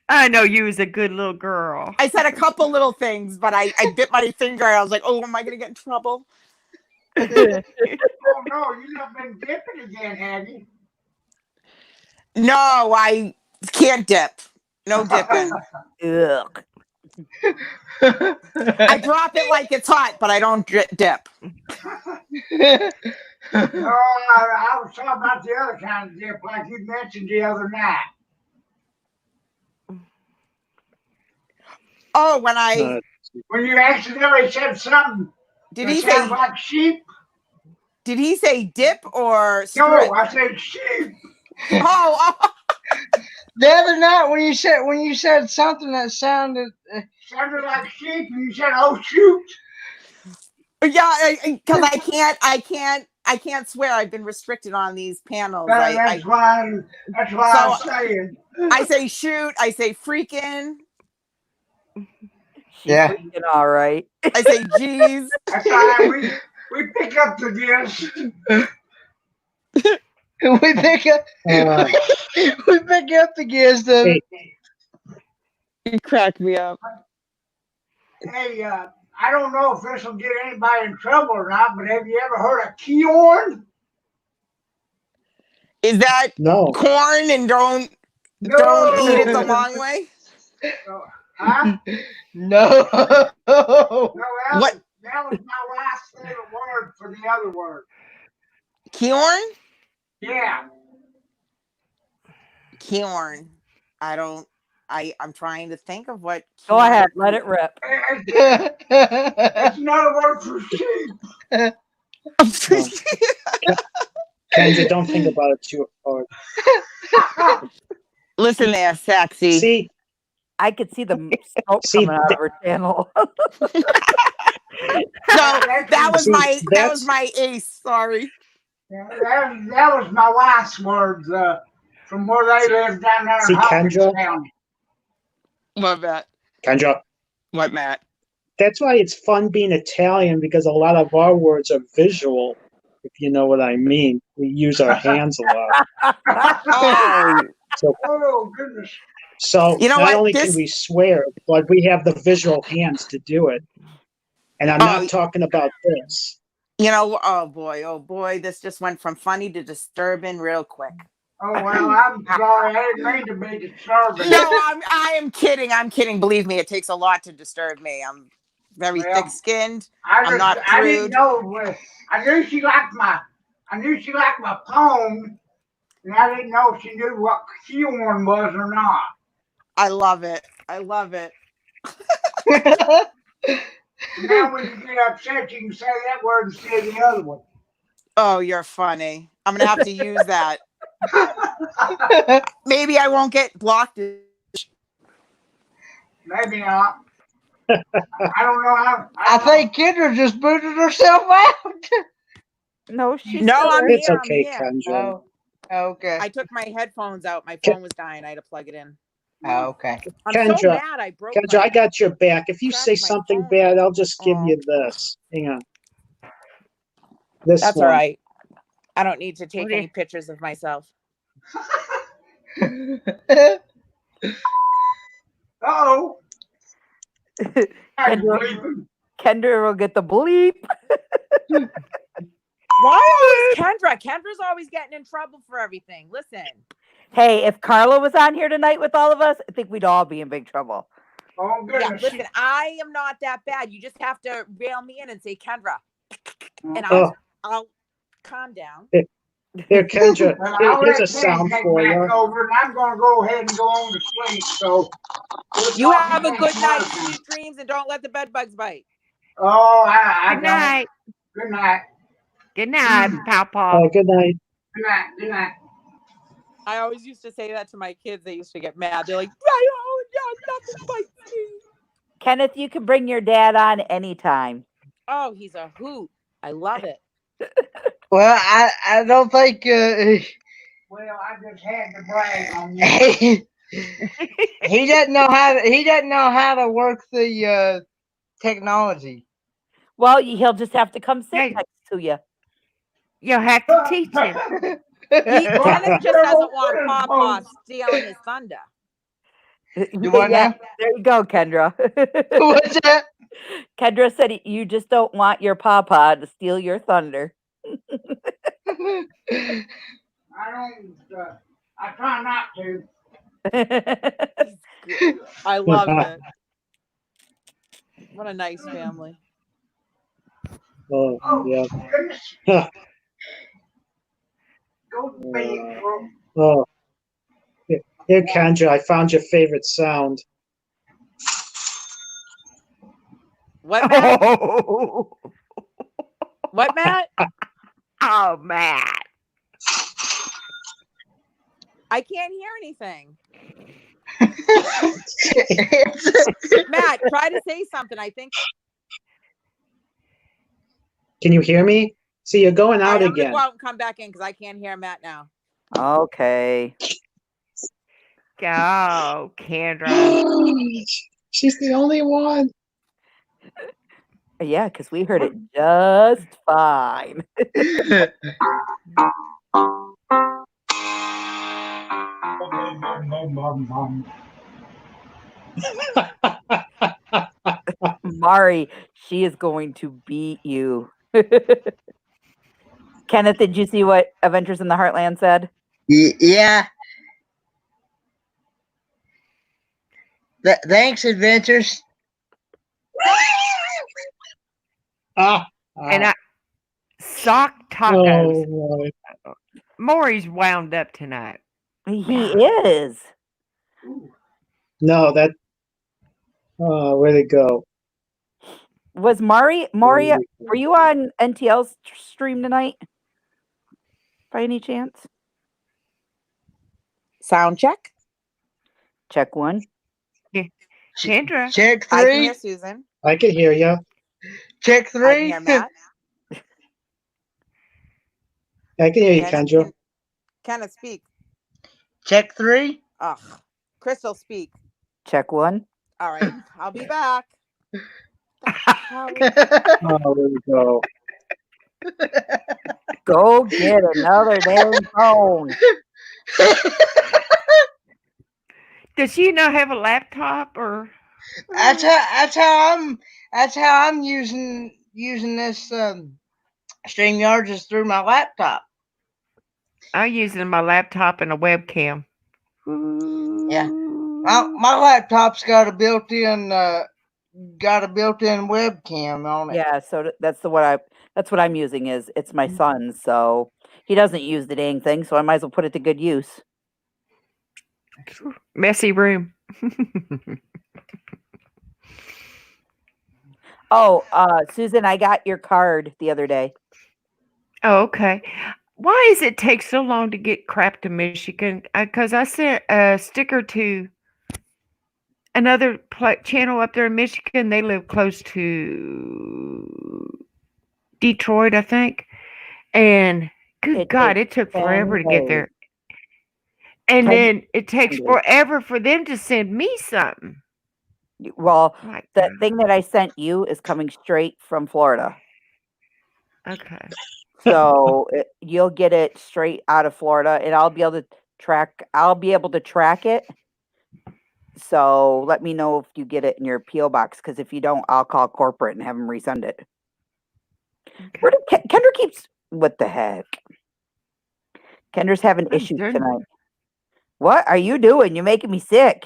I know you was a good little girl. I said a couple little things, but I bit my finger. I was like, oh, am I gonna get in trouble? Oh no, you have been dipping again, have you? No, I can't dip. No dipping. Ugh. I drop it like it's hot, but I don't dip. No, I was talking about the other kind of dip, like you mentioned the other night. Oh, when you accidentally said something. Did he say like sheep? Did he say dip or No, I said sheep. Oh. The other night when you said something that sounded sounded like sheep, and you said, "Oh shoot!" Yeah, because I can't swear. I've been restricted on these panels. That's why I'm saying. I say shoot. I say freaking. She's freaking all right. I say geez. That's why we pick up the gifts. we pick up the gears. You crack me up. Hey, I don't know if this will get anybody in trouble or not, but have you ever heard of Keorn? Is that corn and don't eat it the long way? Huh? No. What? That was my last favorite word for the other word. Keorn? Yeah. Keorn. I'm trying to think of what. Go ahead, let it rip. It's not a word for sheep. Kendra, don't think about it too hard. Listen there, sexy. See, I could see the smoke coming out of her channel. that was my ace. Sorry. Yeah, that was my last words from where they live down there in Hawkins County. What, Matt? Kendra. What, Matt? That's why it's fun being Italian, because a lot of our words are visual, if you know what I mean. We use our hands a lot. Oh, goodness. So not only can we swear, but we have the visual hands to do it. And I'm not talking about this. Oh boy, this just went from funny to disturbing real quick. Oh, well, I'm sorry. I didn't mean to be disturbing. No, I am kidding. I'm kidding. Believe me, it takes a lot to disturb me. I'm very thick-skinned. I'm not crude. I didn't know. I knew she liked my poem, and I didn't know if she knew what Keorn was or not. I love it. I love it. Now when you get upset, you can say that word instead of the other one. Oh, you're funny. I'm going to have to use that. Maybe I won't get blocked. Maybe not. I don't know how. I think Kendra just booted herself out. No, she's I'm It's here. okay, I'm here. Kendra. Oh, okay. I took my headphones out. My phone was dying. I had to plug it in. Oh, okay. I'm Kendra, so mad I broke Kendra, I got your back. If you say something phone. bad, I'll just give you this. Hang on. That's all right. I don't need to take any pictures of myself. Oh. Kendra will get the bleep. Why always Kendra? Kendra's always getting in trouble for everything. Listen. Hey, if Carla was on here tonight with all of us, I think we'd all be in big trouble. Oh, goodness. Yeah, listen, I am not that bad. You just have to rail me in and say Kendra. And I'll calm down. Here, Kendra, here's a sound for you. Over, and I'm going to go ahead and go on to sleep. So you have a good night, sweet dreams, and don't let the bed bugs bite. Oh, Good night. Good night. Good night, Papa. Oh, good night. Good night. Good night. I always used to say that to my kids. They used to get mad. They're like, nothing bites me. Kenneth, you can bring your dad on anytime. Oh, he's a hoot. I love it. Well, I don't think. Well, I just had to brag on you. He doesn't know how to work the technology. Well, he'll just have to come sit next to you. You'll have to teach him. Kenneth just doesn't want Papa stealing his thunder. Yeah, there you go, Kendra. What's that? Kendra said you just don't want your papa to steal your thunder. I don't. I try not to. I love it. What a nice family. Oh, yeah. Goodness. Go to bed, bro. Oh. Here, Kendra, I found your favorite sound. What, Matt? What, Matt? Oh, Matt. I can't hear anything. Matt, try to say something. I think. Can you hear me? See, you're going All out right, I'm gonna again. go out and come back in because I can't hear Matt now. Okay. Go, Kendra. She's the only one. Yeah, because we heard it just fine. Mari, she is going to beat you. Kenneth, did you see what Adventures in the Heartland said? Yeah. Thanks, Adventures. And sock tacos. Oh, Maury's wound up tonight. He is. no, that. Oh, where'd it go? Was Mari, were you on NTL's stream tonight? By any chance? Sound check. Check one. Kendra. Check I can three. hear Susan. I can hear you. Check I can three. hear Matt. I can hear you, Kenneth, Kendra. Kenneth, speak. Check three. Ugh. Crystal, speak. Check one. All right, I'll be back. Oh, there we go. Go get another damn phone. Does she not have a laptop or? That's how I'm using this StreamYard just through my laptop. I'm using my laptop and a webcam. Yeah. My laptop's got a built-in webcam on it. Yeah, so that's what I'm using. It's my son's, so he doesn't use the dang thing, so I might as well put it to good use. Messy room. Oh, Susan, I got your card the other day. Oh, okay. Why does it take so long to get crap to Michigan? Because I sent a sticker to another channel up there in Michigan. They live close to Detroit, I think. And good God, it took forever to get there. And then it takes forever for them to send me something. Well, the thing that I sent you is coming straight from Florida. Okay. So you'll get it straight out of Florida, and I'll be able to track it. So let me know if you get it in your PO box, because if you don't, I'll call corporate and have them resend it. Okay. Where did Kendra keeps? What the heck? Kendra's having issues tonight. What are you doing? You're making me sick.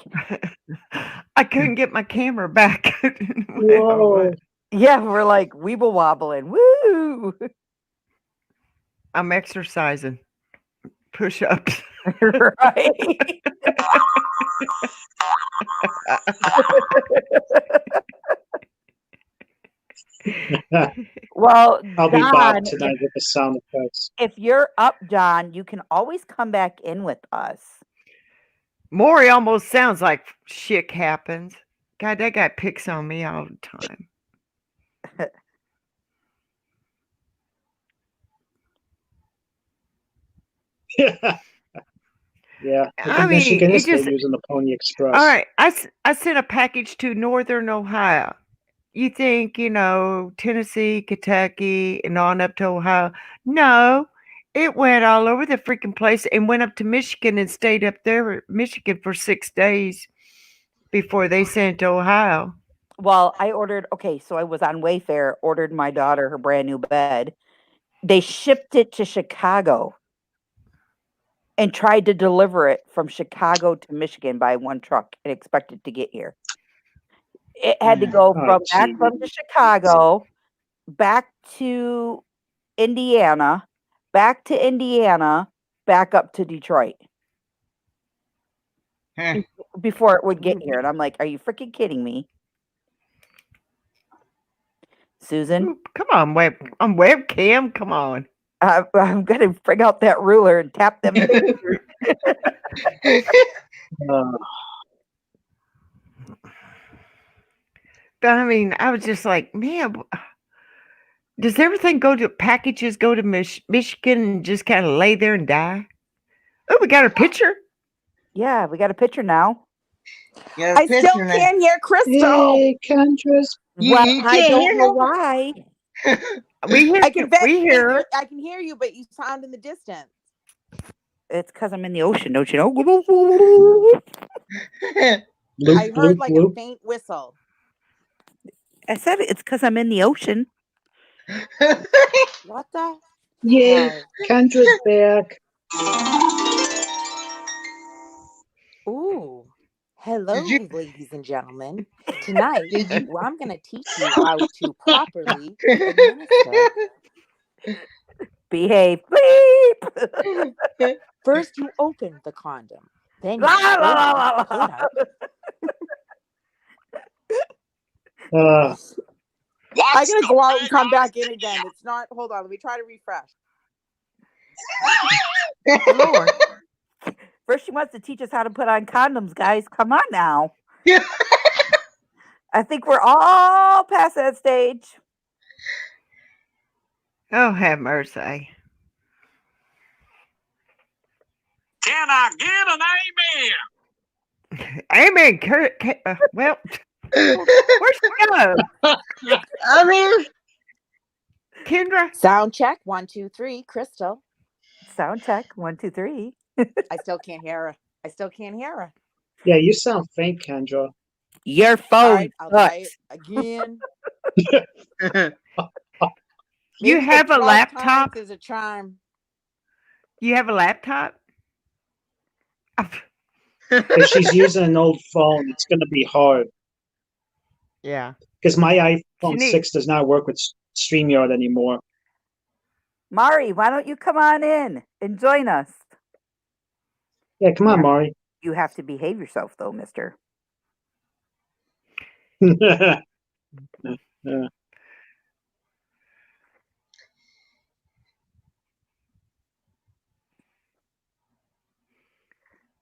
I couldn't get my camera back. Whoa. Yeah, we're like weeble wobbling. Woo! I'm exercising. Push-ups. Right. Well, I'll be Don, Bob tonight with the sound effects. If you're up, Don, you can always come back in with us. Maury almost sounds like shit happens. God, that guy picks on me all the time. Yeah. I mean, Michigan is still using the Pony Express. All right. I sent a package to Northern Ohio. You think, Tennessee, Kentucky, and on up to Ohio. No, it went all over the freaking place and went up to Michigan and stayed up there, Michigan, for 6 days before they sent it to Ohio. Well, so I was on Wayfair, ordered my daughter her brand new bed. They shipped it to Chicago and tried to deliver it from Chicago to Michigan by one truck and expected to get here. It had to go from Chicago, back to Indiana, back to Indiana, back up to Detroit before it would get here. And I'm like, are you freaking kidding me? Susan? Come on, webcam. Come on. I'm going to bring out that ruler and tap them fingers. I mean, I was just like, man, does everything packages go to Michigan and just kind of lay there and die? Oh, we got a picture. Yeah, we got a picture now. I still can't hear Crystal. Hey, Kendra's. Well, You I can't don't hear know her? why. We hear. We hear her. I can hear you, but you sound in the distance. It's because I'm in the ocean, don't you know? I heard like a faint whistle. I said it's because I'm in the ocean. What the? Yay, hell? Kendra's back. Ooh. Hello, ladies and gentlemen. Tonight, I'm going to teach you how to properly administer. Behave. Bleep. First, you open the condom. Then you open it up. I'm going to go out and come back in again. It's not, hold on, let me try to refresh. Lord. First, she wants to teach us how to put on condoms, guys. Come on now. I think we're all past that stage. Oh, have mercy. Can I get an Amen. amen? Well, where's she go? I'm here. Kendra. Sound check. 1, 2, 3. Crystal. Sound check. 1, 2, 3. I still can't hear her. Yeah, you sound faint, Kendra. Your All phone. right, I'll try it again. You Maybe have the a 12 laptop? times is a charm. You have a laptop? If she's using an old phone, it's going to be hard. Yeah. Because my iPhone needs- 6 does not work with StreamYard anymore. Mari, why don't you come on in and join us? Yeah, come on, Mari. You have to behave yourself, though, mister. Yeah.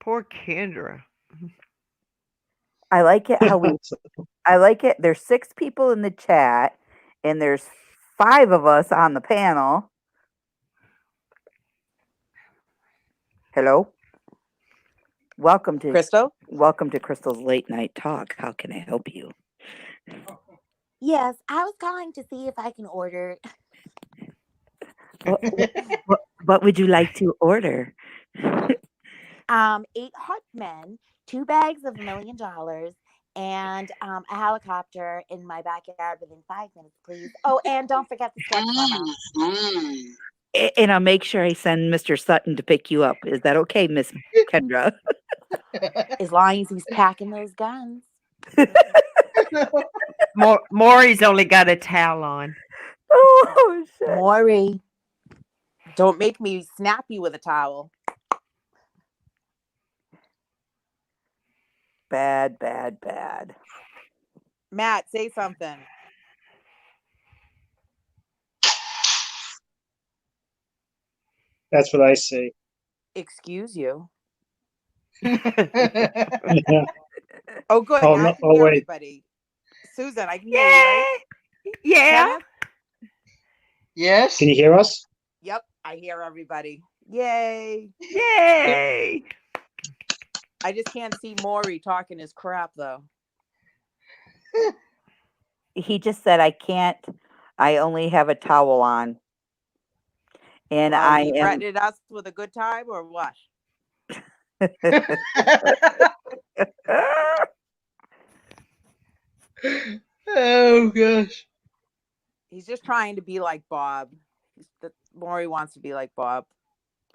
Poor Kendra. I like it how I like it. There's 6 people in the chat, and there's 5 of us on the panel. Hello. Welcome to Crystal. Welcome to Crystal's Late Night Talk. How can I help you? Yes, I was calling to see if I can order. What would you like to order? 8 hot men, 2 bags of $1 million, and a helicopter in my backyard within 5 minutes, please. Oh, and don't forget the stretch limo. And I'll make sure I send Mr. Sutton to pick you up. Is that okay, Miss Kendra? As long as he's packing those guns. Maury's only got a towel on. Oh, shit. Maury. Don't make me snap you with a towel. Bad. Matt, say something. That's what I say. Excuse you. Yeah. Oh, good. Oh, Now no, I can hear wait. everybody. Susan, I can hear you, right? Yeah. Kenneth? Yes. Can you hear us? Yep, I hear everybody. Yay. Yay. I just can't see Maury talking his crap, though. He just said, I can't. I only have a towel on. And Well, I he am. threatened us with a good time or what? Oh, gosh. He's just trying to be like Bob. Maury wants to be like Bob.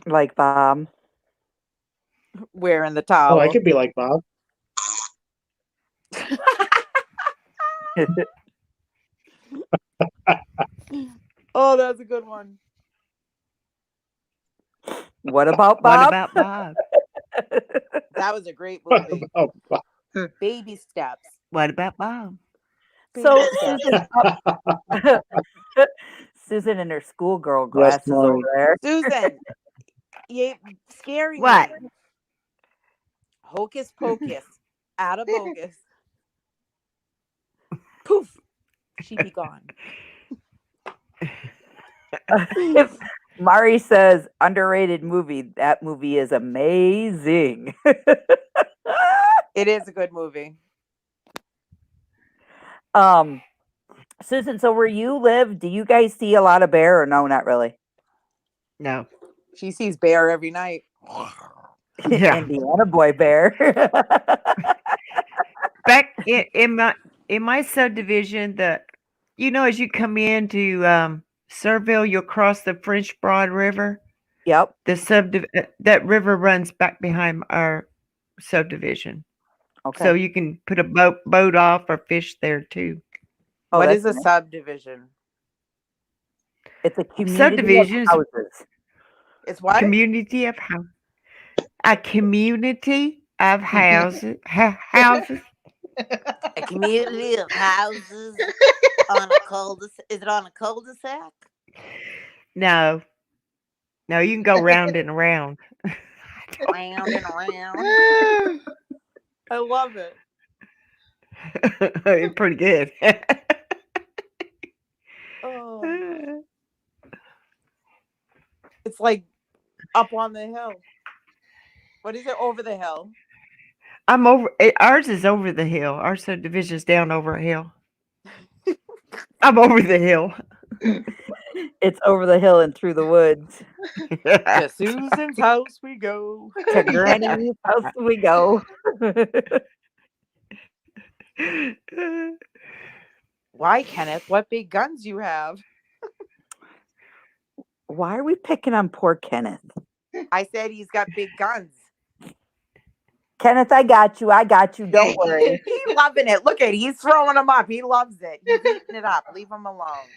Like Bob. Wearing the Oh, towel. I could be like Bob. Oh, that's a good one. What about Bob? What about Bob? That was a great movie. Oh, Bob. Baby steps. What about Bob? So Baby steps. Susan, Susan and her schoolgirl Yes, glasses over Maury. there. Susan, you scary What? me. Hocus pocus. Out of bogus. Poof. she be gone. If Mari says underrated movie, that movie is amazing. It is a good movie. Susan, so where you live, do you guys see a lot of bear or no, not really? No. She sees bear every night. Yeah. Indiana boy bear. Back in my subdivision, as you come into Surville, you'll cross the French Broad River. Yep. That river runs back behind our subdivision. Okay. So you can put a boat off or fish there too. Oh, What that's is a nice. subdivision? It's a community Subdivisions. of houses. It's what? Community of house. A community of houses. Houses. A community of houses on a cul-de-sac. Is it on a cul-de-sac? No, you can go round and around. Round and around. I love it. It's pretty good. Oh. It's like up on the hill. What is it? Over the hill. Ours is over the hill. Our subdivision's down over a hill. I'm over the hill. It's over the hill and through the woods. To Susan's house we go. To Granny's house we go. Why, Kenneth? What big guns you have? Why are we picking on poor Kenneth? I said he's got big guns. Kenneth, I got you. Don't worry. He's loving it. Look at he's throwing them up. He loves it. He's eating it up. Leave him alone.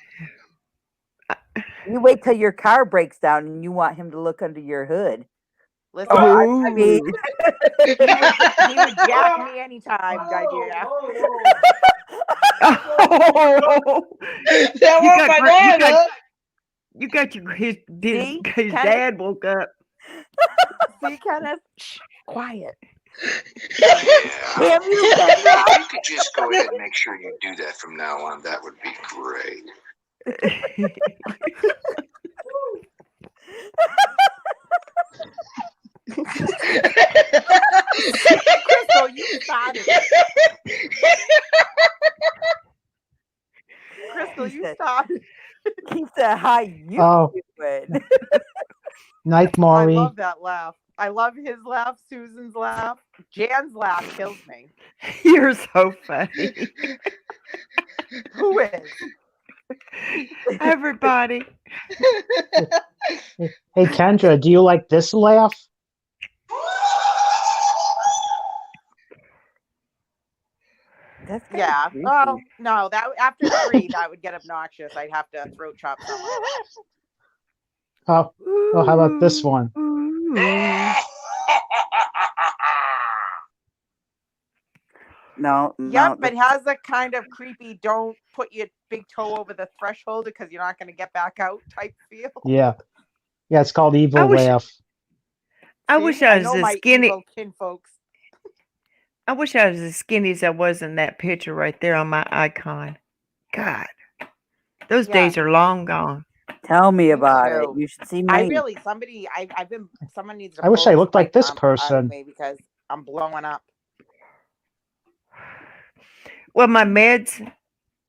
You wait till your car breaks down and you want him to look under your hood. Listen, I mean, he would jack me anytime, idea. You got his See, dad woke up. See, Kenneth? Shh, quiet. damn you, If you could just go ahead and make sure you do that from now on, that would be great. Crystal, you started it. Crystal, you started. He said, "Hi, you doing?" Night, I Maury. love that laugh. I love his laugh, Susan's laugh. Jan's laugh kills me. You're so funny. Who is? Everybody. Hey, Kendra, do you like this laugh? That's Yeah. Oh no, that after 3, that would get obnoxious. I'd have to throat chop someone. Oh, well, how about this one? No. Yep, but has a kind of creepy don't put your big toe over the threshold because you're not going to get back out type feel. Yeah, it's called evil laugh. I wish I was know as my skinny. evil kinfolks. I wish I was as skinny as I was in that picture right there on my icon. God, those days are long gone. Tell me about too. it. You should see I me. really someone needs to I wish I pull looked like this python out of person. me because I'm blowing up. Well, my meds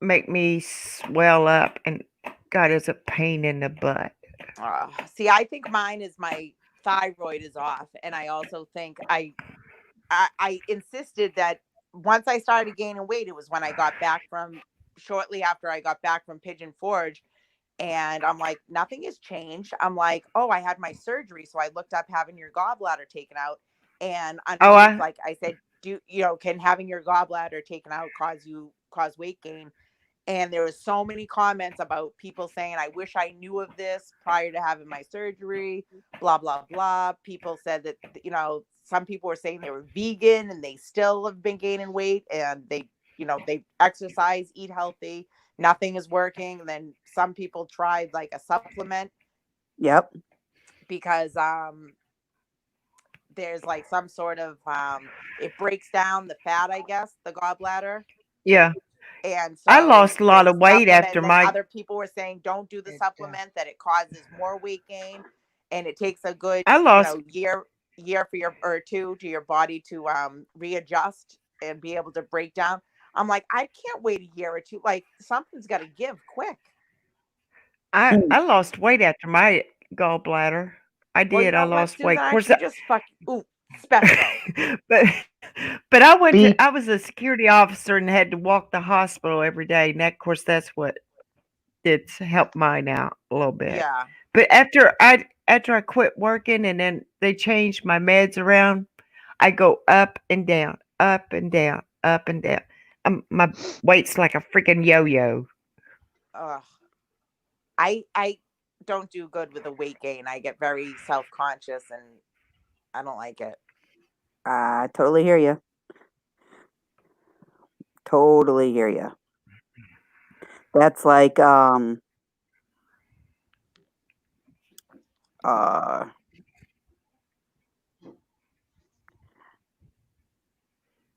make me swell up, and God, it's a pain in the butt. See, I think mine is my thyroid is off, and I also think I insisted that once I started gaining weight, it was when I got back shortly after I got back from Pigeon Forge, and I'm like, nothing has changed. I'm like, oh, I had my surgery, so I looked up having your gallbladder taken out, and like I said, can having your gallbladder taken out cause weight gain? And there was so many comments about people saying, I wish I knew of this prior to having my surgery, blah, blah, blah. People said that, some people were saying they were vegan and they still have been gaining weight, and they exercise, eat healthy, nothing is working. And then some people tried like a supplement. Yep. Because there's like some sort of it breaks down the fat, I guess, the gallbladder. Yeah. And I so lost a lot the of weight supplement, after then my. other people were saying don't do the supplement, that it causes more weight gain, and it takes a good I lost. year for your or two to your body to readjust and be able to break down. I'm like, I can't wait a year or two. Like, something's got to give quick. I lost weight after my gallbladder. I Well, you did. know I what, lost weight. Susan, Of course, you just special. but I went to. I was a security officer and had to walk the hospital every day, and that, of course, that's what did help mine out a little bit. Yeah. But after I quit working and then they changed my meds around, I go up and down, up and down, up and down. My weight's like a freaking yo-yo. I don't do good with the weight gain. I get very self-conscious and I don't like it. I totally hear you. Totally hear you. That's like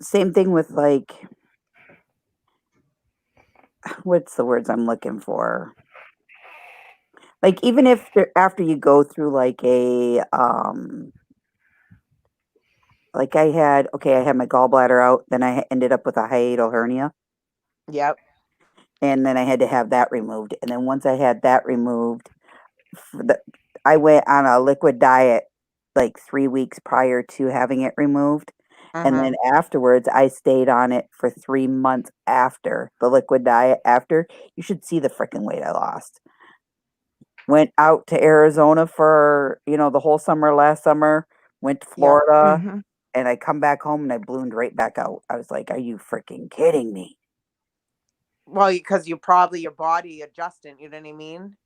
same thing with like, what's the words I'm looking for? Like, even if after you go through like a like I had my gallbladder out, then I ended up with a hiatal hernia. Yep. And then I had to have that removed. And then once I had that removed, I went on a liquid diet like 3 weeks prior to having it removed. And then afterwards, I stayed on it for 3 months after the liquid diet. After, you should see the freaking weight I lost. Went out to Arizona for, the whole summer last summer. Went to Florida, and I come back home and I ballooned right back out. I was like, "Are you freaking kidding me?" Well, because your body adjusting. You know what I mean?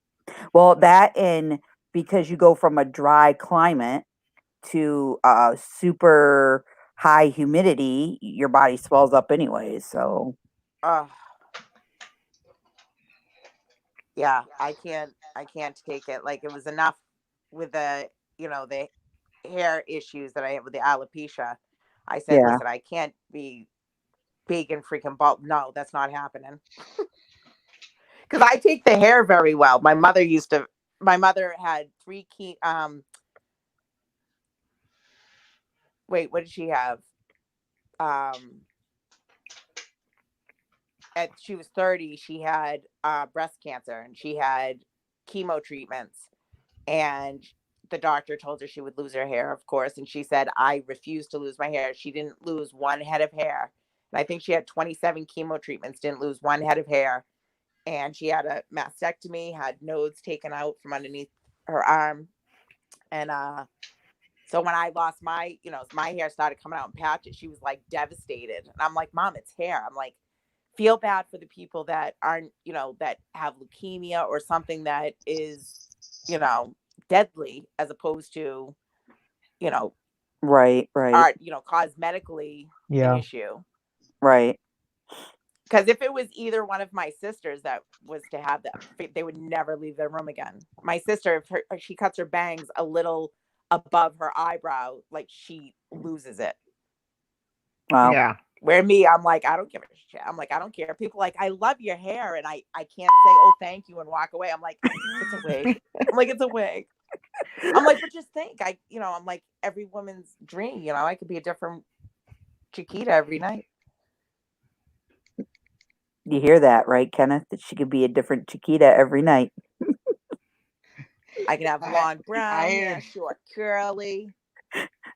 Well, that and because you go from a dry climate to super high humidity, your body swells up anyways. So, yeah, I can't take it. Like, it was enough with the the hair issues that I have with the alopecia. I said, Yeah. listen, I can't be big and freaking bald. No, that's not happening. Because I take the hair very well. My mother had 3 key. Wait, what did she have? She was 30. She had breast cancer, and she had chemo treatments. And the doctor told her she would lose her hair, of course. And she said, I refuse to lose my hair. She didn't lose one head of hair. And I think she had 27 chemo treatments, didn't lose one head of hair. And she had a mastectomy, had nodes taken out from underneath her arm. And so when I lost my hair started coming out in patches, she was like devastated. And I'm like, Mom, it's hair. I'm like, feel bad for the people that aren't, that have leukemia or something that is, deadly, as opposed to, right. are, cosmetically an issue. Right. Because if it was either one of my sisters that was to have that, they would never leave their room again. My sister, if she cuts her bangs a little above her eyebrow, like, she loses it. Wow. Yeah. Where me, I'm like, I don't give a shit. I'm like, I don't care. People are like, I love your hair, and I can't say, oh, thank you, and walk away. I'm like, it's a wig. I'm like, it's a wig. I'm like, but just think, I'm like, every woman's dream, I could be a different Chiquita every night. You hear that, right, Kenneth? That she could be a different Chiquita every night. I can have long brown hair, short curly.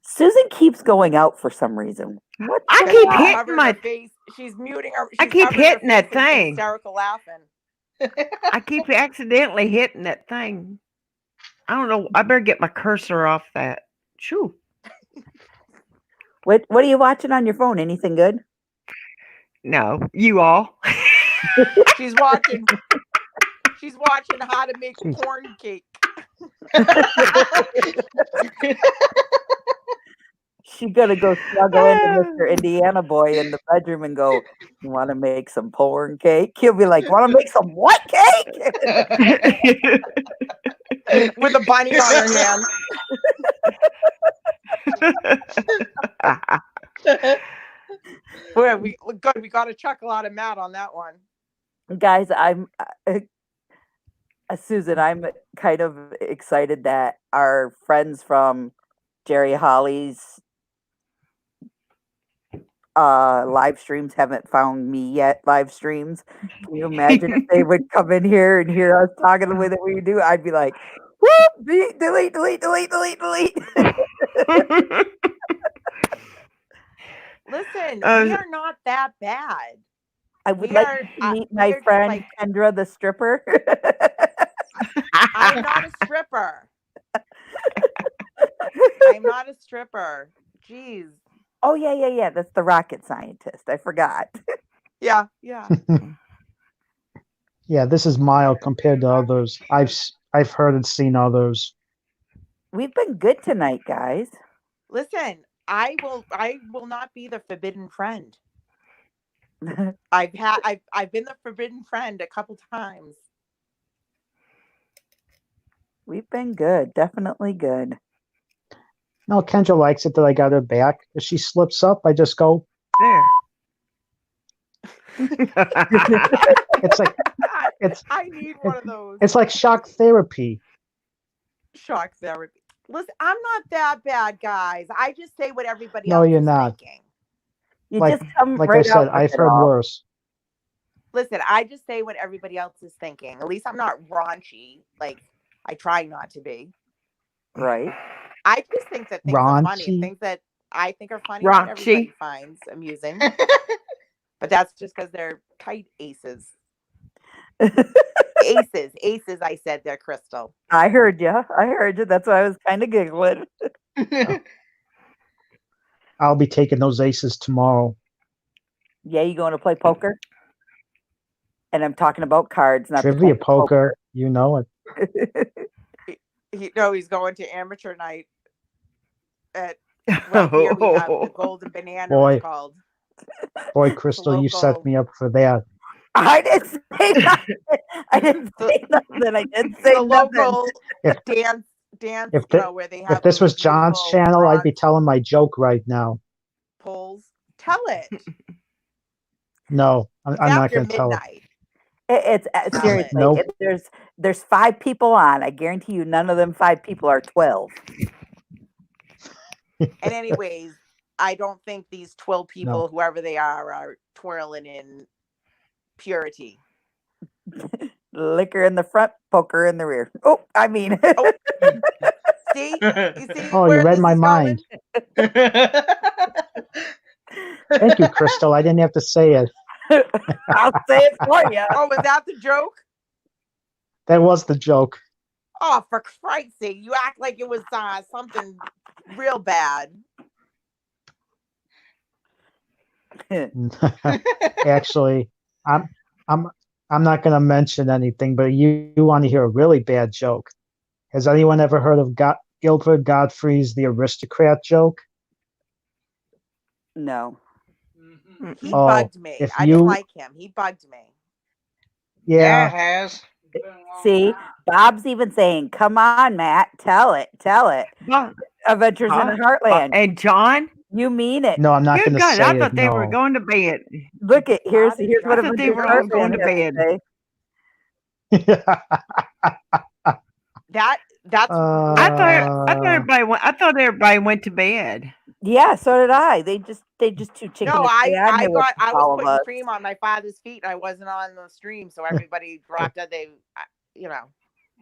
Susan keeps going out for some reason. What? I the keep hell? hitting my face. She's muting her. I keep hitting that and thing. Hysterical laughing. I keep accidentally hitting that thing. I don't know. I better get my cursor off that. Shoo. What are you watching on your phone? Anything good? No, you all. She's watching how to make corn cake. She's gonna go snuggle into Mr. Indiana boy in the bedroom and go, "You want to make some porn cake?" He'll be like, "Want to make some what cake?" With a bunny on her hand. Where we good. We got a chuckle out of Matt on that one. Guys, I'm Susan, I'm kind of excited that our friends from Jerry Holly's live streams haven't found me yet. Live streams. Can you imagine if they would come in here and hear us talking the way that we do? I'd be like, whoop, delete. Listen, we are not that bad. I would like to meet my friend Kendra the stripper. I'm not a stripper. I'm not a stripper. Jeez. Oh yeah. That's the rocket scientist. I forgot. Yeah. Yeah, this is mild compared to others. I've heard and seen others. We've been good tonight, guys. Listen, I will not be the forbidden friend. I've been the forbidden friend a couple times. We've been good, definitely good. No, Kendra likes it that I got her back. If she slips up, I just go There. I need one of those. It's like shock therapy. Shock therapy. Listen, I'm not that bad, guys. I just say what everybody No, else you're is not. thinking. You Like, just come like right I said, out I've with it heard all. worse. Listen, I just say what everybody else is thinking. At least I'm not raunchy. Like, I try not to be. Right. I just think that things are funny. Raunchy? Things that I think are funny that everybody Raunchy. finds amusing. But that's just because they're tight aces. Aces, I said they're Crystal. I heard you. That's why I was kind of giggling. I'll be taking those aces tomorrow. Yeah, you going to play poker? And I'm talking about cards, not the Trivia type of poker, you know it. He's going to amateur night at here we have the Golden Banana. Boy. It's called. Boy, Crystal, you set local- me up for that. I didn't say nothing. I did say The local If- dance, If, where they have if this was those John's beautiful channel, I'd be bronze telling my joke right now. poles. Tell it. No, I'm not After going to tell it. midnight. It's seriously. Nope. If there's 5 people on. I guarantee you, none of them 5 people are 12. And anyways, I don't think these 12 people, whoever they are twirling in purity. Liquor in the front, poker in the rear. Oh, I mean. See? You see? Oh, you read my mind. Thank you, Crystal. I didn't have to say it. I'll say it for you. Oh, was that the joke? That was the joke. Oh, for Christ's sake! You act like it was something real bad. Actually, I'm not going to mention anything, but you want to hear a really bad joke. Has anyone ever heard of Gilbert Gottfried's The Aristocrat joke? No. He bugged me. I didn't like him. He bugged me. Yeah, Yeah. it has. See, Bob's even saying, "Come on, Matt, tell it." Adventures in the Heartland. And John, you mean it? No, I'm not good going to God, say I it. thought they no. were going to bed. Look at here's what I thought they were all going to bed. That's I thought everybody went to bed. Yeah, so did I. They just too chicken. No, to say I knew what was all of putting us. cream on my father's feet and I wasn't on the stream, so everybody dropped it. They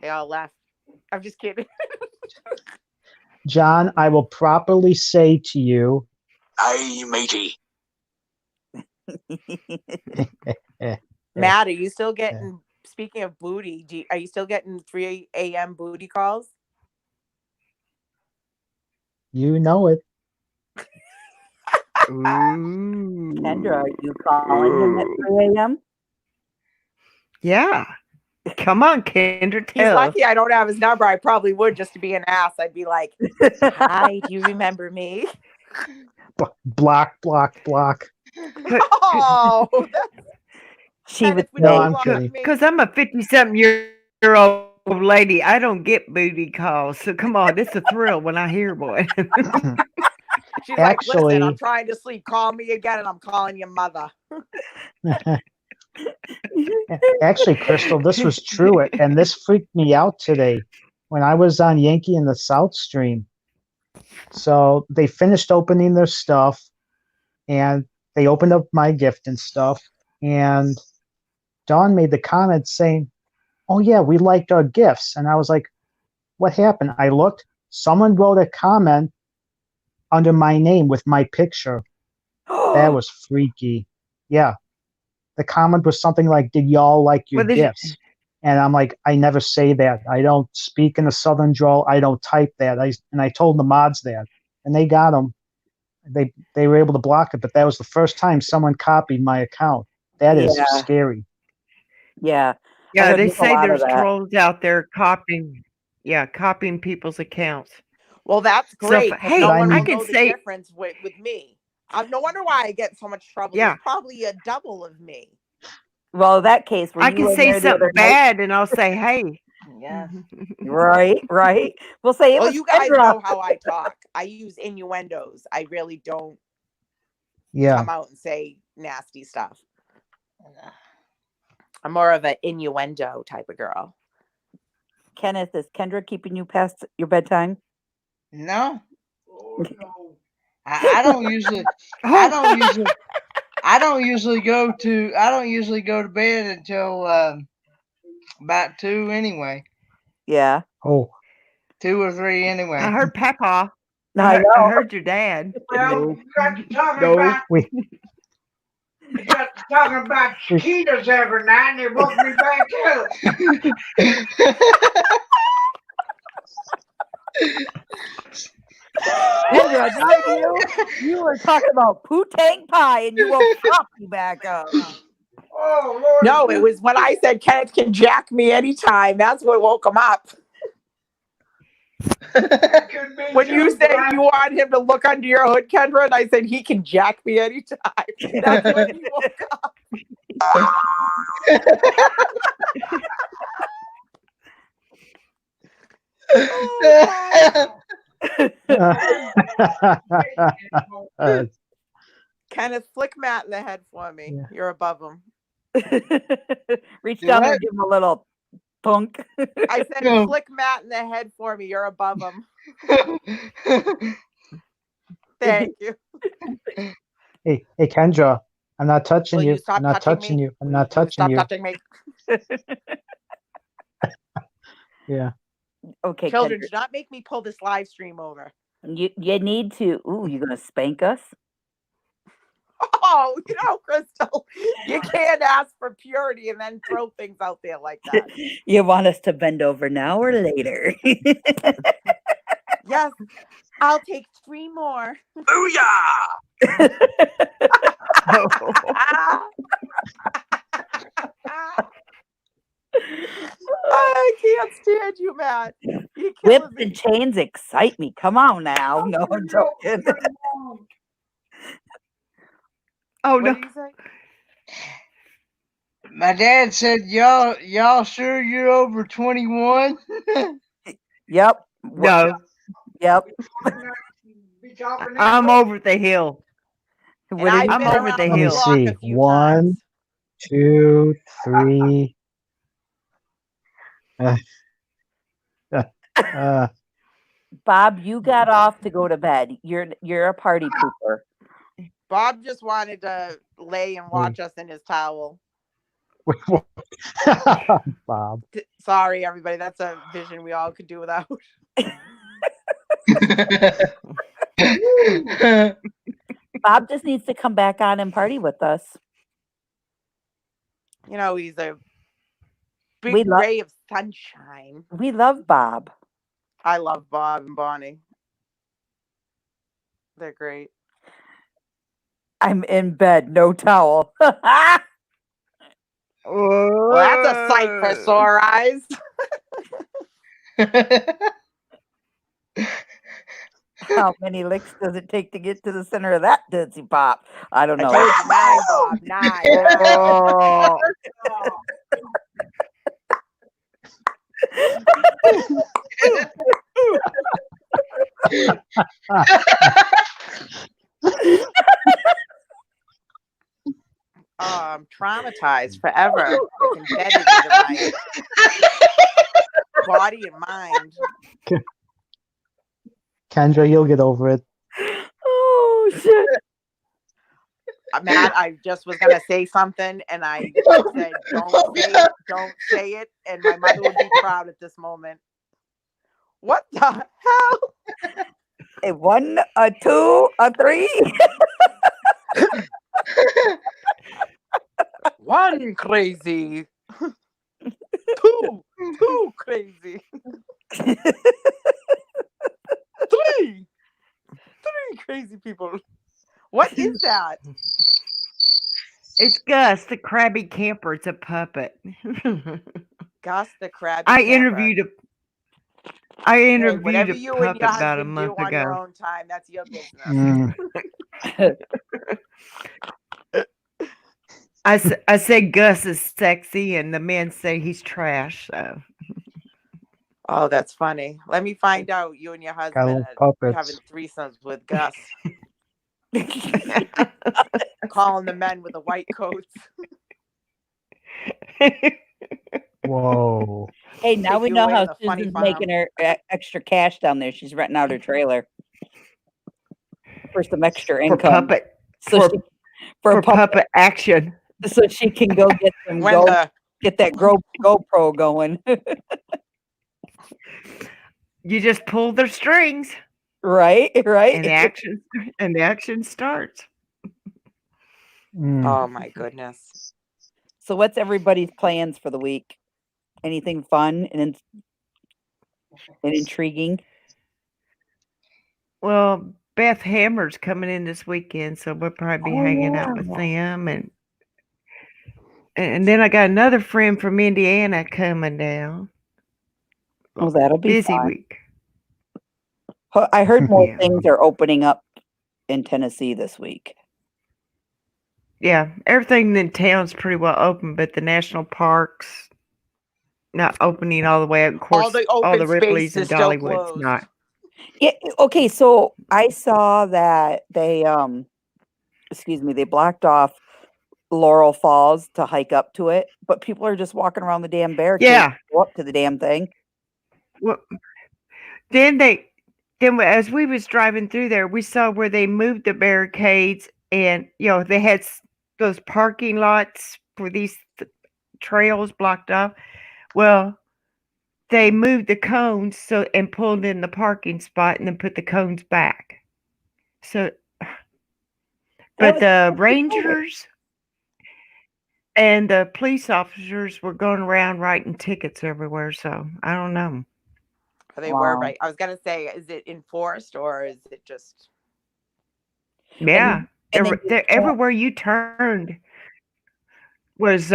all left. I'm just kidding. John, I will properly say to you. Aye, matey. Matt, are you still getting? Speaking of booty, are you still getting 3 a.m. booty calls? You know it. Kendra, are you calling him at 3 a.m.? Yeah. Come on, Kendra, He's tell. lucky I don't have his number. I probably would just to be an ass. I'd be like, "Hi, do you remember me?" Block. Oh, she would No, I'm kidding. Because I'm a 50-something-year-old lady. I don't get booty calls. So come on, it's a thrill when I hear one. She's like, Actually, listen, I'm trying to sleep. Call me again, and I'm calling your mother. actually, Crystal, this was true, and this freaked me out today when I was on Yankee in the South Stream. So they finished opening their stuff, and they opened up my gift and stuff, and Dawn made the comment saying, "Oh yeah, we liked our gifts," and I was like, "What happened?" I looked. Someone wrote a comment under my name with my picture. That was freaky. Yeah. The comment was something like, "Did y'all like your gifts?" And I'm like, I never say that. I don't speak in a Southern drawl. I don't type that. I told the mods that, and they got them. They were able to block it, but that was the first time someone copied my account. That is Yeah. scary. Yeah. Yeah, they there's a say lot of there's that. trolls out there copying people's accounts. Well, that's So, great. 'cause hey, no one I will can know the say, difference with me. No wonder why I get so much trouble. yeah, There's probably a double of me. Well, in that case, were I you can in say there the other something night? bad and I'll say, hey. Yeah. Right. We'll say it Well, was you guys Kendra. know how I talk. I use innuendos. I really don't Yeah. come out and say nasty stuff. I'm more of an innuendo type of girl. Kenneth, is Kendra keeping you past your bedtime? No. I don't usually I don't usually go to bed until about 2 anyway. Yeah. Oh. 2 or 3 anyway. I heard Papa. I know. I heard your dad. Well, you got to talking about you got to talking about cicadas every night, and they woke me back up. Kendra, not you. You were talking about Poo-Tang Pie, and you woke Poppy back up. Oh, Lord. No, it was when I said Kenneth can jack me anytime. That's what woke him up. When you said you want him to look under your hood, Kendra, and I said he can jack me anytime. That's when he woke up. Kenneth, flick Matt in the head for me. Yeah. You're above him. Reach down there and give him a little punk. I said flick Matt in the head for me. You're above him. Thank you. Hey, Kendra, I'm not touching Will you. you stop I'm not touching touching me? you. I'm not touching Stop you. touching me. Yeah. Okay, Children, Kendra. do not make me pull this live stream over. You need to. Ooh, you gonna spank us? Oh, Crystal, you can't ask for purity and then throw things out there like that. You want us to bend over now or later? Yes, I'll take 3 more. Booyah! I can't stand you, Matt. You Whips and chains excite me. Come on now. No, I'm joking. Oh, What no. did you say? My dad said, y'all sure you're over 21? Yep. No. Yep. I'm over the hill. What did I'm you say? over the Let me hill. see. 1, 2, 3. Bob, you got off to go to bed. You're a party pooper. Bob just wanted to lay and watch us in his towel. Bob. Sorry, everybody. That's a vision we all could do without. Bob just needs to come back on and party with us. He's a big ray of sunshine. We love Bob. I love Bob and Bonnie. They're great. I'm in bed, no towel. Well, that's a sight for sore eyes. How many licks does it take to get to the center of that Tootsie Pop? I don't know. I told you 9, Bob. 9. Traumatized forever. It's embedded into my body and mind. Kendra, you'll get over it. Oh shit. Matt, I just was gonna say something and I said, don't say it, and my mother would be proud at this moment. What the hell? A 1, a 2, a 3. One crazy. Two crazy. Three crazy people. What is that? It's Gus, the crabby camper. It's a puppet. Gus, the crabby I camper. interviewed Whatever a you and puppet your about a husband do month on your ago. own time, that's your business. I said Gus is sexy, and the men say he's trash. So. Oh, that's funny. Let me find out you and your husband love are having puppets. threesomes with Gus. Calling the men with the white coats. Whoa. Hey, now Take we you know away how to the funny Susan's farm. making her extra cash down there. She's renting out her trailer for some extra For income. puppet. So For puppet action. so she can go get some get that GoPro going. You just pull their strings. Right. And the action starts. Oh my goodness. So what's everybody's plans for the week? Anything fun and intriguing? Well, Beth Hammer's coming in this weekend, so we'll probably be hanging out with them, and then I got another friend from Indiana coming down. Oh, that'll be busy fun. week. I heard more Yeah. things are opening up in Tennessee this week. Yeah, everything in town's pretty well open, but the national parks not opening all the way up. Of course, All the open Ripley's space and is still Dollywood's closed. not. Yeah. Okay. So I saw that they they blocked off Laurel Falls to hike up to it, but people are just walking around the damn barricade. Yeah. To go up to the damn thing. Well, then as we was driving through there, we saw where they moved the barricades, and they had those parking lots for these trails blocked off. Well, they moved the cones and pulled in the parking spot and then put the cones back. So, but the rangers and the police officers were going around writing tickets everywhere. So I don't know. They were right. I was gonna say, is it enforced or is it just? Yeah, everywhere you turned was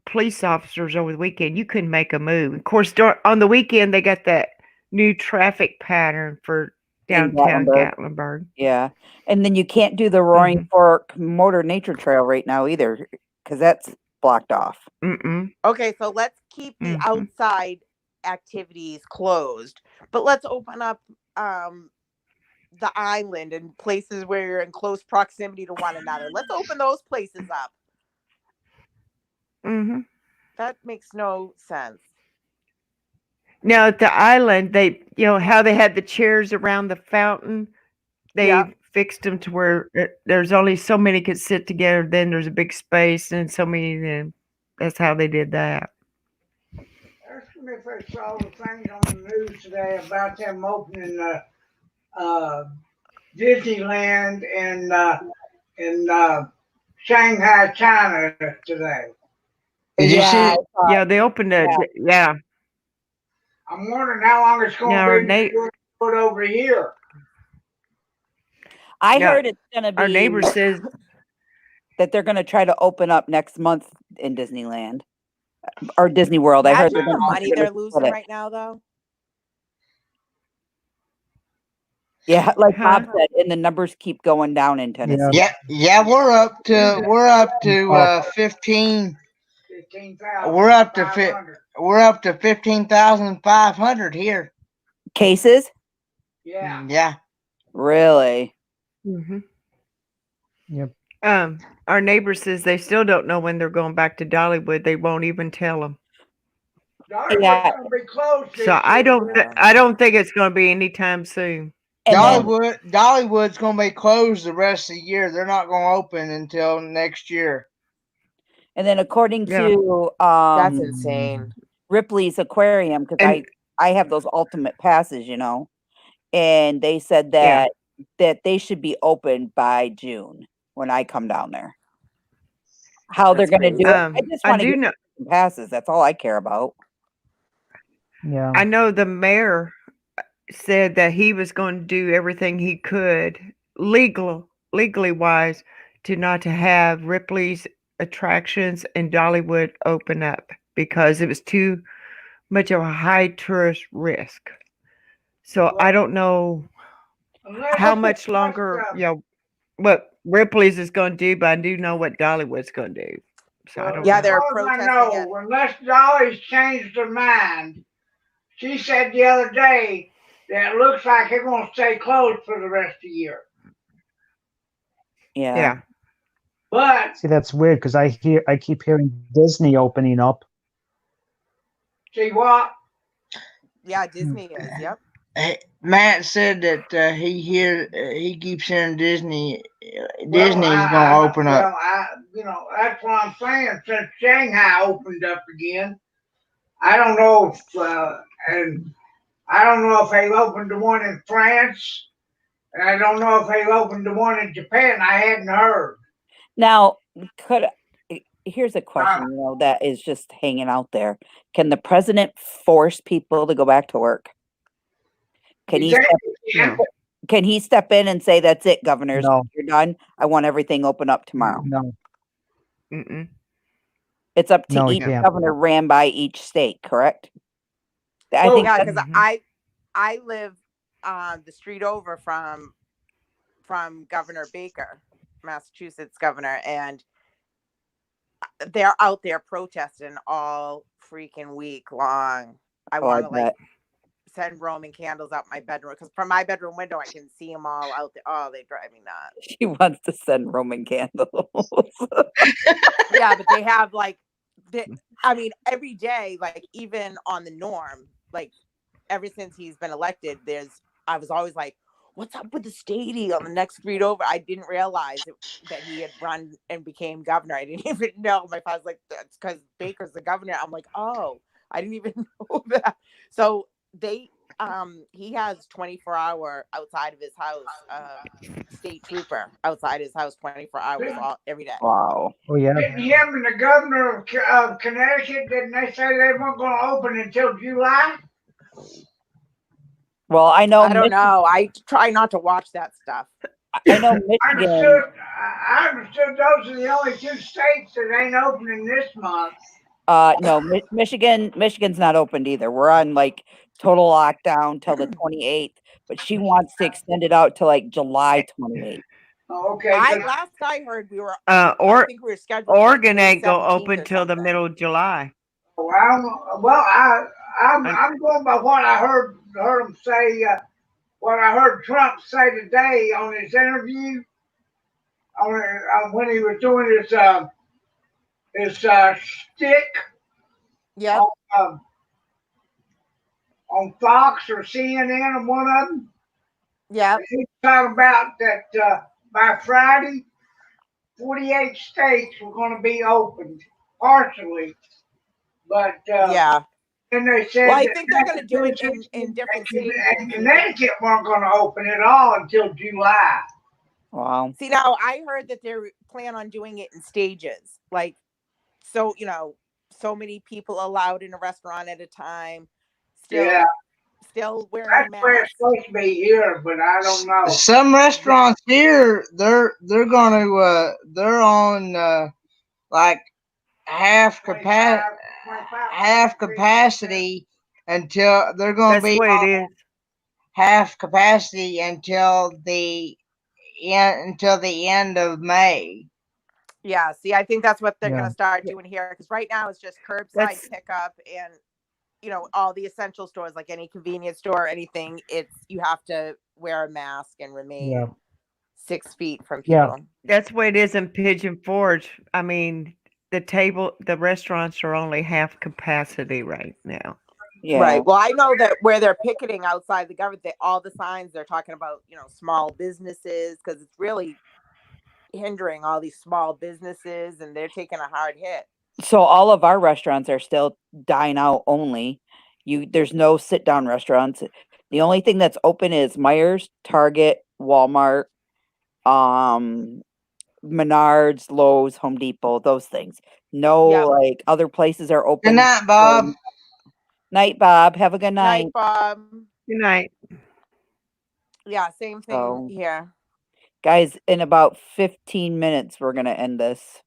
police officers over the weekend. You couldn't make a move. Of course, on the weekend they got that new traffic pattern for downtown Gatlinburg. Yeah, and then you can't do the Roaring Fork Motor Nature Trail right now either, because that's blocked off. Okay, so let's keep the outside activities closed, but let's open up the island and places where you're in close proximity to one another. Let's open those places up. That makes no sense. Now at the island, they how they had the chairs around the fountain. They fixed them to where there's only so many could sit together. Then there's a big space and so many. Then that's how they did that. Ask me if I saw the things on the news today about them opening Disneyland in Shanghai, China today. Yeah, they opened it. Yeah. I'm wondering how long it's going to be before it's put over here. I heard it's going to be. Our neighbor says that they're going to try to open up next month in Disneyland or Disney World. I heard the money they're losing right now, though. Yeah, like Bob said, and the numbers keep going down in Tennessee. Yeah, we're up to 15. We're up to 15,500 here. Cases? Yeah. Yeah. Really? Mm-hmm. Yep. Our neighbor says they still don't know when they're going back to Dollywood. They won't even tell them. Dollywood's gonna be closed So this I don't. year. I don't think it's going to be anytime soon. And then, Dollywood's gonna be closed the rest of the year. They're not gonna open until next year. and then according Yeah. to That's insane. Ripley's Aquarium, because And I have those ultimate passes, you know, and they said yeah, that they should be open by June when I come down there. How they're That's going to crazy. do it, I just I want to do get know. some passes. That's all I care about. Yeah. I know the mayor said that he was going to do everything he could legally wise to not to have Ripley's attractions and Dollywood open up because it was too much of a high tourist risk. So I don't know how much longer, what Ripley's is going to do, but I do know what Dollywood's going to do. So I don't Yeah, know. they're As far as I protesting it. know, unless Dolly's changed her mind, she said the other day that it looks like they're gonna stay closed for the rest of the year. Yeah. Yeah. But See, that's weird because I keep hearing Disney opening up. see what? Yeah, Disney is. Yep. Matt said that he keeps hearing Disney's Well, gonna open up. Well, that's what I'm saying. Since Shanghai opened up again, I don't know if, and I don't know if they opened the one in France, and I don't know if they opened the one in Japan. I hadn't heard. Now, here's a question, you know, that is just hanging out there. Can the president force people to go back to work? Can he step in and say, "That's it, governors, No. you're done. I want everything open up tomorrow"? No. Mm-mm. It's up to No, he each can't. governor, ran by each state, correct? I Well, think yeah, that- because I live the street over from Governor Baker, Massachusetts governor, and they're out there protesting all freaking week long. I Oh, I want to like bet. send Roman candles out my bedroom because from my bedroom window I can see them all out there. Oh, they drive me nuts. She wants to send Roman candles. Yeah, but they have like, I mean, every day, like even on the norm, like ever since he's been elected, I was always like, what's up with the stadium on the next street over? I didn't realize that he had run and became governor. I didn't even know. My father's like, that's because Baker's the governor. I'm like, oh, I didn't even know that. So he has 24-hour outside of his house, state trooper outside his house 24 hours every day. Wow. Oh yeah. Didn't him and the governor of Connecticut, didn't they say they weren't going to open until July? Well, I know. I don't know. I try not to watch that stuff. I know Michigan. I understood those are the only two states that ain't opening this month. No, Michigan's not opened either. We're on like total lockdown till the 28th, but she wants to extend it out to like July 28th. Oh, okay. Last I heard, we were. I think we were scheduled. Oregon ain't gonna open till the middle of July. I'm going by what I heard him say. What I heard Trump say today on his interview, when he was doing his stick. Yeah. On Fox or CNN, or one of them. Yeah. He's talking about that by Friday, 48 states were going to be opened partially, but yeah. Then they said, well, I think they're going to do it in different stages. And Connecticut weren't going to open it all until July. Wow. See, now I heard that they plan on doing it in stages, like so so many people allowed in a restaurant at a time. Still wearing masks. That's where it's supposed to be here, but I don't know. Some restaurants here, they're on like half capacity until they're going to be on half capacity until the end of May. Yeah, see, I think that's what they're going to start doing here, because right now it's just curbside pickup and all the essential stores, like any convenience store or anything, you have to wear a mask and remain 6 feet from Yeah. people. That's the way it is in Pigeon Forge. I mean, the restaurants are only half capacity right now. Yeah. Right. Well, I know that where they're picketing outside the government, all the signs they're talking about, small businesses, because it's really hindering all these small businesses, and they're taking a hard hit. So all of our restaurants are still dine out only. There's no sit down restaurants. The only thing that's open is Myers, Target, Walmart, Menards, Lowe's, Home Depot, those things. No, Yep. like other places are open. Good night, Bob. Night, Bob. Have a good night. Night, Bob. Good night. Yeah, same thing So- here. Guys, in about 15 minutes, we're going to end this.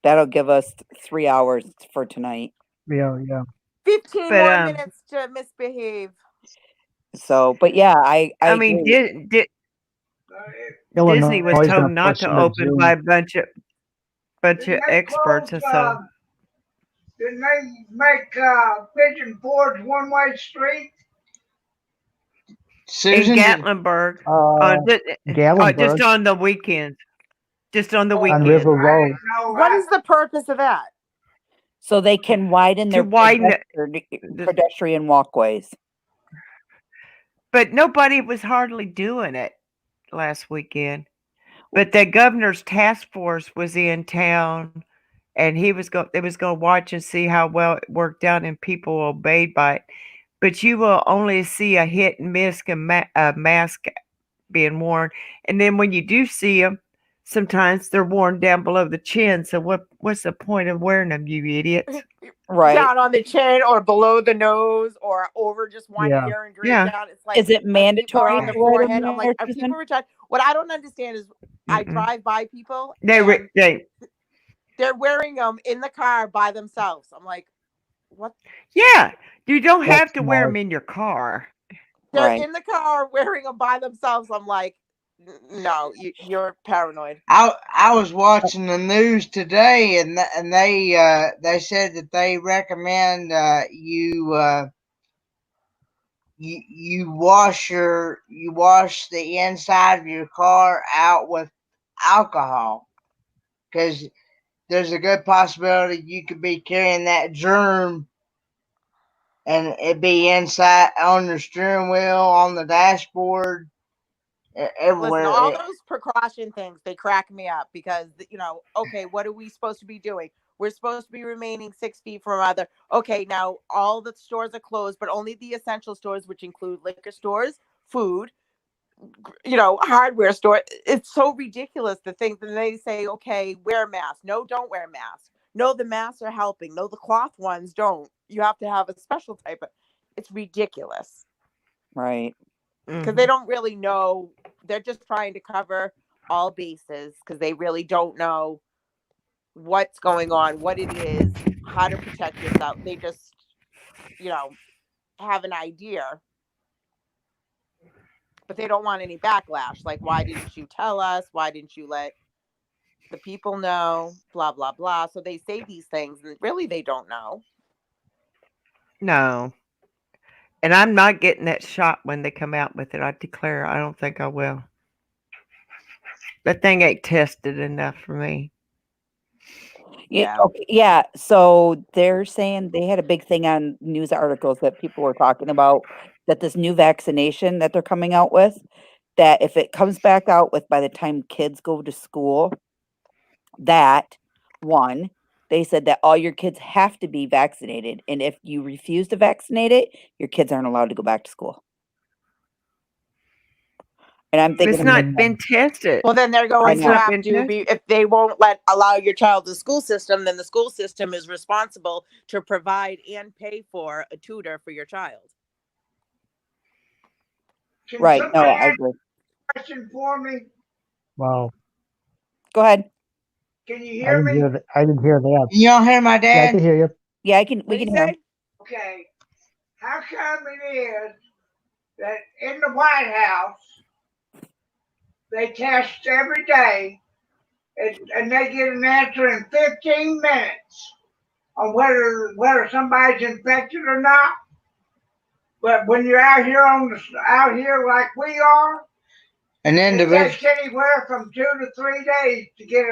That'll give us 3 hours for tonight. Yeah. 15 But, more minutes to misbehave. So, but yeah, I mean, agree. Disney was Illinois told got not pushed to into open June. by a bunch of Didn't they experts, close, and so Didn't they make Pigeon Forge one-way street? in Susan, Gatlinburg, just Gatlinburg on the weekends. Just on the Oh, weekend. on River Road. What is the purpose of that? So they can widen their widen it. pedestrian walkways. But nobody was hardly doing it last weekend. But the governor's task force was in town, and they was going to watch and see how well it worked out, and people obeyed by it. But you will only see a hit and miss a mask being worn, and then when you do see them, sometimes they're worn down below the chin. So what's the point of wearing them, you idiots? Right. Down on the chin or below the nose or over just one Yeah. ear and draped Yeah. down. It's like Is it are people mandatory on the to wear them forehead? I'm like, there, are people Susan? retarded? What I don't understand is I Mm-mm. drive by people They they're wearing them in the car by themselves. I'm like, what? yeah, you don't That's have to wear smart. them in your car. They're Right. in the car wearing them by themselves. I'm like, no, you're paranoid. I was watching the news today, and they said that they recommend you wash the inside of your car out with alcohol, because there's a good possibility you could be carrying that germ, and it be inside on your steering wheel, on the dashboard, everywhere. Listen, all those precaution things, they crack me up because, okay, what are we supposed to be doing? We're supposed to be remaining 6 feet from other. Okay, now all the stores are closed, but only the essential stores, which include liquor stores, food, hardware store. It's so ridiculous to think that they say, okay, wear a mask. No, don't wear a mask. No, the masks are helping. No, the cloth ones don't. You have to have a special type of. It's ridiculous. Right. Because they don't really know. They're just trying to cover all bases because they really don't know what's going on, what it is, how to protect yourself. They just, have an idea, but they don't want any backlash. Like, why didn't you tell us? Why didn't you let the people know? Blah, blah, blah. So they say these things and really they don't know. No. And I'm not getting that shot when they come out with it. I declare, I don't think I will. That thing ain't tested enough for me. Yeah. Okay, yeah. So they're saying they had a big thing on news articles that people were talking about that this new vaccination that they're coming out with, that if it comes back out with by the time kids go to school, that one, they said that all your kids have to be vaccinated. And if you refuse to vaccinate it, your kids aren't allowed to go back to school. And I'm thinking It's not been tested. Well, then they're going It's to not have to be, if they won't allow your child to the school system, then the school system is responsible to provide and pay for a tutor for your child. Can Right. No, somebody I ask agree. a question for me? Wow. Go ahead. Can you I hear didn't me? hear that. I didn't hear that. You don't hear my Yeah, I dad? can hear you. Yeah, we can hear him. Okay. How come it is that in the White House they test every day and they get an answer in 15 minutes on whether somebody's infected or not? But when you're out here like we are, An It individual. takes anywhere from 2 to 3 days to get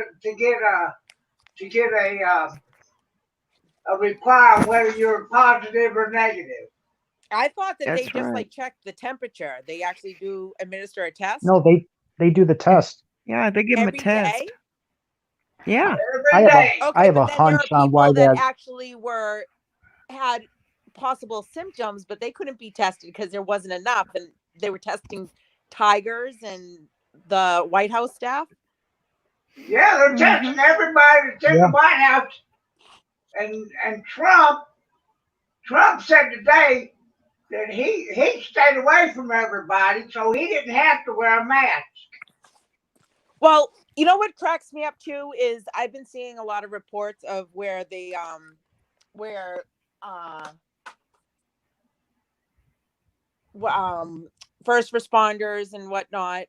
a reply on whether you're positive or negative. I thought that they That's just right. like check the temperature. They actually do administer a test. No, they do the test. Yeah, they give them a every test. day. Yeah. I Every have a day. I Okay, have a but then there are hunch on why people that that. actually had possible symptoms, but they couldn't be tested because there wasn't enough, and they were testing Tigers and the White House staff. Yeah, they're testing everybody that's in the White House. And Trump said today that he stayed away from everybody, so he didn't have to wear a mask. Well, you know what cracks me up too is I've been seeing a lot of reports of where they first responders and whatnot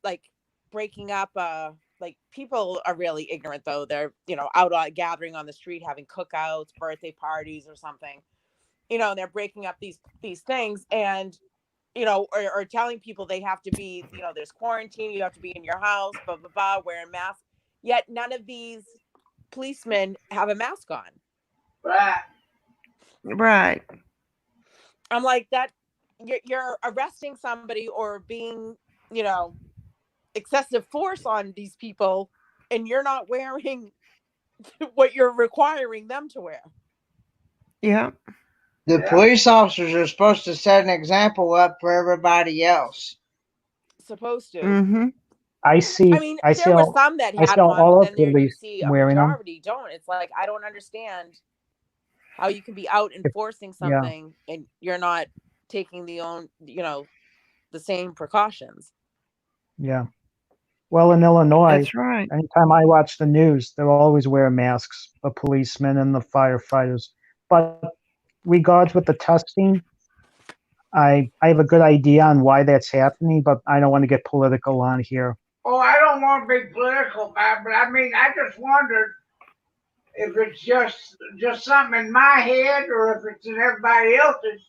like breaking up like people are really ignorant though. They're out gathering on the street having cookouts, birthday parties or something. They're breaking up these things and or telling people they have to be, there's quarantine, you have to be in your house, blah, blah, blah, wearing masks. Yet none of these policemen have a mask on. Right. I'm like, that you're arresting somebody or being, excessive force on these people, and you're not wearing what you're requiring them to wear. Yeah. The police officers are supposed to set an example up for everybody else. Supposed to. Mm-hmm. I see. I mean, I there were some that had them on, all but of then there you police see a wearing them. majority don't. It's like, I don't understand how you can be out enforcing something and you're not taking the same precautions. Yeah. Well, in Illinois, That's right. anytime I watch the news, they're always wearing masks, the policemen and the firefighters. But regards with the testing, I have a good idea on why that's happening, but I don't want to get political on here. Oh, I don't want to be political about it, but I mean, I just wondered if it's just something in my head or if it's in everybody else's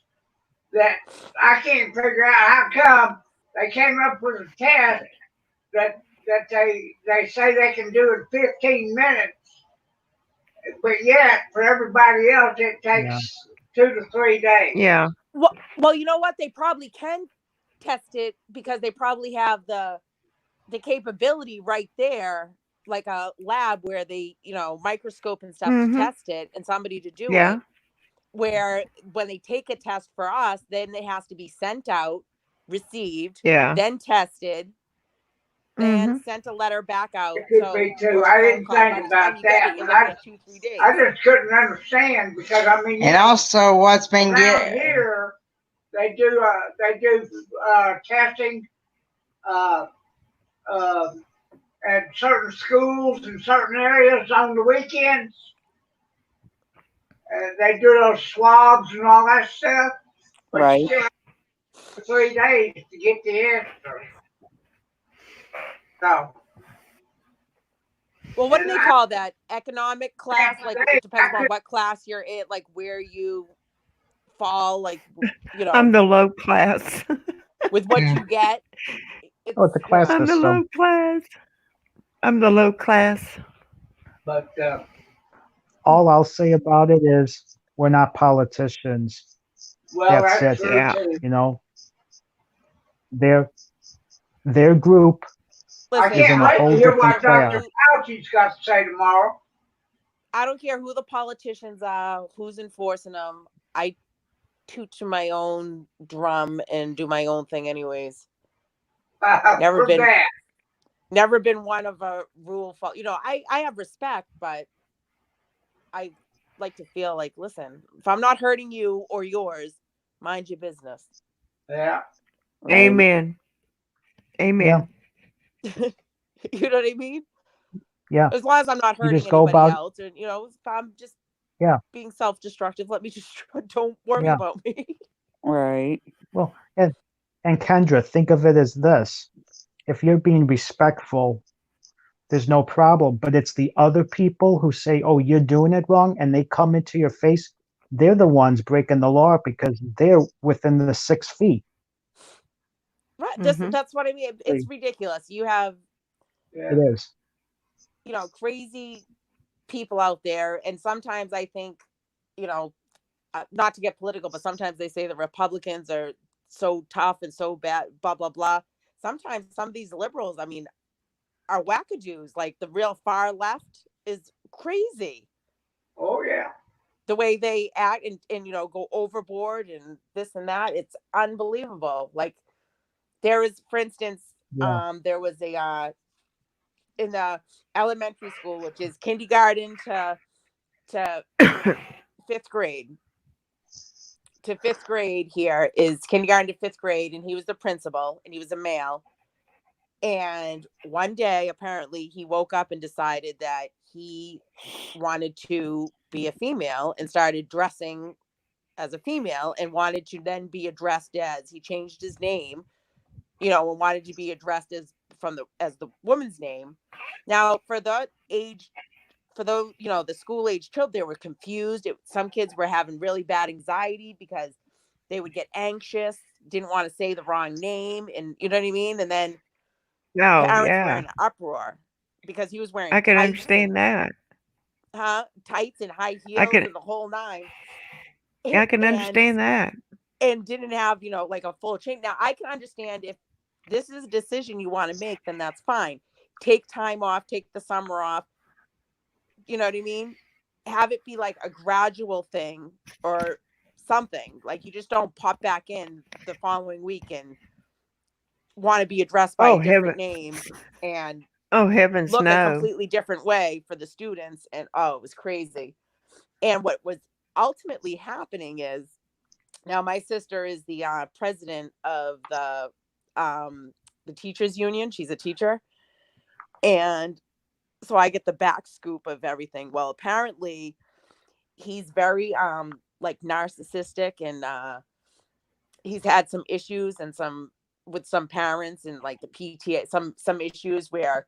that I can't figure out how come they came up with a test that they say they can do in 15 minutes, but yet for everybody else it takes 2 to 3 days. Yeah. Well, you know what? They probably can test it because they probably have the capability right there, like a lab where they, microscope and stuff to test it and somebody to do it. Where when they take a test for us, then it has to be sent out, received, then tested, then sent a letter back out. It could be too. I didn't think about that. I just couldn't understand because I mean. And also, what's been around here, they do testing at certain schools in certain areas on the weekends. They do those swabs and all that stuff. But right. Still 3 days to get the answer. So. Well, what do they call that? Economic class? Like, it depends on what class you're in, like where you fall, like, I'm the low class. with what you get. It's a class I'm system. the low class. I'm the low class. But all I'll say about it is we're not politicians. Well, that's true it. too. Their group. I Listen, can't wait to hear what Dr. Fauci's got to say tomorrow. I don't care who the politicians are, who's enforcing them. I toot to my own drum and do my own thing anyways. Never been one of a rule. I have respect, but I like to feel like, listen, if I'm not hurting you or yours, mind your business. Yeah. Amen. Amen. Yeah. You know what I mean? Yeah. As long as I'm not hurting anybody else, and if I'm just being self-destructive, let me just don't worry about me. Right. Well, and Kendra, think of it as this: if you're being respectful, there's no problem. But it's the other people who say, "Oh, you're doing it wrong," and they come into your face. They're the ones breaking the law because they're within the 6 feet. Right. That's what I mean. It's ridiculous. You have, It is. crazy people out there, and sometimes I think, not to get political, but sometimes they say the Republicans are so tough and so bad, blah blah blah. Sometimes some of these liberals, I mean, are wackadoos. Like the real far left is crazy. Oh yeah. The way they act and go overboard and this and that, it's unbelievable. Like there is, for instance, there was a in the elementary school, which is kindergarten to fifth grade. To fifth grade here is kindergarten to fifth grade, and he was the principal, and he was a male. And one day, apparently, he woke up and decided that he wanted to be a female and started dressing as a female and wanted to then be addressed as, he changed his name, and wanted to be addressed as the woman's name. Now, for the school age children, they were confused. Some kids were having really bad anxiety because they would get anxious, didn't want to say the wrong name, and you know what I mean? And then parents were in an uproar because he was wearing I can tights understand that. tights and high heels and the whole nine. I can understand that. And didn't have, like a full chain. Now, I can understand if this is a decision you want to make, then that's fine. Take time off, take the summer off. You know what I mean? Have it be like a gradual thing or something. Like you just don't pop back in the following week and want to be addressed by a different name and heavens, look no. a completely different way for the students. And it was crazy. And what was ultimately happening is, now my sister is the president of the teachers union. She's a teacher. And so I get the back scoop of everything. Well, apparently he's very like narcissistic, and he's had some issues and with some parents and like the PTA, some issues where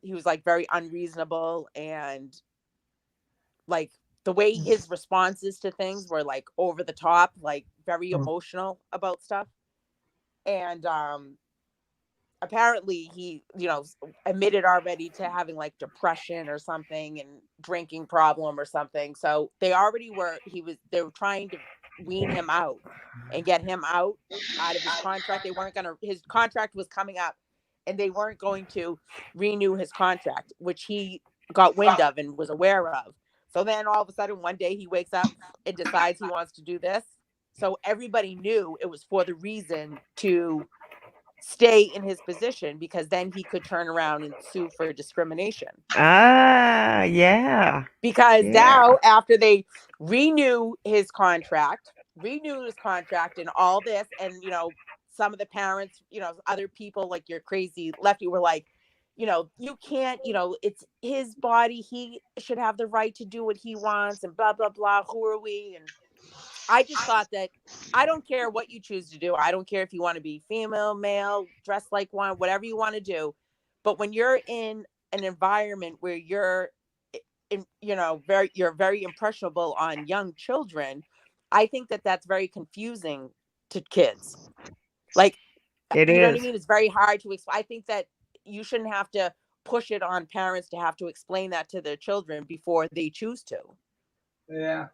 he was like very unreasonable, and like the way his responses to things were like over the top, like very emotional about stuff. And apparently he, admitted already to having like depression or something and drinking problem or something. So they were trying to wean him out and get him out of his contract. His contract was coming up and they weren't going to renew his contract, which he got wind of and was aware of. So then all of a sudden one day he wakes up and decides he wants to do this. So everybody knew it was for the reason to stay in his position, because then he could turn around and sue for discrimination. Yeah. Because now after they renew his contract and all this, and some of the parents, other people like your crazy lefty were like, you can't, it's his body, he should have the right to do what he wants and blah blah blah, who are we? And I just thought that I don't care what you choose to do. I don't care if you want to be female, male, dress like one, whatever you want to do. But when you're in an environment where you're very impressionable on young children, I think that that's very confusing to kids. Like, it you is. know what I mean? It's very hard to explain. I think that you shouldn't have to push it on parents to have to explain that to their children before they choose to. Yeah.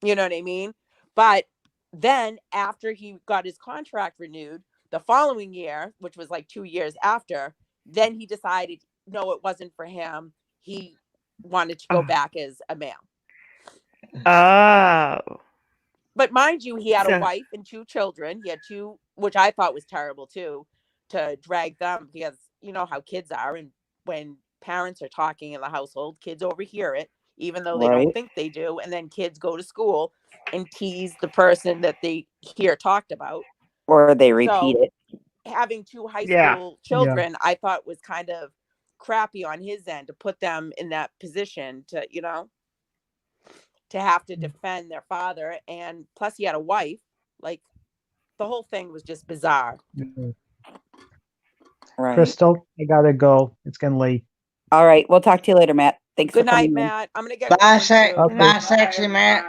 You know what I mean? But then after he got his contract renewed the following year, which was like 2 years after, then he decided, no, it wasn't for him. He wanted to go back as a male. Oh. But mind you, he had a wife and 2 children. He had 2, which I thought was terrible too, to drag them, because you know how kids are. And when parents are talking in the household, kids overhear it, even though they don't think they do. And then kids go to school and tease the person that they hear talked about. Or they repeat it. Having 2 high school children, I thought was kind of crappy on his end to put them in that position to, to have to defend their father. And plus he had a wife. Like, the whole thing was just bizarre. Right. Crystal, I gotta go. It's getting late. All right. We'll talk to you later, Matt. Thanks Good for coming night, in. Matt. I'm going to get Bye, sexy Matt.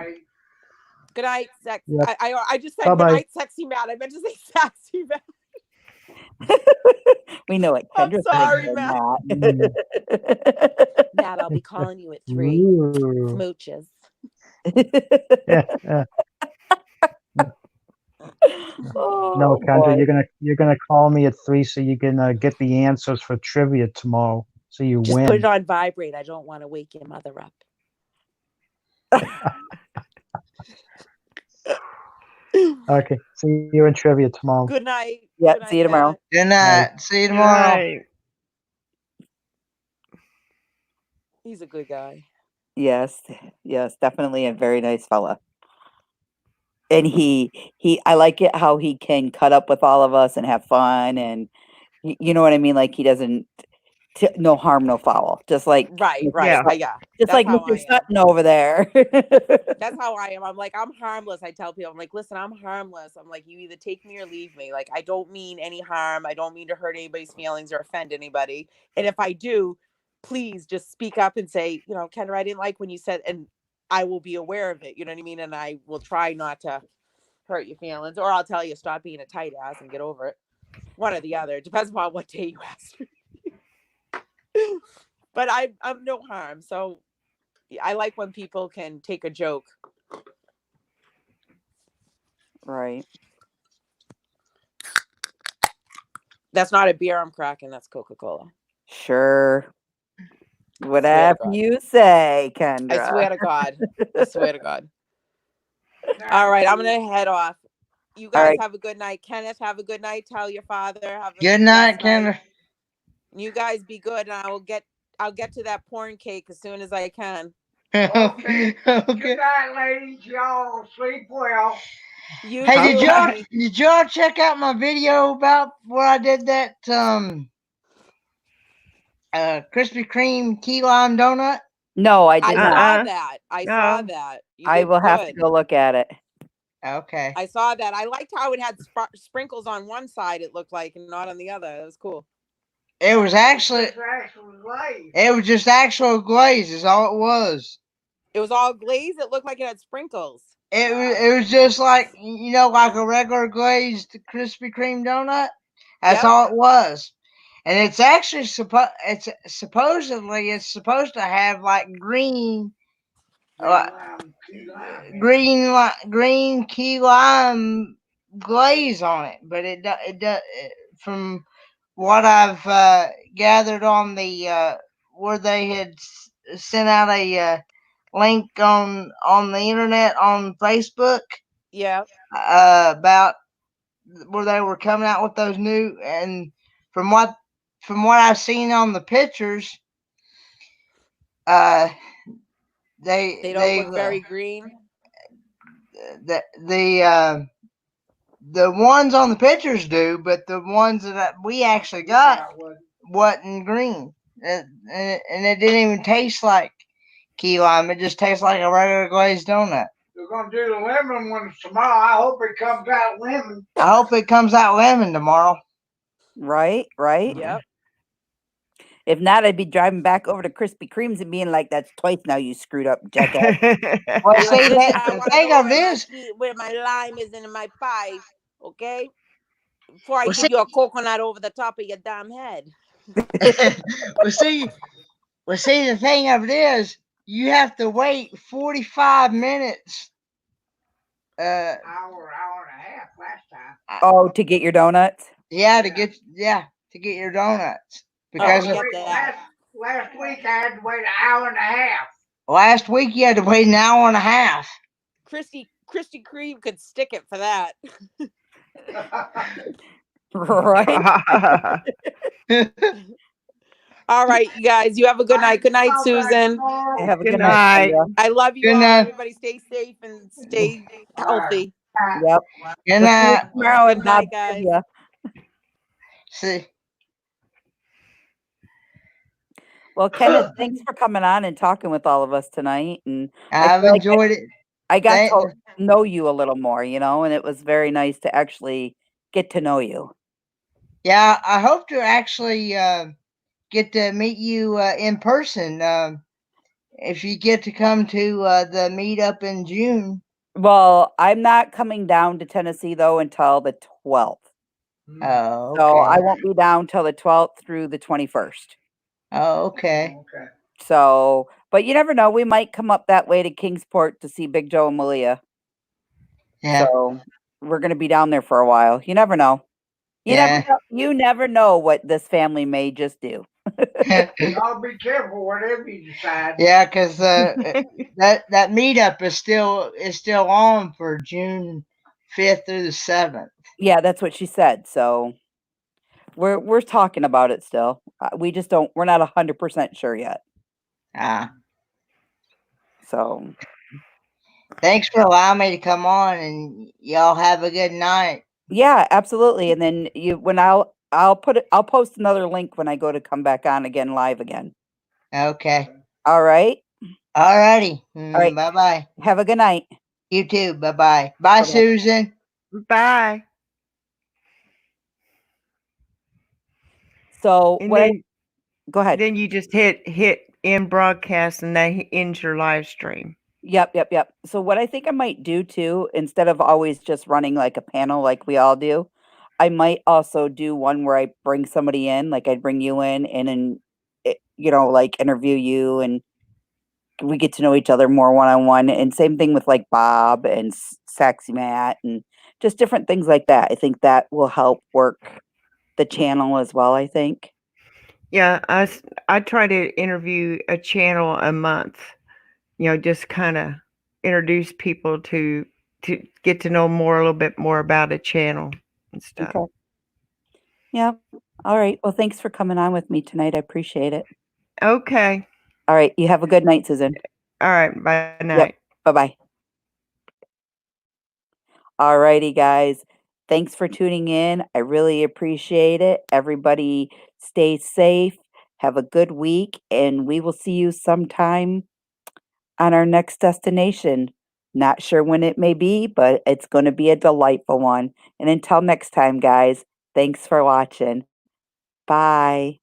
Good night, sex. Yep. I just said Bye-bye. good night, sexy Matt. I meant to say sassy Matt. We know it. I'm Kendra sorry, said Matt. that. Matt, I'll be calling you at 3. Ooh. Smooches. Yeah, yeah. Oh, No, Kendra, boy. you're gonna call me at 3 so you can get the answers for trivia tomorrow, so you Just win. put it on vibrate. I don't want to wake your mother up. Okay, see you in trivia tomorrow. Good night. Yeah, Good night, see you tomorrow. Matt. Good night. See you tomorrow. Right. He's a good guy. Yes, yes, definitely a very nice fella. And I like it how he can cut up with all of us and have fun, and you know what I mean? Like he doesn't, no harm, no foul. Just like, Right. Yeah. Yeah. just That's like how Mr. I am. Sutton over there. That's how I am. I'm like, I'm harmless. I tell people, I'm like, listen, I'm harmless. I'm like, you either take me or leave me. Like, I don't mean any harm. I don't mean to hurt anybody's feelings or offend anybody. And if I do, please just speak up and say, you know, Kendra, I didn't like when you said, and I will be aware of it. You know what I mean? And I will try not to hurt your feelings, or I'll tell you, stop being a tight ass and get over it. One or the other. It depends upon what day you ask me. But I'm no harm. So I like when people can take a joke. Right. That's not a beer I'm cracking. That's Coca-Cola. Sure. Swear Whatever to God. you say, Kendra. I swear to God. I swear to God. All right, I'm gonna head off. You guys right. have a good night. Kenneth, have a good night. Tell your father. Have a Good night, blessed night. Kendra. You guys be good, and I'll get to that porn cake as soon as I can. Okay. Okay. Good night, ladies. Y'all sleep well. You Hey, too, honey. did y'all check out my video about where I did that Krispy Kreme key lime donut? No, I I did saw not. that. I No. saw that. You I did will have to good. go look at it. Okay. I saw that. I liked how it had sprinkles on one side, it looked like, and not on the other. That was cool. It was actually It's actual glaze. it was just actual glaze is all it was. It was all glazed. It looked like it had sprinkles. It was just like, you know, like a regular glazed Krispy Kreme donut. That's Yep. all it was. And it's actually supposedly it's supposed to have like green green key lime glaze on it, but it does from what I've gathered on the where they had sent out a link on the internet on Facebook. Yeah. About where they were coming out with those new, and from what I've seen on the pictures, they don't look very green. The ones on the pictures do, but the ones that we actually got wasn't green, and it didn't even taste like key lime. It just tastes like a regular glazed donut. We're gonna do the lemon ones tomorrow. I hope it comes out lemon. I hope it comes out lemon tomorrow. Right, right. Yep. If not, I'd be driving back over to Krispy Kreme's and being like, "That's twice now, you screwed up, jackass." Well, You're see, like, listen, I the want to thing know of this, where my lime is in my pie, okay? Before I Well, give you a coconut over the top of your damn head. well, see, the thing of it is, you have to wait 45 minutes. Hour and a half last time. Oh, to get your donuts? Yeah, to get your donuts. Because last week I had to wait an hour and a half. Last week you had to wait an hour and a half. Krispy Kreme could stick it for that. Right. All right, you guys. You have a good night. Good night, Susan. Have a Good good night. night. I love you Good all. night. Everybody stay safe and stay healthy. Yep. Good night. Tomorrow Good and night, Bob guys. trivia. See. Well, Kenneth, thanks for coming on and talking with all of us tonight. And I've feel like enjoyed it. I got to know you a little more, you know, and it was very nice to actually get to know you. Yeah, I hope to actually get to meet you in person if you get to come to the meetup in June. Well, I'm not coming down to Tennessee though until the 12th. Oh, So I okay. won't be down till the 12th through the 21st. Oh, okay. Okay. So, but you never know. We might come up that way to Kingsport to see Big Joe and Malia. Yeah. So we're going to be down there for a while. You never know. Yeah. You never know what this family may just do. Y'all be careful whatever you decide. Yeah, because that meetup is still on for June 5th through the 7th. Yeah, that's what she said. So we're talking about it still. We just don't. We're not 100% sure yet. Ah. So Thanks for allowing me to come on, and y'all have a good night. yeah, absolutely. And then I'll post another link when I go to come back on again live again. Okay. All right. Alrighty. All right. Bye bye. Have a good night. You too. Bye bye. Bye, Bye-bye. Susan. Bye. So And what then, go ahead. Then you just hit end broadcast and that ends your live stream. Yep. So what I think I might do too, instead of always just running like a panel like we all do, I might also do one where I bring somebody in, like I'd bring you in and like interview you and we get to know each other more one-on-one. And same thing with like Bob and Sexy Matt and just different things like that. I think that will help work the channel as well, I think. Yeah, I try to interview a channel a month. Just kind of introduce people to get to know a little bit more about a channel and stuff. Okay. Yeah. All right. Well, thanks for coming on with me tonight. I appreciate it. Okay. All right. You have a good night, Susan. All right. Bye night. Yep. Bye-bye. All righty, guys. Thanks for tuning in. I really appreciate it. Everybody stay safe. Have a good week, and we will see you sometime on our next destination. Not sure when it may be, but it's going to be a delightful one. And until next time, guys, thanks for watching. Bye.